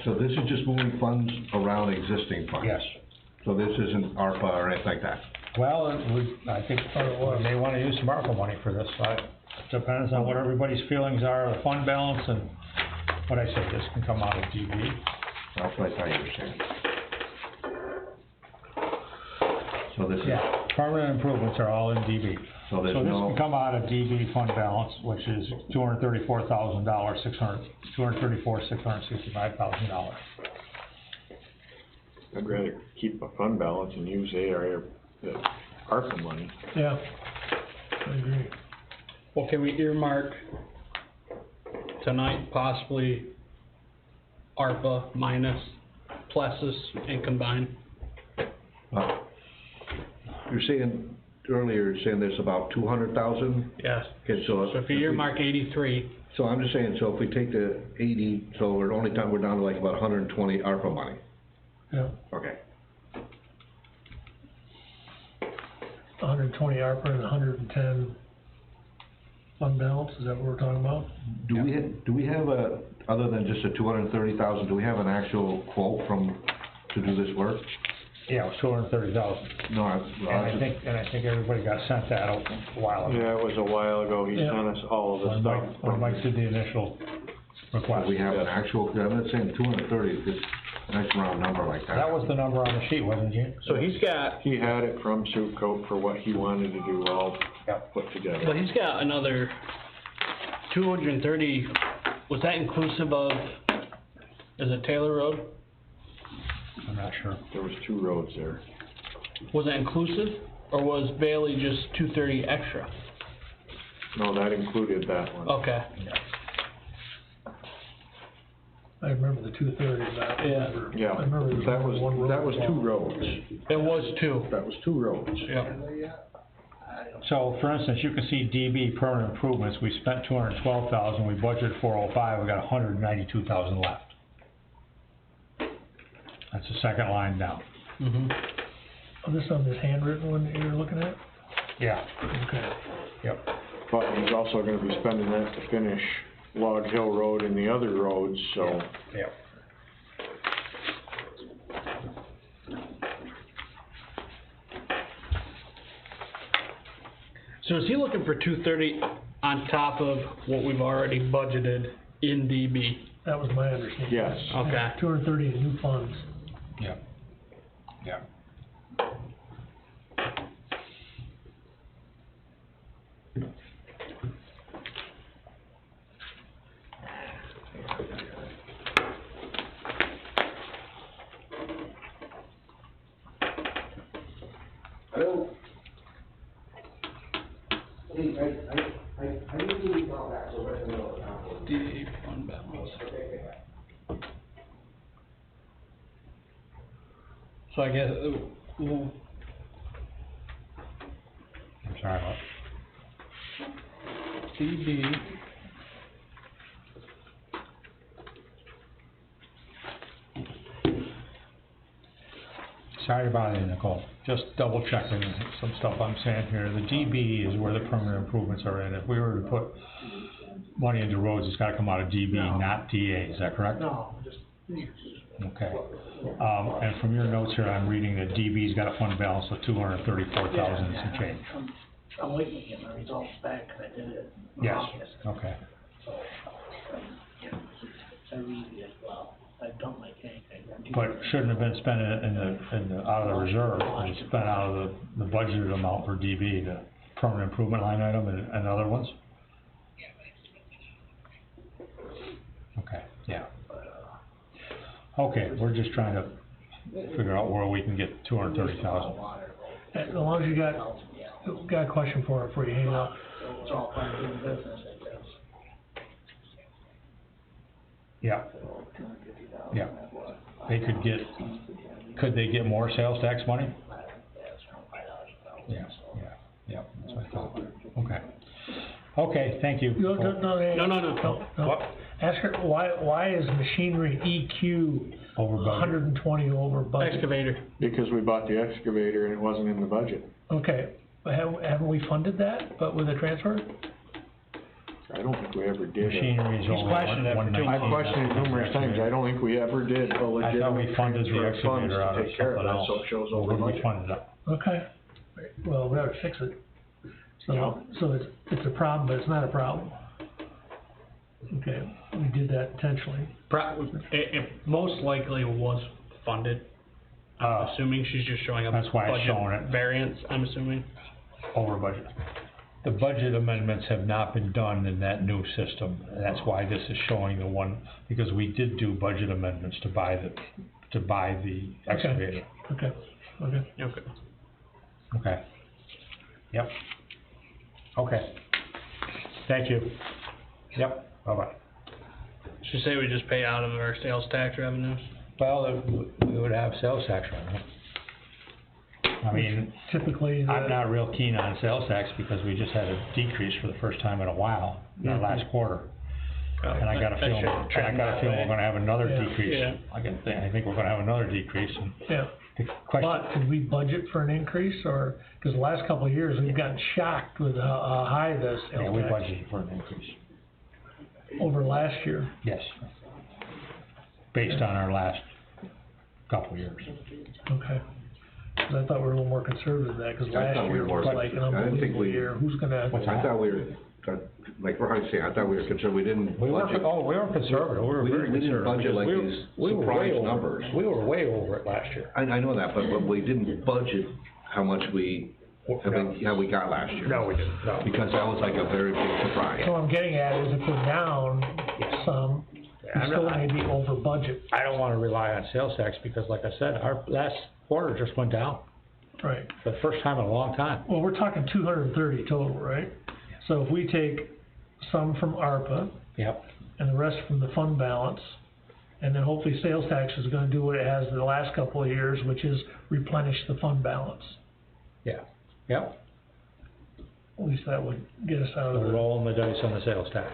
Speaker 6: So this is just moving funds around existing funds?
Speaker 15: Yes.
Speaker 6: So this isn't ARPA or anything like that?
Speaker 15: Well, I think we may wanna use some ARPA money for this, depends on what everybody's feelings are, the fund balance, and what I said, this can come out of DB.
Speaker 6: That's what I thought you were saying. So this is,
Speaker 15: Yeah, permanent improvements are all in DB.
Speaker 6: so there's
Speaker 15: So this
Speaker 6: no,
Speaker 15: can come out of DB fund balance, which is $234,000, $665,000.
Speaker 11: I'd rather keep a fund balance and use the ARPA money.
Speaker 9: Yeah, I agree.
Speaker 12: Well, can we earmark tonight possibly ARPA minus Plessis and combine?
Speaker 6: you're saying, earlier, you're saying there's about 200,000?
Speaker 12: Yes.
Speaker 6: Okay, so.
Speaker 12: So if you earmark 83,
Speaker 6: So I'm just saying, so if we take the 80, so we're down to like about 120 ARPA money.
Speaker 9: Yeah,
Speaker 6: Okay.
Speaker 9: 120 ARPA and 110 fund balance, is that what we're talking about?
Speaker 6: Do we have a, other than just a 230,000, do we have an actual quote to do this work?
Speaker 15: Yeah, it was 230,000.
Speaker 6: No,
Speaker 15: And I think everybody got sent that a while ago.
Speaker 11: Yeah, it was a while ago, he
Speaker 9: Yeah.
Speaker 11: sent us all of the
Speaker 15: When
Speaker 11: stuff.
Speaker 15: Mike did the initial request.
Speaker 6: we have an actual, I'm not saying 230, because nice round number like that.
Speaker 15: That was the number on the sheet, wasn't it?
Speaker 12: So he's got,
Speaker 11: He had it from Soup Coat for what he wanted to do all put together.
Speaker 12: but he's got another 230, was that inclusive of, is it Taylor Road?
Speaker 15: I'm not sure.
Speaker 11: There was 2 roads there.
Speaker 12: Was it inclusive, or was Bailey just 230 extra?
Speaker 11: No, that included that one.
Speaker 12: Okay.
Speaker 9: I remember the 230, but I don't
Speaker 12: Yeah.
Speaker 9: remember.
Speaker 11: Yeah,
Speaker 9: I remember there was
Speaker 11: that
Speaker 9: only one road.
Speaker 11: that was 2 roads.
Speaker 12: It was 2,
Speaker 11: That was 2 roads.
Speaker 12: yeah.
Speaker 15: So, for instance, you can see DB permanent improvements, we spent 212,000, we budgeted 405, we got 192,000 left. That's the second line down.
Speaker 12: Mm-hmm.
Speaker 9: Oh, this on this handwritten one that you're looking at?
Speaker 15: Yeah.
Speaker 9: Okay.
Speaker 15: Yep.
Speaker 11: But he's also gonna be spending that to finish Log Hill Road and the other roads, so.
Speaker 15: Yep.
Speaker 12: So is he looking for 230 on top of what we've already budgeted in DB?
Speaker 9: That was my understanding.
Speaker 11: Yes.
Speaker 12: Okay.
Speaker 9: 230 in new funds.
Speaker 15: Yep. Yep.
Speaker 2: Hello?
Speaker 12: DB fund balance. So I guess,
Speaker 15: I'm sorry about
Speaker 12: DB,
Speaker 15: Sorry about it, Nicole, just double checking some stuff I'm saying here, the DB is where the permanent improvements are in, if we were to put money into roads, it's gotta come out of DB, not DA, is that correct?
Speaker 9: No, just,
Speaker 15: Okay, and from your notes here, I'm reading that DB's got a fund balance of 234,000 and some change.
Speaker 9: I'm waiting to get my results back, 'cause I did it.
Speaker 15: Yes, okay,
Speaker 9: I read it as well. I've done my tank.
Speaker 15: but shouldn't have been spent out of the reserve, and spent out of the budgeted amount for DB, the permanent improvement line item and other ones? Okay, yeah. Okay, we're just trying to figure out where we can get 230,000.
Speaker 9: As long as you got a question for you, hang up. It's all part of doing business, I guess.
Speaker 15: Yeah. Yeah. Could they get more sales tax money? Yeah, that's what I thought. Okay. Okay, thank you.
Speaker 12: No.
Speaker 15: What?
Speaker 9: Ask her, why is machinery EQ
Speaker 15: Over budget.
Speaker 9: 120 over budget?
Speaker 12: excavator.
Speaker 11: Because we bought the excavator and it wasn't in the budget.
Speaker 9: Okay, but haven't we funded that, but with a transfer?
Speaker 11: I don't think we ever did.
Speaker 15: Machinery is
Speaker 12: He's
Speaker 15: only
Speaker 12: questioned it for 2
Speaker 15: 119.
Speaker 11: I've questioned it numerous times, I don't think we ever did a
Speaker 15: I thought we
Speaker 11: legitimate
Speaker 15: funded the
Speaker 11: transfer of funds
Speaker 15: excavator out
Speaker 11: to
Speaker 15: of
Speaker 11: take care
Speaker 15: something
Speaker 11: of that,
Speaker 15: else.
Speaker 11: so it shows
Speaker 15: Or
Speaker 11: over
Speaker 15: when we
Speaker 11: budget.
Speaker 15: funded it.
Speaker 9: Okay, well, we ought to fix it. So it's a problem, but it's not a problem. Okay, we did that intentionally.
Speaker 12: It most likely was funded. I'm assuming she's just showing a
Speaker 15: That's why it's
Speaker 12: budget
Speaker 15: showing it.
Speaker 12: variance, I'm assuming.
Speaker 15: Over budget. The budget amendments have not been done in that new system, and that's why this is showing the one, because we did do budget amendments to buy the excavator.
Speaker 9: Okay.
Speaker 12: Okay.
Speaker 15: Okay. Yep. Okay. Thank you. Yep, bye-bye.
Speaker 12: Should say we just pay out of our sales tax revenues?
Speaker 15: Well, we would have sales tax revenue. I mean,
Speaker 9: typically,
Speaker 15: I'm not real keen on sales tax because we just had a decrease for the first time in a while, in our last quarter. And I got a feeling we're gonna have another decrease.
Speaker 12: Yeah.
Speaker 15: I think we're gonna have another decrease. And
Speaker 9: Yeah.
Speaker 15: the question,
Speaker 9: But did we budget for an increase, or, cause the last couple of years, we've gotten shocked with how high this
Speaker 15: yeah, we
Speaker 9: sales tax
Speaker 15: budgeted for an increase.
Speaker 9: over last year.
Speaker 15: Yes. Based on our last couple of years.
Speaker 9: Okay. 'Cause I thought we were a little more conservative than that, cause
Speaker 6: I
Speaker 9: last
Speaker 6: thought we
Speaker 9: year
Speaker 6: were
Speaker 9: was
Speaker 6: more-
Speaker 9: like an
Speaker 6: I didn't think
Speaker 9: unbelievable
Speaker 6: we-
Speaker 9: year. Who's gonna?
Speaker 6: like Ron said, I thought we were concerned, we didn't
Speaker 15: We weren't,
Speaker 6: budget.
Speaker 15: we weren't conservative, we were
Speaker 6: We
Speaker 15: very
Speaker 6: didn't
Speaker 15: conservative.
Speaker 6: budget like
Speaker 15: We were-
Speaker 6: these
Speaker 15: we were
Speaker 6: surprise
Speaker 15: way over-
Speaker 6: numbers.
Speaker 15: We were way over it last year.
Speaker 6: I know that, but we didn't budget how much how we got last year.
Speaker 15: No, we didn't, no.
Speaker 6: Because that was like a very big surprise.
Speaker 9: So what I'm getting at is if we're down some, we
Speaker 15: I'm
Speaker 9: still
Speaker 15: not-
Speaker 9: may be over budget.
Speaker 15: I don't wanna rely on sales tax, because like I said, our last quarter just went down,
Speaker 9: Right.
Speaker 15: for the first time in a long time.
Speaker 9: Well, we're talking 230 total, right? So if we take some from ARPA
Speaker 15: Yep.
Speaker 9: and the rest from the fund balance, and then hopefully sales tax is gonna do what it has the last couple of years, which is replenish the fund balance.
Speaker 15: Yeah, yep,
Speaker 9: At least that would get us out of
Speaker 15: we're
Speaker 9: the,
Speaker 15: rolling the dice on the sales tax.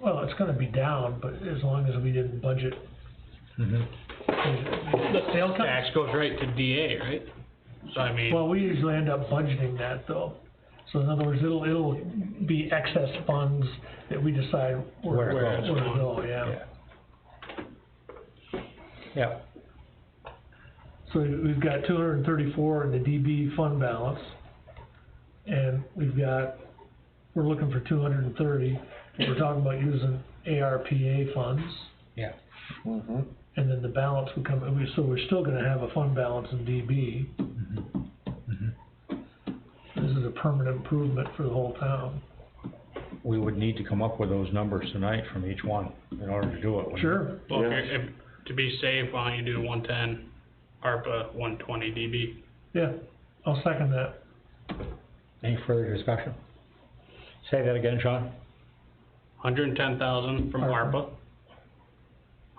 Speaker 9: well, it's gonna be down, but as long as we didn't budget.
Speaker 12: The sales tax goes right to DA, right? So I mean,
Speaker 9: Well, we usually end up budgeting that though. So in other words, it'll be excess funds that we decide where
Speaker 15: Where it
Speaker 9: to
Speaker 15: goes.
Speaker 9: go, yeah.
Speaker 15: Yeah,
Speaker 9: So we've got 234 in the DB fund balance. And we're looking for 230, we're talking about using ARPA funds.
Speaker 15: yeah.
Speaker 11: Mm-hmm.
Speaker 9: And then the balance would come, so we're still gonna have a fund balance in DB. This is a permanent improvement for the whole town.
Speaker 15: We would need to come up with those numbers tonight from each one in order to do it. wouldn't we?
Speaker 9: Sure.
Speaker 12: well, if to be safe, why don't you do 110 ARPA, 120 DB?
Speaker 9: Yeah, I'll second that.
Speaker 15: Any further discussion? Say that again, Sean?
Speaker 12: 110,000 from
Speaker 9: ARPA.
Speaker 12: ARPA,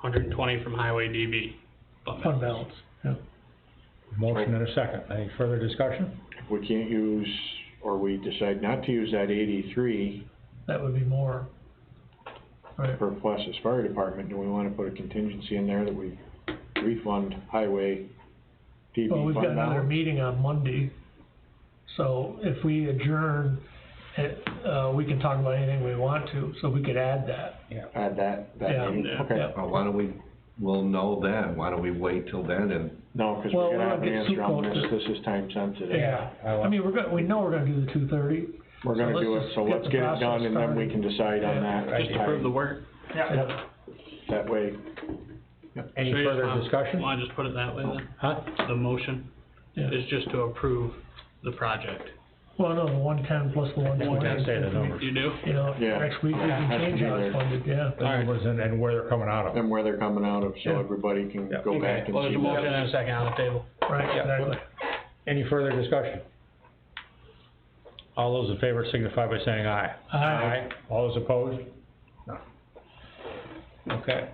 Speaker 12: 120 from Highway DB.
Speaker 9: Fund balance, yeah.
Speaker 15: Motion and a second. Any further discussion?
Speaker 11: If we can't use, or we decide not to use that 83
Speaker 9: That would be more. Right,
Speaker 11: for Plessis Fire Department, do we wanna put a contingency in there that we refund highway DB
Speaker 9: well, we've got
Speaker 11: fund
Speaker 9: another
Speaker 11: balance?
Speaker 9: meeting on Monday, so if we adjourn, we can talk about anything we want to, so we could add that.
Speaker 11: Add that
Speaker 9: Yeah.
Speaker 11: meeting,
Speaker 12: Yeah.
Speaker 11: okay.
Speaker 9: Yeah.
Speaker 6: Well, why don't we'll know then, why don't we wait till then and,
Speaker 11: No, cause
Speaker 9: Well,
Speaker 11: we're gonna
Speaker 9: we'll
Speaker 11: have an
Speaker 9: get
Speaker 11: answer on
Speaker 9: too
Speaker 11: this,
Speaker 9: close
Speaker 11: this is time sensitive.
Speaker 9: Yeah, I mean, we know we're gonna do the 230.
Speaker 11: We're gonna
Speaker 9: let's
Speaker 11: do it,
Speaker 9: just
Speaker 11: so
Speaker 9: get
Speaker 11: let's
Speaker 9: the
Speaker 11: get it
Speaker 9: process
Speaker 11: done and then we
Speaker 9: started.
Speaker 11: can decide on
Speaker 9: Yeah.
Speaker 11: that.
Speaker 12: Just approve the work.
Speaker 9: Yep.
Speaker 11: That way,
Speaker 15: Any
Speaker 12: So you just
Speaker 15: further
Speaker 12: wanna-
Speaker 15: discussion?
Speaker 12: Wanna just put it that way then?
Speaker 15: Huh?
Speaker 12: The motion
Speaker 9: Yeah.
Speaker 12: is just to approve the project.
Speaker 9: Well, no, the 110 plus the 120.
Speaker 15: Can't say the numbers.
Speaker 12: You do?
Speaker 9: You know,
Speaker 11: Yeah.
Speaker 9: next week we can
Speaker 11: Has to
Speaker 9: change
Speaker 11: be
Speaker 9: how it's
Speaker 11: there.
Speaker 9: funded, yeah.
Speaker 15: The numbers and where they're coming out of.
Speaker 11: and where they're coming out of, so
Speaker 9: Yeah.
Speaker 11: everybody can
Speaker 15: Yeah.
Speaker 11: go back and
Speaker 12: Well,
Speaker 11: see
Speaker 12: there's a motion
Speaker 11: that.
Speaker 12: and a second on the table.
Speaker 9: Right,
Speaker 15: Yeah.
Speaker 9: exactly.
Speaker 15: Any further discussion? All those in favor signify by saying aye.
Speaker 9: Aye.
Speaker 15: All those opposed? No. Okay.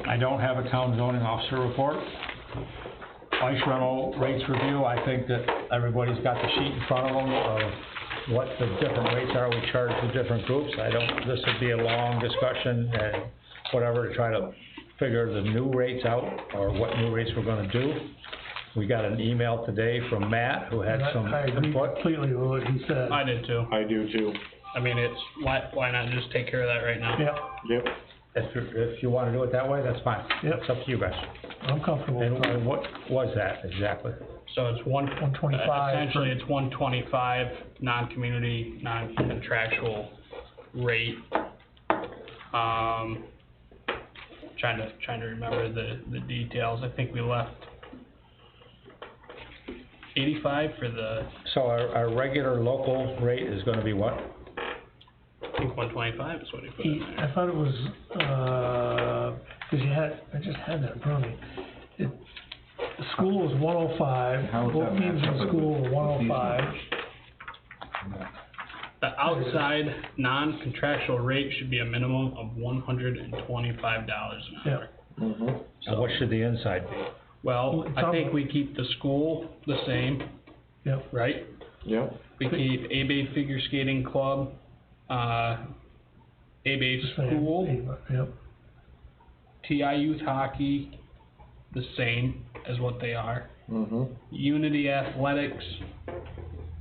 Speaker 15: I don't have a town zoning officer report. Ice rental rates review, I think that everybody's got the sheet in front of them of what the different rates are we charge the different groups. This would be a long discussion and whatever to try to figure the new rates out or what new rates we're gonna do. We got an email today from Matt who had some
Speaker 9: I agree
Speaker 15: input.
Speaker 9: completely with what he said.
Speaker 12: I did too.
Speaker 11: I do too,
Speaker 12: I mean, why not just take care of that right now?
Speaker 9: Yep,
Speaker 11: yep.
Speaker 15: If you wanna do it that way, that's fine.
Speaker 9: Yep.
Speaker 15: It's up to you guys.
Speaker 9: I'm comfortable with that.
Speaker 15: And what was that exactly?
Speaker 12: So it's
Speaker 9: 125.
Speaker 12: essentially it's 125 non-community, non-contractual rate. Trying to remember the details. I think we left 85 for the,
Speaker 15: So our regular local rate is gonna be what?
Speaker 12: I think 125 is what he put in there.
Speaker 9: I thought it was, cause I just had that in front of me. The school was 105,
Speaker 6: How is
Speaker 9: both
Speaker 6: that
Speaker 9: meetings
Speaker 6: match
Speaker 9: in
Speaker 6: up with
Speaker 9: school were
Speaker 6: these
Speaker 9: 105.
Speaker 6: numbers?
Speaker 12: The outside non-contractual rate should be a minimum of $125 an hour.
Speaker 11: Mm-hmm.
Speaker 15: And what should the inside be?
Speaker 12: Well, I think we keep the school the same,
Speaker 9: Yep,
Speaker 12: right?
Speaker 11: Yep,
Speaker 12: We keep A-Bay Figure Skating Club, A-Bay School,
Speaker 9: yep,
Speaker 12: TI Youth Hockey, the same as what they are.
Speaker 11: mm-hmm.
Speaker 12: Unity Athletics,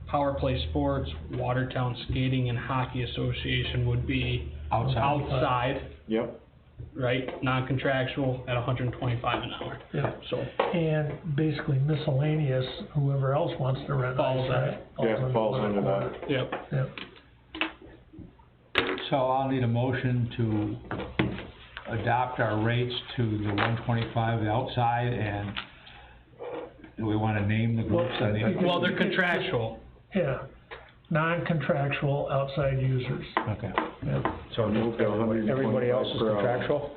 Speaker 12: Power Play Sports, Watertown Skating and Hockey Association would be
Speaker 15: Outside.
Speaker 12: outside.
Speaker 11: Yep,
Speaker 12: right? Non-contractual at $125 an hour.
Speaker 9: Yeah.
Speaker 12: So,
Speaker 9: And basically miscellaneous, whoever else wants to rent
Speaker 12: Falls
Speaker 9: ice,
Speaker 12: in.
Speaker 9: right?
Speaker 11: Yeah, falls under that.
Speaker 12: yep.
Speaker 9: Yep.
Speaker 15: So I'll need a motion to adopt our rates to the 125 outside, and do we wanna name the groups on the?
Speaker 12: Well, they're contractual.
Speaker 9: Yeah, non-contractual outside users.
Speaker 15: Okay.
Speaker 9: Yeah,
Speaker 11: So move to
Speaker 15: Everybody else is
Speaker 11: 125 per hour.
Speaker 15: contractual?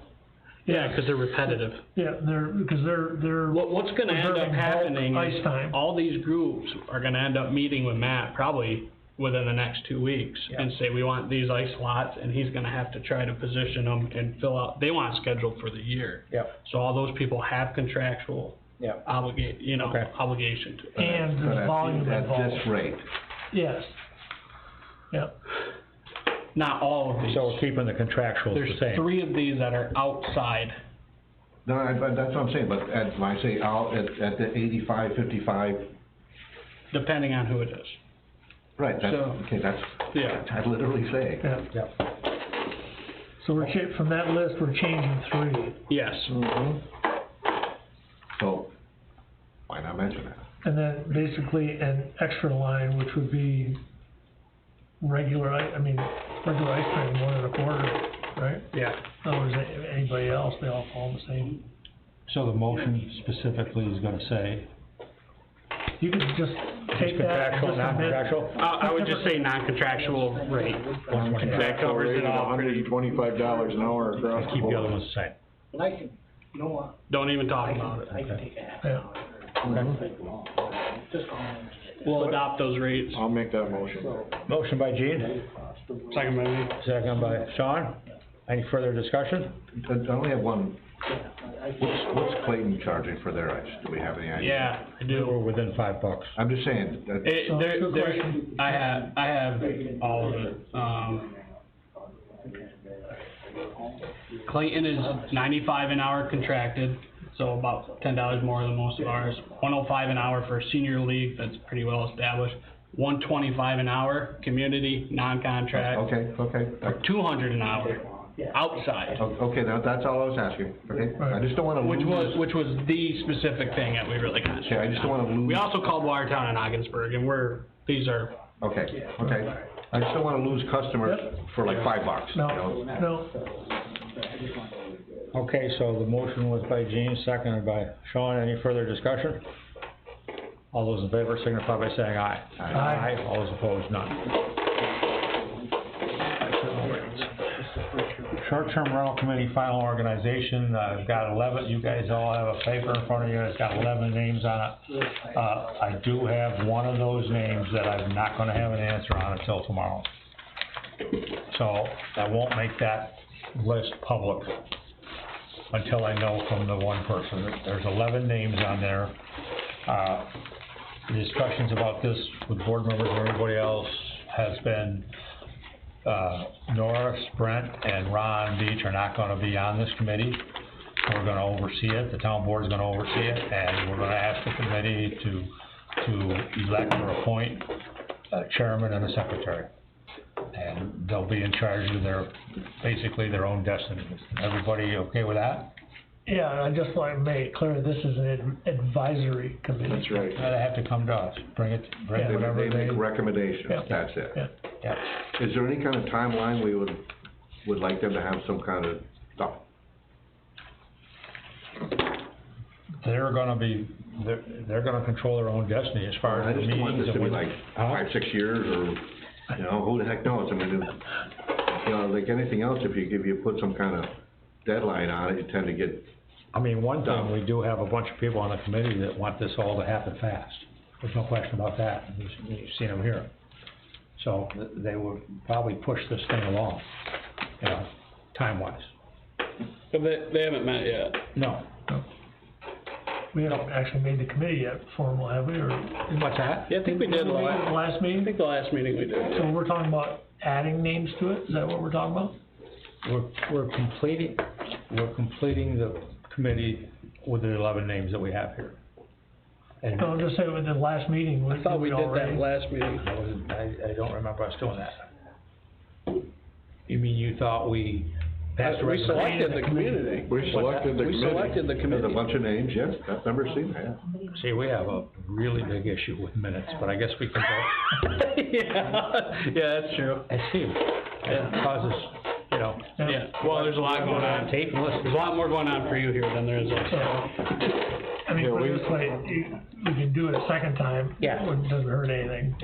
Speaker 12: Yeah, cause they're repetitive.
Speaker 9: yeah, because they're.
Speaker 12: What's gonna end up
Speaker 9: reserving bulk
Speaker 12: happening
Speaker 9: ice
Speaker 12: is,
Speaker 9: time.
Speaker 12: all these groups are gonna end up meeting with Matt probably within the next 2 weeks, and say, we want these ice lots, and he's gonna have to try to position them and fill out, they want it scheduled for the year.
Speaker 15: Yep.
Speaker 12: So all those people have contractual
Speaker 15: Yep.
Speaker 12: obligation to it.
Speaker 9: And
Speaker 6: But
Speaker 9: there's
Speaker 6: at
Speaker 9: volume involved.
Speaker 6: this rate,
Speaker 9: Yes. Yep.
Speaker 12: Not all of these.
Speaker 15: So we're keeping the contractuals the
Speaker 12: There's
Speaker 15: same?
Speaker 12: 3 of these that are outside.
Speaker 6: no, but that's what I'm saying, but when I say out, at the 85, 55,
Speaker 12: Depending on who it is.
Speaker 6: right, that's,
Speaker 12: So-
Speaker 6: okay, that's,
Speaker 12: Yeah.
Speaker 6: I literally say.
Speaker 9: Yeah.
Speaker 15: Yep.
Speaker 9: So from that list, we're changing 3.
Speaker 12: Yes.
Speaker 6: So, why not mention that?
Speaker 9: And then basically an extra line, which would be regular ice cream, 1.25, right?
Speaker 12: Yeah.
Speaker 9: In other words, anybody else, they all fall the same.
Speaker 15: So the motion specifically is gonna say?
Speaker 9: You could just take that.
Speaker 15: Contractual,
Speaker 9: just amend-
Speaker 15: non-contractual?
Speaker 12: I would just say non-contractual rate. That covers it all pretty.
Speaker 11: $125 an hour across the
Speaker 15: Keep the other
Speaker 11: board.
Speaker 15: ones the same.
Speaker 3: And I can, you know what,
Speaker 12: Don't even talk about it.
Speaker 3: I can take a half
Speaker 9: Yeah.
Speaker 3: hour. Just call them.
Speaker 12: We'll adopt those rates.
Speaker 11: I'll make that motion.
Speaker 15: Motion by Gene,
Speaker 12: Second by me.
Speaker 15: second by Sean. Any further discussion?
Speaker 6: I only have one, what's Clayton charging for their ice? Do we have any idea?
Speaker 12: Yeah, I
Speaker 15: We're
Speaker 12: do.
Speaker 15: within $5.
Speaker 6: I'm just saying, that,
Speaker 12: It, there,
Speaker 9: Good
Speaker 12: there,
Speaker 9: question.
Speaker 12: I have all of it. Clayton is 95 an hour contracted, so about $10 more than most of ours. 105 an hour for senior league, that's pretty well established. 125 an hour, community, non-contract.
Speaker 6: okay.
Speaker 12: 200 an hour, outside.
Speaker 6: Okay, now, that's all I was asking, okay? I just don't wanna lose.
Speaker 12: Which was the specific thing that we really got.
Speaker 6: Okay, I just don't wanna lose.
Speaker 12: We also called Watertown and Ogdensburg, and these are,
Speaker 6: Okay. I just don't wanna lose customers for like $5, you
Speaker 9: No,
Speaker 6: know?
Speaker 9: no,
Speaker 15: Okay, so the motion was by Gene, seconded by Sean. Any further discussion? All those in favor signify by saying aye.
Speaker 9: Aye.
Speaker 15: All those opposed, none. Short-term rental committee final organization, I've got 11, you guys all have a paper in front of you, it's got 11 names on it. I do have one of those names that I'm not gonna have an answer on until tomorrow. So, I won't make that list public until I know from the one person. There's 11 names on there. The discussions about this with board members and everybody else has been, Norris, Brent, and Ron Beach are not gonna be on this committee. We're gonna oversee it, the town board's gonna oversee it, and we're gonna ask the committee to elect or appoint a chairman and a secretary. And they'll be in charge of basically their own destiny. Everybody okay with that?
Speaker 9: yeah, I just want to make it clear, this is an advisory committee.
Speaker 11: That's right.
Speaker 15: They have to come to us, bring
Speaker 6: They
Speaker 15: whatever
Speaker 6: make recommendations,
Speaker 9: Yeah.
Speaker 6: that's it.
Speaker 9: Yeah.
Speaker 15: yeah.
Speaker 6: Is there any kind of timeline we would like them to have some kind of stuff?
Speaker 15: They're gonna control their own destiny as far
Speaker 6: I
Speaker 15: as the
Speaker 6: just don't want
Speaker 15: meetings
Speaker 6: this to
Speaker 15: and
Speaker 6: be
Speaker 15: what.
Speaker 6: like 5, 6 years, or, you know, who the heck knows? I mean, you know, like anything else, if you put some kind of deadline on it, you tend to get.
Speaker 15: I mean, one thing, we do have a bunch of people on the committee that want this all to happen fast. There's no question about that. You've seen them here. So they would probably push this thing along, you know, time-wise.
Speaker 12: but they haven't met yet.
Speaker 15: No.
Speaker 9: We haven't actually made the committee yet formal, have we, or?
Speaker 15: What's that?
Speaker 12: Yeah, I think we did
Speaker 9: Last meeting?
Speaker 12: I think the last meeting we did.
Speaker 9: So we're talking about adding names to it, is that what we're talking about?
Speaker 15: We're completing the committee with the 11 names that we have here. And
Speaker 9: No, I'm just saying, with the last meeting,
Speaker 12: I thought we did
Speaker 9: already?
Speaker 12: that last meeting.
Speaker 15: I don't remember us doing that. You mean you thought we Past
Speaker 17: We selected the community.
Speaker 6: We selected the
Speaker 17: We
Speaker 6: committee.
Speaker 17: selected the
Speaker 6: There's
Speaker 17: committee.
Speaker 6: a bunch of names, yes, I've never seen that.
Speaker 15: See, we have a really big issue with minutes, but I guess we can go.
Speaker 12: Yeah, that's true.
Speaker 15: I see, it causes, you know.
Speaker 12: Yeah, well, there's a lot going on.
Speaker 15: Tape and listen.
Speaker 12: There's a lot more going on for you here than there is us.
Speaker 9: I mean, put it this way, we can do it a second time.
Speaker 15: Yeah.
Speaker 9: It doesn't hurt anything.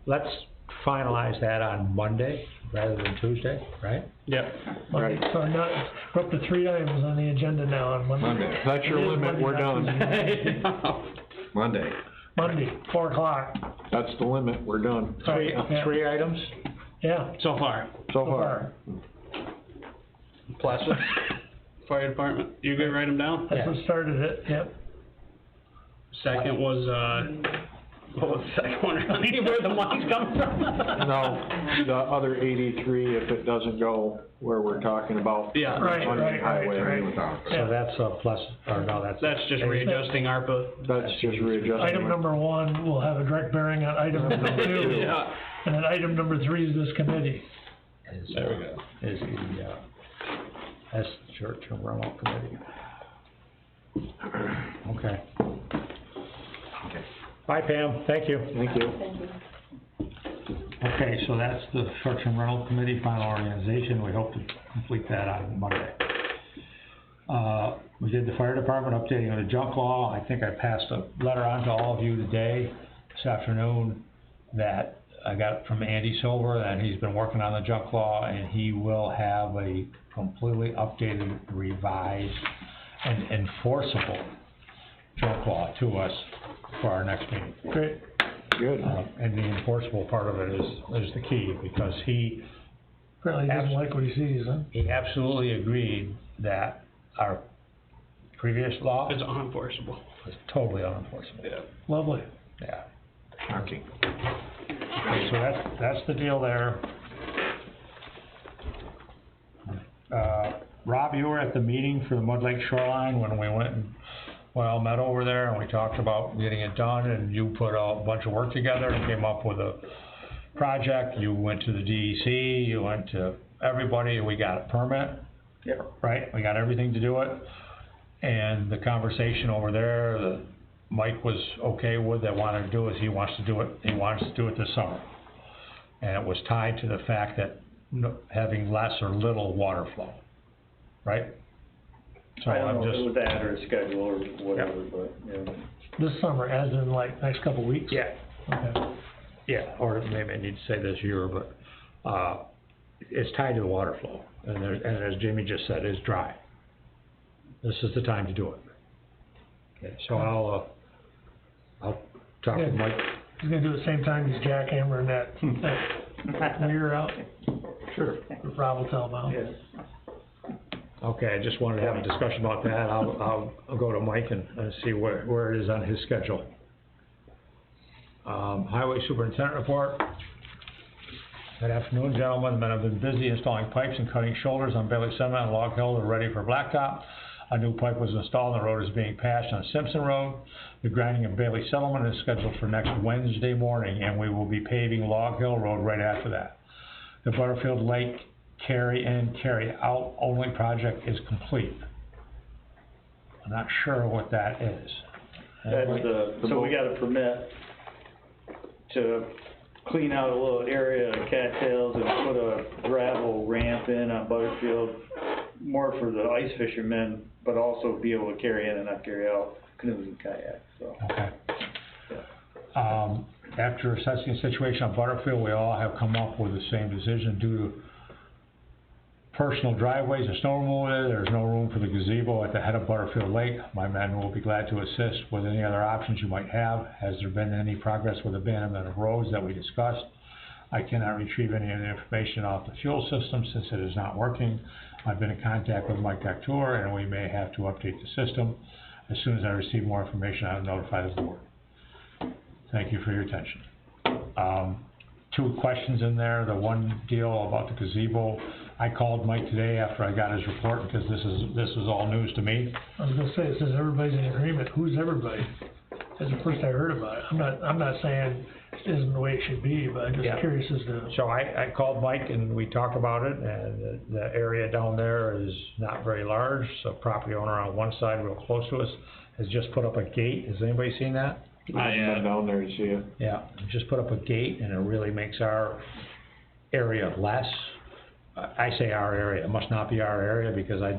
Speaker 15: Let's finalize that on Monday rather than Tuesday, right?
Speaker 12: Yep.
Speaker 9: Right. So not, we're up to 3 items on the agenda now on Monday.
Speaker 6: Monday.
Speaker 15: That's your
Speaker 9: It is
Speaker 15: limit,
Speaker 9: Monday,
Speaker 15: we're
Speaker 9: not
Speaker 15: done.
Speaker 9: Tuesday.
Speaker 6: Monday.
Speaker 9: Monday, 4 o'clock.
Speaker 11: That's the limit, we're done.
Speaker 9: Yeah.
Speaker 15: Three items
Speaker 9: Yeah,
Speaker 12: So far.
Speaker 11: So
Speaker 9: so
Speaker 11: far.
Speaker 9: far.
Speaker 12: Placid, fire department, you gonna write them down?
Speaker 9: That's what started it, yep.
Speaker 12: Second was, what was the second one? I mean, where the money's coming from?
Speaker 11: No, the other 83, if it doesn't go where we're talking about.
Speaker 12: Yeah.
Speaker 9: Right,
Speaker 11: funding
Speaker 9: right,
Speaker 11: highway.
Speaker 9: right.
Speaker 15: So that's a plus, or no,
Speaker 12: That's just readjusting ARPA.
Speaker 11: That's just readjusting.
Speaker 9: Item number 1 will have a direct bearing on item number 2.
Speaker 12: Yeah.
Speaker 9: And then item number 3 is this committee.
Speaker 12: There we go.
Speaker 15: is the, that's short-term rental committee. Okay. Bye, Pam, thank you.
Speaker 11: Thank you.
Speaker 15: Okay, so that's the short-term rental committee, final organization, we hope to complete that on Monday. We did the fire department updating on the junk law. I think I passed a letter on to all of you today, this afternoon, that I got from Andy Silver, that he's been working on the junk law, and he will have a completely updated, revised, and enforceable junk law to us for our next meeting.
Speaker 9: Great.
Speaker 11: Good.
Speaker 15: And the enforceable part of it is the key, because he
Speaker 9: Apparently he doesn't like what he sees, huh?
Speaker 15: he absolutely agreed that our previous law
Speaker 12: It's unenforceable.
Speaker 15: was totally unenforceable.
Speaker 12: Yeah.
Speaker 9: Lovely.
Speaker 15: Yeah.
Speaker 6: Shocking.
Speaker 15: Okay, so that's the deal there. Rob, you were at the meeting for the Mud Lake shoreline when we went and met over there, and we talked about getting it done, and you put a bunch of work together and came up with a project. You went to the DEC, you went to everybody, we got a permit.
Speaker 4: Yep.
Speaker 15: Right, we got everything to do it, and the conversation over there, Mike was okay with, that wanted to do is he wants to do it this summer. And it was tied to the fact that having less or little water flow, right? So
Speaker 4: I don't
Speaker 15: I'm
Speaker 4: know if
Speaker 15: just.
Speaker 4: it was that or schedule or whatever, but, yeah.
Speaker 9: This summer, as in like next couple weeks?
Speaker 15: Yeah.
Speaker 9: Okay.
Speaker 15: Yeah, or maybe I need to say this year, but, it's tied to the water flow, and as Jamie just said, it's dry. This is the time to do it. Okay, so I'll talk with Mike.
Speaker 9: He's gonna do it same time he's jackhammering that weir out.
Speaker 15: Sure.
Speaker 9: Rob will tell about.
Speaker 4: Yes.
Speaker 15: Okay, I just wanted to have a discussion about that. I'll go to Mike and see where it is on his schedule. Highway superintendent report. Good afternoon, gentlemen. The men have been busy installing pipes and cutting shoulders on Bailey Cement and Log Hill. They're ready for blacktop. A new pipe was installed and the road is being patched on Simpson Road. The grinding of Bailey Settlement is scheduled for next Wednesday morning, and we will be paving Log Hill Road right after that. The Butterfield Lake carry in, carry out only project is complete. I'm not sure what that is.
Speaker 4: That's so we got a permit to clean out a little area of cattails and put a gravel ramp in on Butterfield, more for the ice fishermen, but also be able to carry in and not carry out canoes and kayaks, so.
Speaker 15: Okay. After assessing the situation on Butterfield, we all have come up with the same decision due to personal driveways and snow removal. There's no room for the gazebo at the head of Butterfield Lake. My men will be glad to assist with any other options you might have. Has there been any progress with abandonment of roads that we discussed? I cannot retrieve any of the information off the fuel system since it is not working. I've been in contact with Mike Dactour, and we may have to update the system. As soon as I receive more information, I'll notify the board. Thank you for your attention. Two questions in there. The one deal about the gazebo, I called Mike today after I got his report, because this is all news to me.
Speaker 9: I was gonna say, it says everybody's in agreement. Who's everybody? that's the first I heard about it. I'm not saying it isn't the way it should be, but I'm just
Speaker 15: Yeah.
Speaker 9: curious as to.
Speaker 15: So I called Mike and we talked about it, and the area down there is not very large, so property owner on one side real close to us has just put up a gate. Has anybody seen that?
Speaker 11: I haven't been down there to see it.
Speaker 15: Yeah, just put up a gate and it really makes our area less. I say our area, it must not be our area because I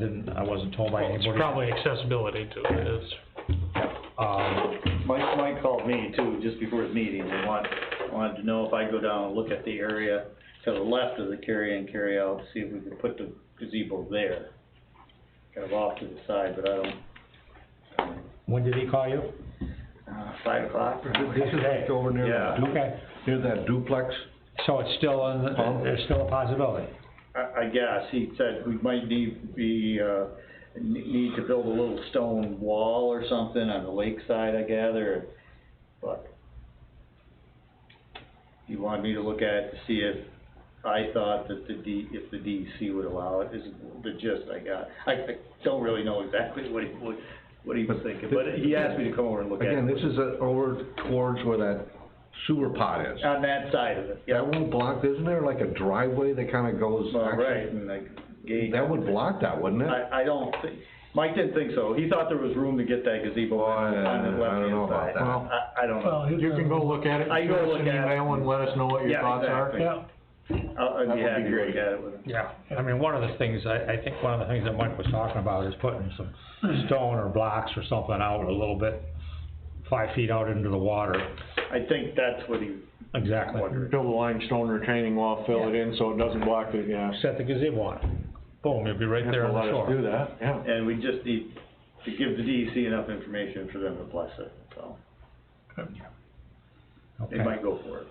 Speaker 15: wasn't told by
Speaker 12: Well,
Speaker 15: anybody.
Speaker 12: it's probably accessibility to it is.
Speaker 4: Mike called me too, just before his meeting, and wanted to know if I'd go down and look at the area to the left of the carry-in, carry-out, see if we could put the gazebo there. Kind of off to the side, but I don't.
Speaker 15: When did he call you?
Speaker 4: 5 o'clock.
Speaker 6: This is like over near
Speaker 4: Yeah.
Speaker 6: that
Speaker 15: Okay,
Speaker 6: near that duplex.
Speaker 15: so it's still there's still a possibility.
Speaker 4: I guess, he said we might need to build a little stone wall or something on the lakeside, I gather, but he wanted me to look at it to see if I thought that if the DEC would allow it, is the gist I got. I don't really know exactly what he was thinking, but he asked me to come over and look at it.
Speaker 6: Again, this is over towards where that sewer pot is.
Speaker 4: On that side of it, yeah.
Speaker 6: That won't block, isn't there like a driveway that kinda goes?
Speaker 4: Well,
Speaker 6: actually-
Speaker 4: right, and like gate.
Speaker 6: That would block that, wouldn't it?
Speaker 4: I don't think, Mike didn't think so. He thought there was room to get that gazebo on the
Speaker 6: I don't know
Speaker 4: left-hand
Speaker 6: about
Speaker 4: side.
Speaker 6: that.
Speaker 4: I don't know.
Speaker 9: Well,
Speaker 11: You can go look at it,
Speaker 4: I
Speaker 11: shoot
Speaker 4: go
Speaker 11: us
Speaker 4: look
Speaker 11: an
Speaker 4: at it.
Speaker 11: email and let us know what your
Speaker 4: Yeah,
Speaker 11: thoughts are.
Speaker 4: exactly.
Speaker 9: Yeah,
Speaker 4: I'd
Speaker 11: That
Speaker 4: be
Speaker 11: would
Speaker 4: happy
Speaker 11: be
Speaker 4: to
Speaker 11: great.
Speaker 4: look at it with him.
Speaker 15: Yeah, I mean, one of the things, I think one of the things that Mike was talking about is putting some stone or blocks or something out a little bit, 5 feet out into the water.
Speaker 4: I think that's what he
Speaker 15: Exactly.
Speaker 4: wondered.
Speaker 11: Build a limestone retaining wall, fill it in so it doesn't block it, yeah.
Speaker 15: Set the gazebo on it. Boom, it'll be right there on the
Speaker 11: Let us do
Speaker 15: shore.
Speaker 11: that, yeah.
Speaker 4: And we just need to give the DEC enough information for them to bless it, so they
Speaker 15: Okay,
Speaker 4: might go for it.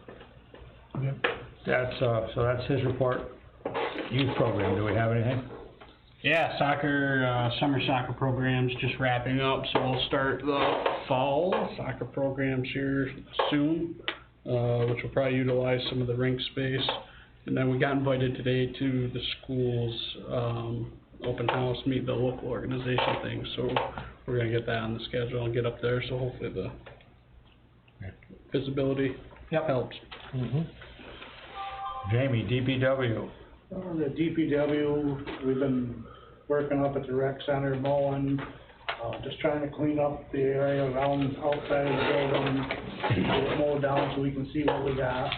Speaker 15: so that's his report. Youth program, do we have anything?
Speaker 12: Yeah, soccer, summer soccer program's just wrapping up, so we'll start the fall soccer programs here soon, which will probably utilize some of the rink space. And then we got invited today to the school's, open house, meet the local organization thing, so we're gonna get that on the schedule and get up there, so hopefully the visibility helps.
Speaker 15: Jamie, DPW.
Speaker 3: The DPW, we've been working up at the rec center, mowing, just trying to clean up the area around, outside of the building, get it mowed down so we can see what we got.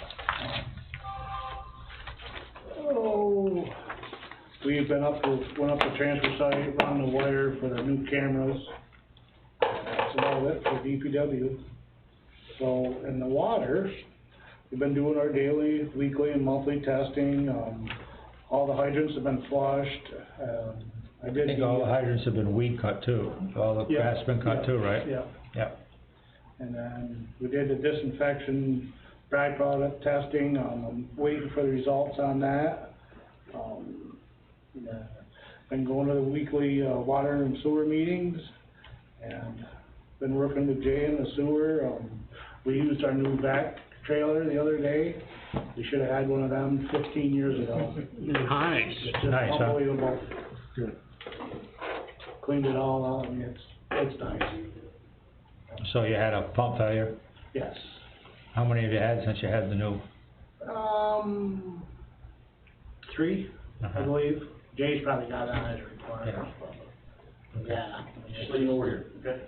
Speaker 3: We've been went up to transfer site, run the wire for the new cameras. That's about it for DPW. So, in the water, we've been doing our daily, weekly, and monthly testing, all the hydrants have been flushed, I
Speaker 15: I
Speaker 3: did.
Speaker 15: think all the hydrants have been weed cut too. All the
Speaker 3: Yeah,
Speaker 15: grass has been cut
Speaker 3: yeah,
Speaker 15: too, right?
Speaker 3: Yeah,
Speaker 15: Yep.
Speaker 3: and then we did the disinfection byproduct testing, I'm waiting for the results on that. Been going to the weekly, water and sewer meetings, and been working with Jay in the sewer, we used our new vac trailer the other day. We should've had one of them 15 years ago.
Speaker 12: Nice.
Speaker 3: It's just
Speaker 15: Nice, huh?
Speaker 3: unbelievable. Cleaned it all out, and it's nice,
Speaker 15: So you had a pump failure?
Speaker 3: yes.
Speaker 15: How many have you had since you had the new?
Speaker 3: 3, I
Speaker 15: Uh-huh.
Speaker 3: believe. Jay's probably got it on his report.
Speaker 15: Yeah.
Speaker 3: Yeah.
Speaker 2: Just lean over here.
Speaker 3: Okay.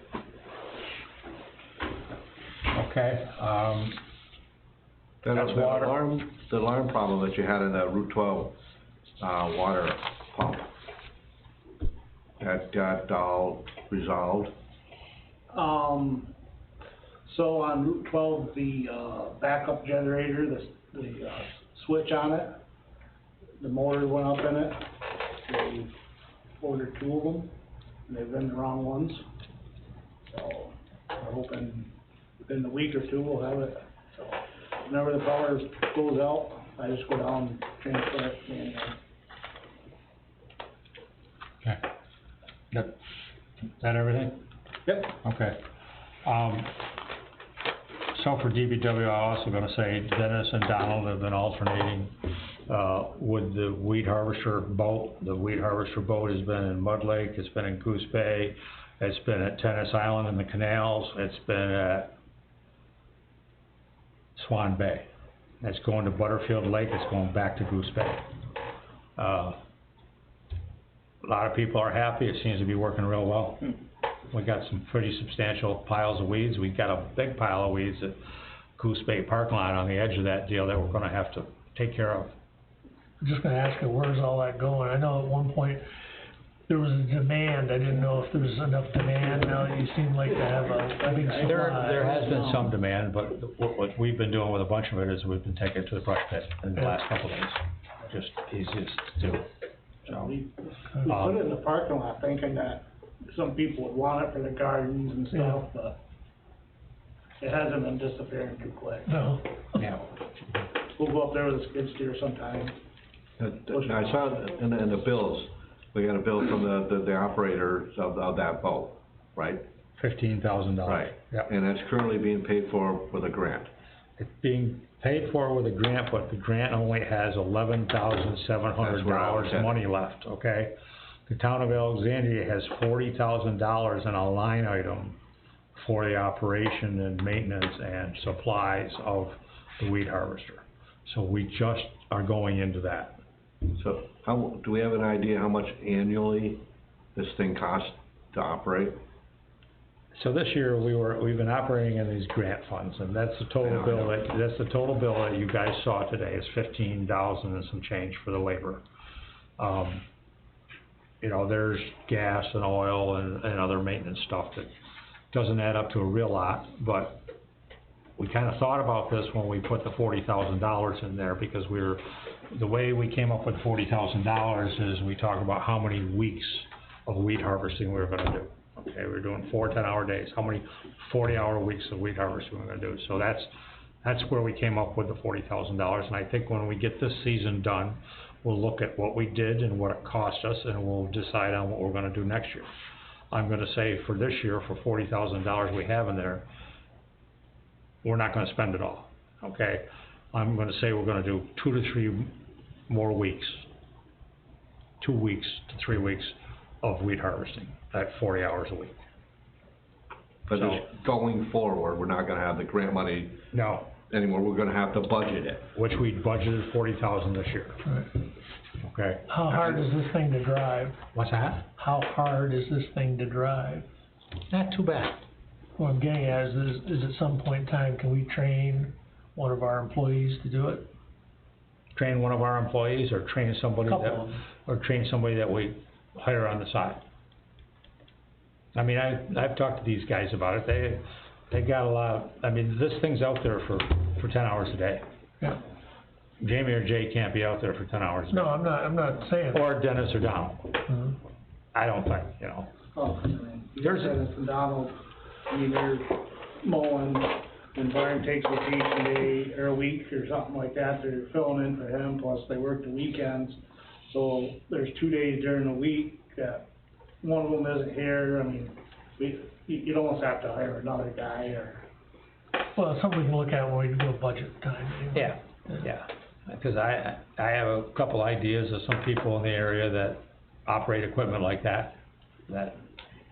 Speaker 15: Okay,
Speaker 6: That
Speaker 15: That's water.
Speaker 6: The alarm problem that you had in the Route 12, water pump, that got all resolved?
Speaker 3: So on Route 12, the, backup generator, the switch on it, the motor went up in it. They ordered 2 of them, and they've been the wrong ones. So, we're hoping within the week or 2 we'll have it. So, whenever the power goes out, I just go down and transfer it, and,
Speaker 15: okay. That everything?
Speaker 3: Yep.
Speaker 15: Okay. So for DPW, I'm also gonna say Dennis and Donald have been alternating, with the weed harvester boat. The weed harvester boat has been in Mud Lake, it's been in Goose Bay, it's been at Tennis Island in the canals, it's been at Swan Bay. It's going to Butterfield Lake, it's going back to Goose Bay. A lot of people are happy, it seems to be working real well. We got some pretty substantial piles of weeds, we got a big pile of weeds at Goose Bay parking lot on the edge of that deal that we're gonna have to take care of.
Speaker 9: I'm just gonna ask you, where's all that going? I know at one point there was a demand, I didn't know if there was enough demand, now you seem like to have a big supply.
Speaker 15: There has been some demand, but what we've been doing with a bunch of it is we've been taking it to the brush pit in the last couple of days. Just easiest to do. So,
Speaker 3: We put it in the parking lot thinking that some people would want it for their gardens and stuff, but it hasn't been disappearing too quick.
Speaker 9: No.
Speaker 15: yeah.
Speaker 3: We'll go up there with a skid steer sometime.
Speaker 6: I saw in the bills, we got a bill from the operator of that boat, right?
Speaker 15: $15,000.
Speaker 6: Right.
Speaker 15: Yep.
Speaker 6: And that's currently being paid for with a grant.
Speaker 15: It's being paid for with a grant, but the grant only has $11,700 money left, okay? The town of Alexandria has $40,000 in a line item for the operation and maintenance and supplies of the weed harvester. So we just are going into that.
Speaker 6: So do we have an idea how much annually this thing costs to operate?
Speaker 15: So this year, we've been operating in these grant funds, and that's the total bill that you guys saw today, is $15,000 and some change for the labor. You know, there's gas and oil and other maintenance stuff that doesn't add up to a real lot, but we kinda thought about this when we put the $40,000 in there, because the way we came up with $40,000 is we talked about how many weeks of weed harvesting we were gonna do. Okay, we're doing 4 10-hour days. How many 40-hour weeks of weed harvesting we're gonna do? So that's where we came up with the $40,000. And I think when we get this season done, we'll look at what we did and what it cost us, and we'll decide on what we're gonna do next year. I'm gonna say for this year, for $40,000 we have in there, we're not gonna spend it all. Okay, I'm gonna say we're gonna do 2 to 3 more weeks, 2 weeks to 3 weeks of weed harvesting at 40 hours a week.
Speaker 6: But going forward, we're not gonna have the grant money
Speaker 15: No.
Speaker 6: anymore, we're gonna have to budget it.
Speaker 15: Which we budgeted $40,000 this year.
Speaker 9: Right.
Speaker 15: Okay.
Speaker 9: How hard is this thing to drive?
Speaker 15: What's that?
Speaker 9: How hard is this thing to drive?
Speaker 15: Not too bad.
Speaker 9: What I'm getting at is at some point in time, can we train one of our employees to do it?
Speaker 15: Train one of our employees, or train somebody that we hire on the side. I mean, I've talked to these guys about it. They got a lot. I mean, this thing's out there for 10 hours a day.
Speaker 9: Yeah.
Speaker 15: Jamie or Jay can't be out there for 10 hours a day.
Speaker 9: No, I'm not saying.
Speaker 15: Or Dennis or Donald.
Speaker 9: Mm-hmm.
Speaker 15: I don't think, you know.
Speaker 3: Oh, Dennis and Donald, I mean, they're mowing, and Brian takes vacation day, or a week, or something like that, they're filling in for him, plus they work the weekends. So there's 2 days during the week that one of them isn't here. I mean, you'd almost have to hire another guy, or.
Speaker 9: Well, it's something we can look at when we do a budget time. Anyway.
Speaker 15: Yeah. Because I have a couple ideas of some people in the area that operate equipment like that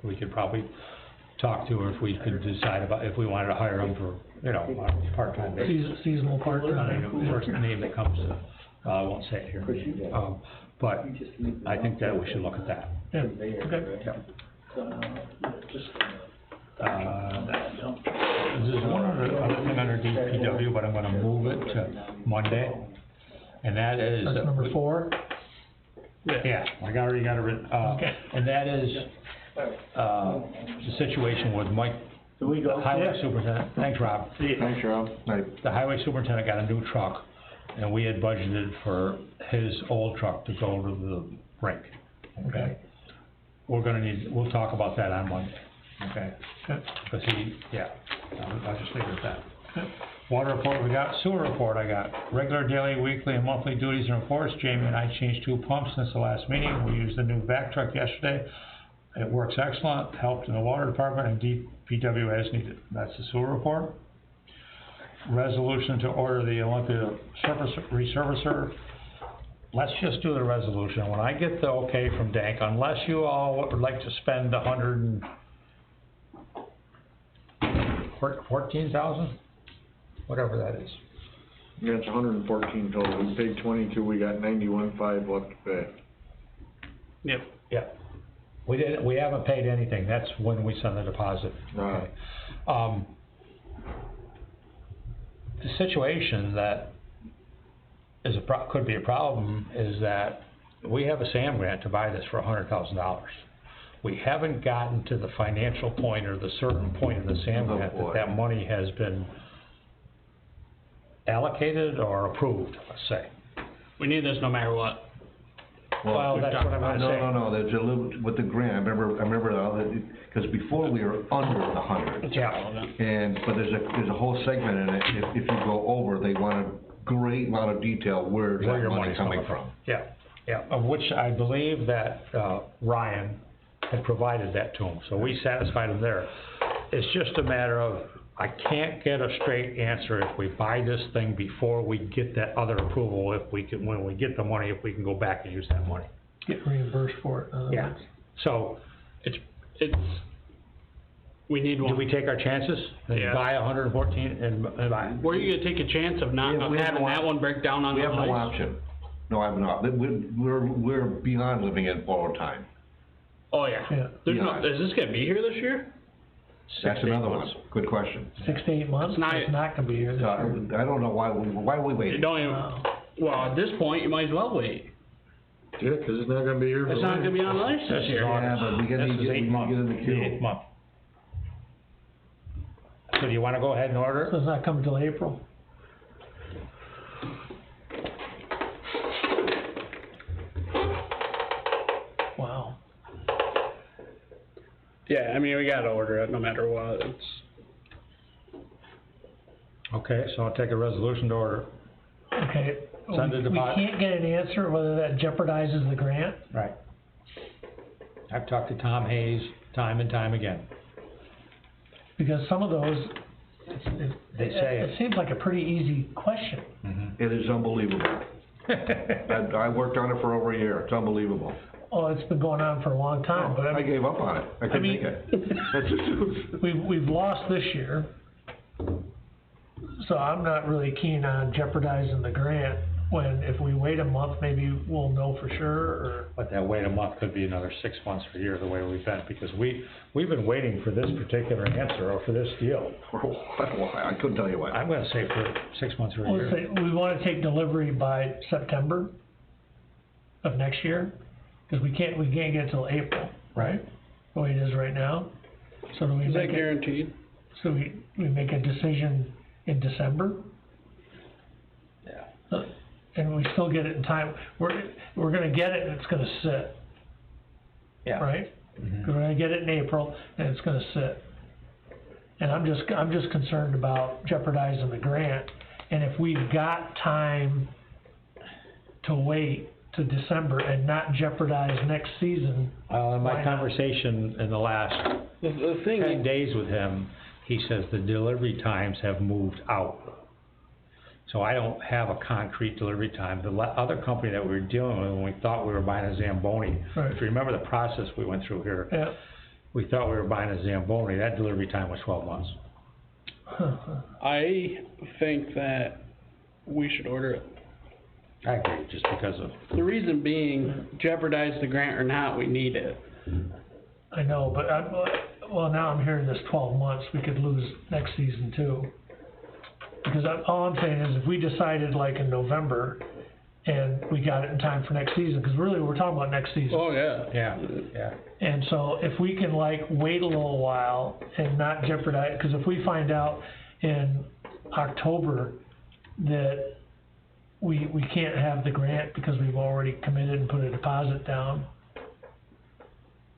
Speaker 15: we could probably talk to, or if we could decide about, if we wanted to hire them for, you know, on a part-time basis.
Speaker 9: Seasonal part-time.
Speaker 15: First name that comes to, I won't say it here. But I think that we should look at that.
Speaker 9: Yeah, okay.
Speaker 15: This is one other thing under DPW, but I'm gonna move it to Monday, and that is.
Speaker 9: That's number 4?
Speaker 15: Yeah, I already got it written,
Speaker 9: Okay.
Speaker 15: and that is, the situation with Mike, the highway superintendent. Thanks, Rob.
Speaker 11: Thanks, Rob.
Speaker 15: The highway superintendent got a new truck, and we had budgeted for his old truck to go to the rink, okay? We'll talk about that on Monday, okay? Because I'll just leave it at that. Water report we got, sewer report I got, regular daily, weekly, and monthly duties and reports. Jamie and I changed 2 pumps since the last meeting. We used the new vac truck yesterday. It works excellent, helped in the water department and DPW as needed. That's the sewer report. Resolution to order the Olympia resurfacer. Let's just do the resolution. When I get the okay from Dank, unless you all would like to spend $114,000? whatever that is.
Speaker 11: Yeah, it's 114 total, we paid 22, we got 91.5 left to pay.
Speaker 12: Yep.
Speaker 15: Yeah. We haven't paid anything, that's when we send the deposit.
Speaker 11: Right.
Speaker 15: The situation that is could be a problem is that we have a SAM grant to buy this for $100,000. We haven't gotten to the financial point or the certain point of the SAM grant that money has been allocated or approved, let's say.
Speaker 12: We need this no matter what.
Speaker 15: Well, that's what I'm gonna say.
Speaker 6: No, there's a little, with the grant, I remember, because before we were under the 100.
Speaker 15: Yeah.
Speaker 6: But there's a whole segment in it, if you go over, they want a great amount of detail, where's that money coming from?
Speaker 15: Yeah, yeah, of which I believe that, Ryan had provided that to him, so we satisfied him there. It's just a matter of, I can't get a straight answer if we buy this thing before we get that other approval, if we can, when we get the money, if we can go back and use that money.
Speaker 9: Get reimbursed for it,
Speaker 15: Yeah, so,
Speaker 12: It's, we need one.
Speaker 15: do we take our chances and
Speaker 12: Yeah.
Speaker 15: buy 114 and buy?
Speaker 12: Where are you gonna take a chance of not
Speaker 6: We have
Speaker 12: having
Speaker 6: no
Speaker 12: that one break down on
Speaker 6: We
Speaker 12: the
Speaker 6: have no
Speaker 12: ice?
Speaker 6: option. No, I'm not. We're beyond living in borrowed time.
Speaker 12: Oh, yeah.
Speaker 9: Yeah.
Speaker 12: There's no,
Speaker 6: Yeah.
Speaker 12: is this gonna be here this year?
Speaker 6: That's another one. Good question.
Speaker 9: 6 to 8 months,
Speaker 12: It's not-
Speaker 9: it's not gonna be here this
Speaker 6: I
Speaker 9: year.
Speaker 6: don't know why are we
Speaker 12: You
Speaker 6: waiting?
Speaker 12: don't even, well, at this point, you might as well wait.
Speaker 11: Yeah, 'cause it's not gonna be here for
Speaker 12: It's not gonna be on the ice
Speaker 15: This
Speaker 12: this
Speaker 15: is
Speaker 12: year.
Speaker 6: Yeah, but we gotta
Speaker 15: This is
Speaker 6: get
Speaker 15: 8 months.
Speaker 6: get in the
Speaker 15: The
Speaker 6: queue.
Speaker 15: 8th month. So do you wanna go ahead and order
Speaker 9: So
Speaker 15: it?
Speaker 9: it's not coming till April. Wow.
Speaker 12: Yeah, I mean, we gotta order it no matter what, it's,
Speaker 15: Okay, so I'll take a resolution to order.
Speaker 9: Okay,
Speaker 15: Send the
Speaker 9: we
Speaker 15: deposit.
Speaker 9: can't get an answer whether that jeopardizes the grant?
Speaker 15: Right. I've talked to Tom Hayes time and time again.
Speaker 9: Because some of those,
Speaker 15: They say
Speaker 9: it seems like a pretty easy question.
Speaker 6: It is unbelievable. I worked on it for over a year. It's unbelievable.
Speaker 9: Oh, it's been going on for a long time, but I
Speaker 6: I
Speaker 9: mean,
Speaker 6: gave up on it. I couldn't
Speaker 9: mean-
Speaker 6: make it. That's just,
Speaker 9: we've lost this year. So I'm not really keen on jeopardizing the grant, when if we wait a month, maybe we'll know for sure, or,
Speaker 15: But that wait a month could be another 6 months or a year, the way we've been, because we've been waiting for this particular answer, or for this deal.
Speaker 6: for quite a while. I couldn't tell you what.
Speaker 15: I'm gonna say for 6 months or a
Speaker 9: let's
Speaker 15: year.
Speaker 9: say, we wanna take delivery by September of next year, cause we can't get it till April, right? The way it is right now. So do we
Speaker 12: is that
Speaker 9: make it,
Speaker 12: guaranteed?
Speaker 9: so we make a decision in December?
Speaker 15: Yeah.
Speaker 9: And we still get it in time, we're gonna get it and it's gonna sit,
Speaker 15: Yeah.
Speaker 9: right?
Speaker 15: Mhm.
Speaker 9: We're gonna get it in April and it's gonna sit. And I'm just concerned about jeopardizing the grant, and if we've got time to wait to December and not jeopardize next season.
Speaker 15: In
Speaker 9: Why
Speaker 15: my
Speaker 9: not?
Speaker 15: conversation in the last
Speaker 12: The thing,
Speaker 15: 10 days with him, he says the delivery times have moved out. So I don't have a concrete delivery time. The other company that we were dealing with, when we thought we were buying a Zamboni,
Speaker 9: Right.
Speaker 15: if you remember the process we went through here,
Speaker 9: Yeah.
Speaker 15: we thought we were buying a Zamboni, that delivery time was 12 months.
Speaker 12: I think that we should order it.
Speaker 15: I agree, just because of,
Speaker 12: The reason being, jeopardize the grant or not, we need it.
Speaker 9: I know, but now I'm hearing this 12 months, we could lose next season too. Because all I'm saying is if we decided like in November and we got it in time for next season, cause really we're talking about next season.
Speaker 12: Oh, yeah.
Speaker 15: yeah.
Speaker 9: And so if we can like wait a little while and not jeopardize, cause if we find out in October that we can't have the grant because we've already committed and put a deposit down,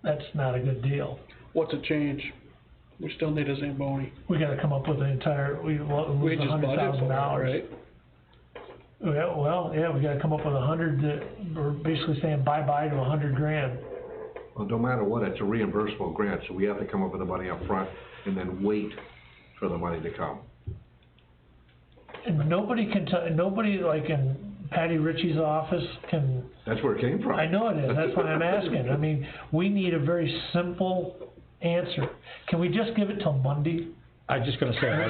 Speaker 9: that's not a good deal.
Speaker 12: What's a change? We still need a Zamboni.
Speaker 9: We gotta come up with an entire, we
Speaker 12: We
Speaker 9: lose
Speaker 12: just budget
Speaker 9: $100,000.
Speaker 12: for it, right?
Speaker 9: Yeah, we gotta come up with 100, that, we're basically saying bye-bye to 100 grand.
Speaker 6: Well, no matter what, it's a reimbursable grant, so we have to come up with the money up front and then wait for the money to come.
Speaker 9: And nobody can nobody like in Patty Ritchie's office can,
Speaker 6: That's where it came from.
Speaker 9: I know it is, that's why I'm asking. I mean, we need a very simple answer. Can we just give it till Monday?
Speaker 15: I was just gonna say, I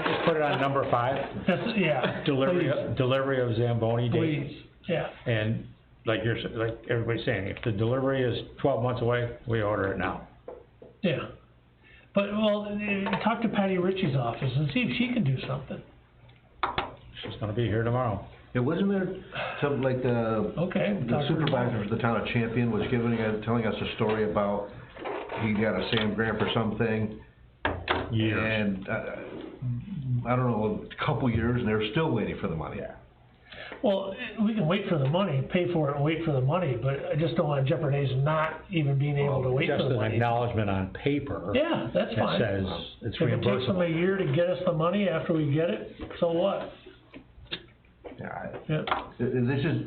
Speaker 15: just put it on number 5.
Speaker 9: That's, yeah.
Speaker 15: Delivery of Zamboni dates.
Speaker 9: Please, yeah.
Speaker 15: And like like everybody's saying, if the delivery is 12 months away, we order it now.
Speaker 9: Yeah. But, well, talk to Patty Ritchie's office and see if she can do something.
Speaker 15: She's gonna be here tomorrow.
Speaker 6: Yeah, wasn't there something like the supervisor of the town of Champion was telling us a story about he got a SAM grant for something?
Speaker 15: Years.
Speaker 6: And, I don't know, a couple years, and they're still waiting for the money.
Speaker 15: Yeah.
Speaker 9: Well, we can wait for the money, pay for it and wait for the money, but I just don't wanna jeopardize not even being able to wait for the
Speaker 15: Just an
Speaker 9: money.
Speaker 15: acknowledgement on paper.
Speaker 9: Yeah, that's fine.
Speaker 15: That says it's
Speaker 9: If it takes them a
Speaker 15: reimbursable.
Speaker 9: year to get us the money after we get it, so what?
Speaker 6: Yeah,
Speaker 9: Yeah.
Speaker 6: this is,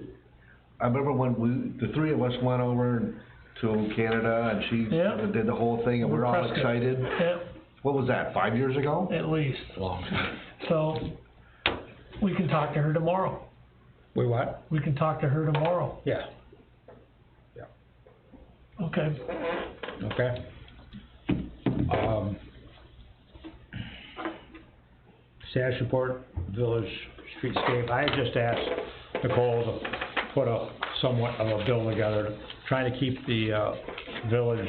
Speaker 6: I remember when the three of us went over to Canada, and she did the whole thing, and we're all
Speaker 9: Prescott.
Speaker 6: excited.
Speaker 9: Yeah,
Speaker 6: What was that, 5 years ago?
Speaker 9: at least.
Speaker 15: Long time.
Speaker 9: So, we can talk to her tomorrow.
Speaker 15: We what?
Speaker 9: We can talk to her tomorrow.
Speaker 15: Yeah.
Speaker 9: Okay.
Speaker 15: Okay. Status report, village streetscape. I just asked Nicole to put somewhat of a bill together, trying to keep the, village,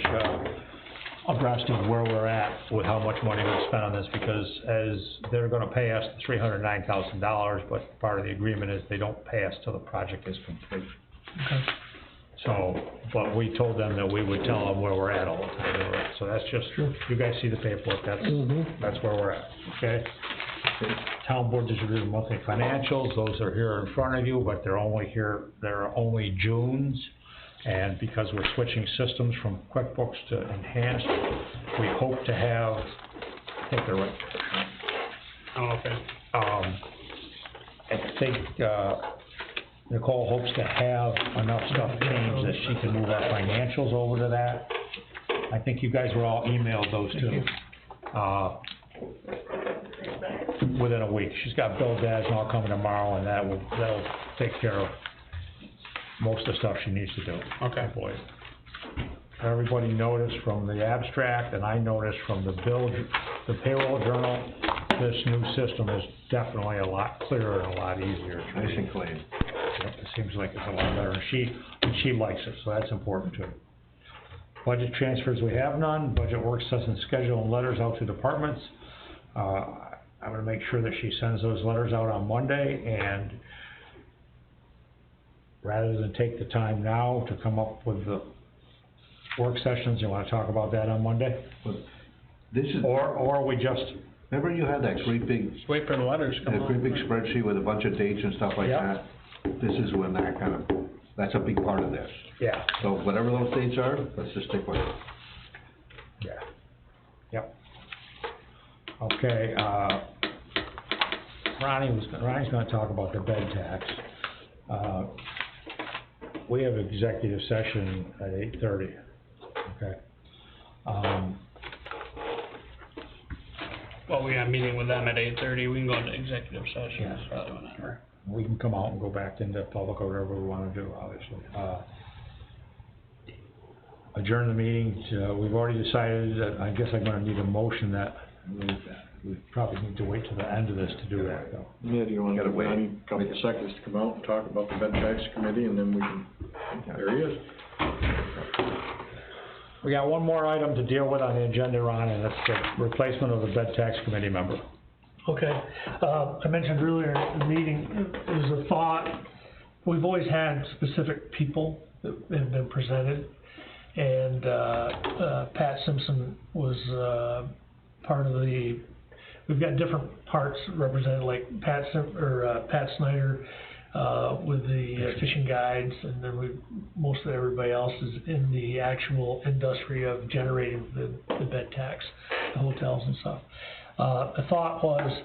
Speaker 15: abreast of where we're at with how much money we spent on this, because as they're gonna pay us $309,000, but part of the agreement is they don't pay us till the project is complete.
Speaker 9: Okay.
Speaker 15: So, but we told them that we would tell them where we're at all the time, so that's just, you guys see the paperwork, that's where we're at, okay? Town board distributed monthly financials, those are here in front of you, but they're only June's, and because we're switching systems from QuickBooks to Enhanced, we hope to have, I think they're right.
Speaker 12: Oh, okay.
Speaker 15: I think, Nicole hopes to have enough stuff changed that she can move our financials over to that. I think you guys were all emailed those too. Within a week. She's got Bill Dad's all coming tomorrow, and that'll take care of most of the stuff she needs to do.
Speaker 12: Okay.
Speaker 15: Boy. Everybody noticed from the abstract, and I noticed from the payroll journal, this new system is definitely a lot clearer and a lot easier.
Speaker 6: Nice and clean.
Speaker 15: Yep, it seems like it's a lot better, and she likes it, so that's important too. Budget transfers, we have none. Budget work session schedule and letters out to departments. I'm gonna make sure that she sends those letters out on Monday, and rather than take the time now to come up with the work sessions, you wanna talk about that on Monday?
Speaker 6: This is,
Speaker 15: Or we just,
Speaker 6: remember you had that great big,
Speaker 12: Just wait for the letters to come
Speaker 6: that great big
Speaker 12: out.
Speaker 6: spreadsheet with a bunch of dates and stuff like
Speaker 15: Yeah.
Speaker 6: that? This is when that's a big part of this.
Speaker 15: yeah,
Speaker 6: So whatever those dates are, let's just stick with it.
Speaker 15: yeah, yep. Okay, Ronnie's gonna talk about the bed tax. We have executive session at 8:30, okay?
Speaker 12: Well, we got a meeting with them at 8:30, we can go into executive session,
Speaker 15: Yeah.
Speaker 12: probably whenever.
Speaker 15: We can come out and go back into public or whatever we wanna do, obviously. Adjourn the meeting, we've already decided that, I guess I'm gonna need a motion that we probably need to wait till the end of this to do that, though.
Speaker 11: Yeah, do you wanna
Speaker 6: Gotta
Speaker 11: give
Speaker 6: wait.
Speaker 11: Ronnie a couple of seconds to come out and talk about the bed tax committee, and then we can, there he is.
Speaker 15: We got one more item to deal with on the agenda, Ron, and that's the replacement of the bed tax committee member.
Speaker 9: Okay, I mentioned earlier in the meeting, there's a thought, we've always had specific people that have been presented, and, Pat Simpson was, part of we've got different parts represented, like Pat Snyder, with the fishing guides, and then most of everybody else is in the actual industry of generating the bed tax, the hotels and stuff. The thought was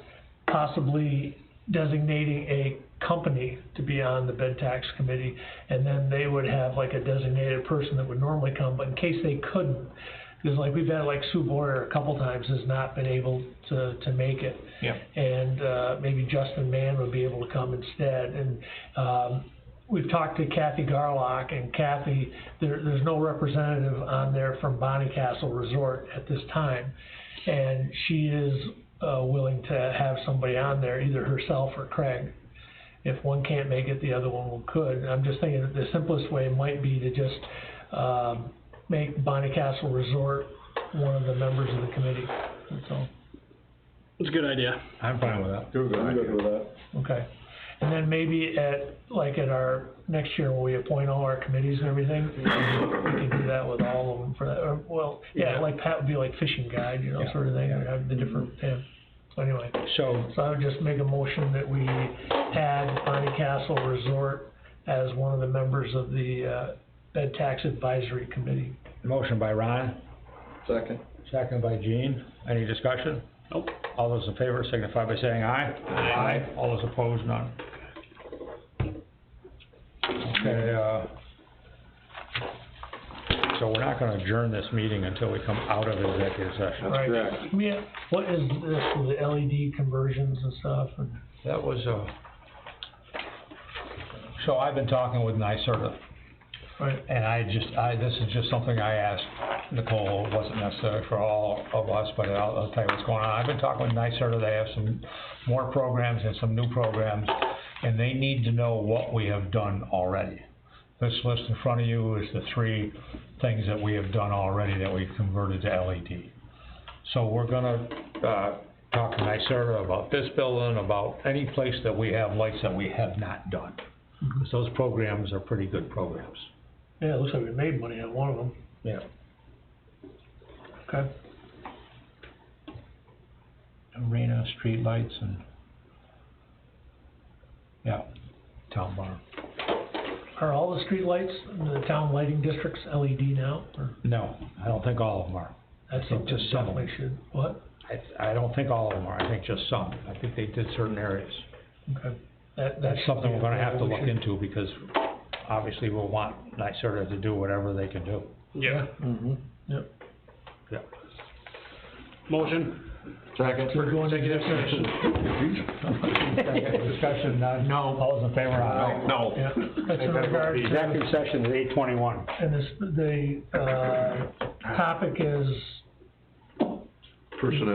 Speaker 9: possibly designating a company to be on the bed tax committee, and then they would have like a designated person that would normally come, but in case they couldn't, because like we've had like Sue Boyer a couple times has not been able to make it.
Speaker 15: Yeah.
Speaker 9: And, maybe Justin Mann would be able to come instead, and, we've talked to Kathy Garlock, and Kathy, there's no representative on there from Bonnie Castle Resort at this time. and she is, willing to have somebody on there, either herself or Craig. If one can't make it, the other one could. I'm just thinking that the simplest way might be to just, make Bonnie Castle Resort one of the members of the committee, that's all.
Speaker 12: It's a good idea.
Speaker 15: I'm fine with that.
Speaker 11: I'm good with that.
Speaker 9: Okay, and then maybe at our next year, when we appoint all our committees and everything, we can do that with all of them for that, or, well, yeah, like Pat would be like fishing guide, you know,
Speaker 15: Yeah.
Speaker 9: sort of thing, or have the different, yeah. So anyway, so I would just make a motion that we add Bonnie Castle Resort as one of the members of the, Bed Tax Advisory Committee.
Speaker 15: Motion by Ron,
Speaker 2: Second.
Speaker 15: second by Gene. Any discussion?
Speaker 12: Nope.
Speaker 15: All those in favor signify by saying aye.
Speaker 12: Aye.
Speaker 15: All those opposed, none. Okay, so we're not gonna adjourn this meeting until we come out of executive session.
Speaker 9: Right.
Speaker 11: correct.
Speaker 9: Yeah, what is this, the LED conversions and stuff, and,
Speaker 15: That was, so I've been talking with NYSERDA,
Speaker 9: right,
Speaker 15: and this is just something I asked Nicole. It wasn't necessary for all of us, but I'll tell you what's going on. I've been talking with NYSERDA. They have some more programs and some new programs, and they need to know what we have done already. This list in front of you is the 3 things that we have done already that we've converted to LED. So we're gonna, talk to NYSERDA about this building, about any place that we have lights that we have not done. Because those programs are pretty good programs.
Speaker 9: yeah, it looks like we made money on one of them,
Speaker 15: Yeah.
Speaker 9: okay.
Speaker 15: Arena, streetlights, and, yeah, town barn.
Speaker 9: Are all the streetlights in the town lighting districts LED now, or?
Speaker 15: No, I don't think all of them are.
Speaker 9: That's
Speaker 15: I think
Speaker 9: something
Speaker 15: just some.
Speaker 9: definitely should, what?
Speaker 15: I don't think all of them are, I think just some. I think they did certain areas.
Speaker 9: Okay.
Speaker 15: That's something we're gonna have to
Speaker 9: we
Speaker 15: look
Speaker 9: should-
Speaker 15: into, because obviously we'll want NYSERDA to do whatever they can do.
Speaker 12: Yeah.
Speaker 9: Mm-hmm. Yep.
Speaker 15: Yeah.
Speaker 12: Motion?
Speaker 2: Second.
Speaker 9: We're going to executive session.
Speaker 15: Discussion, none?
Speaker 16: No.
Speaker 15: All those in favor, aye?
Speaker 16: No.
Speaker 9: Yeah, that's in regard to,
Speaker 15: Executive session is 8:21.
Speaker 9: and this, the, topic is
Speaker 6: Personnel.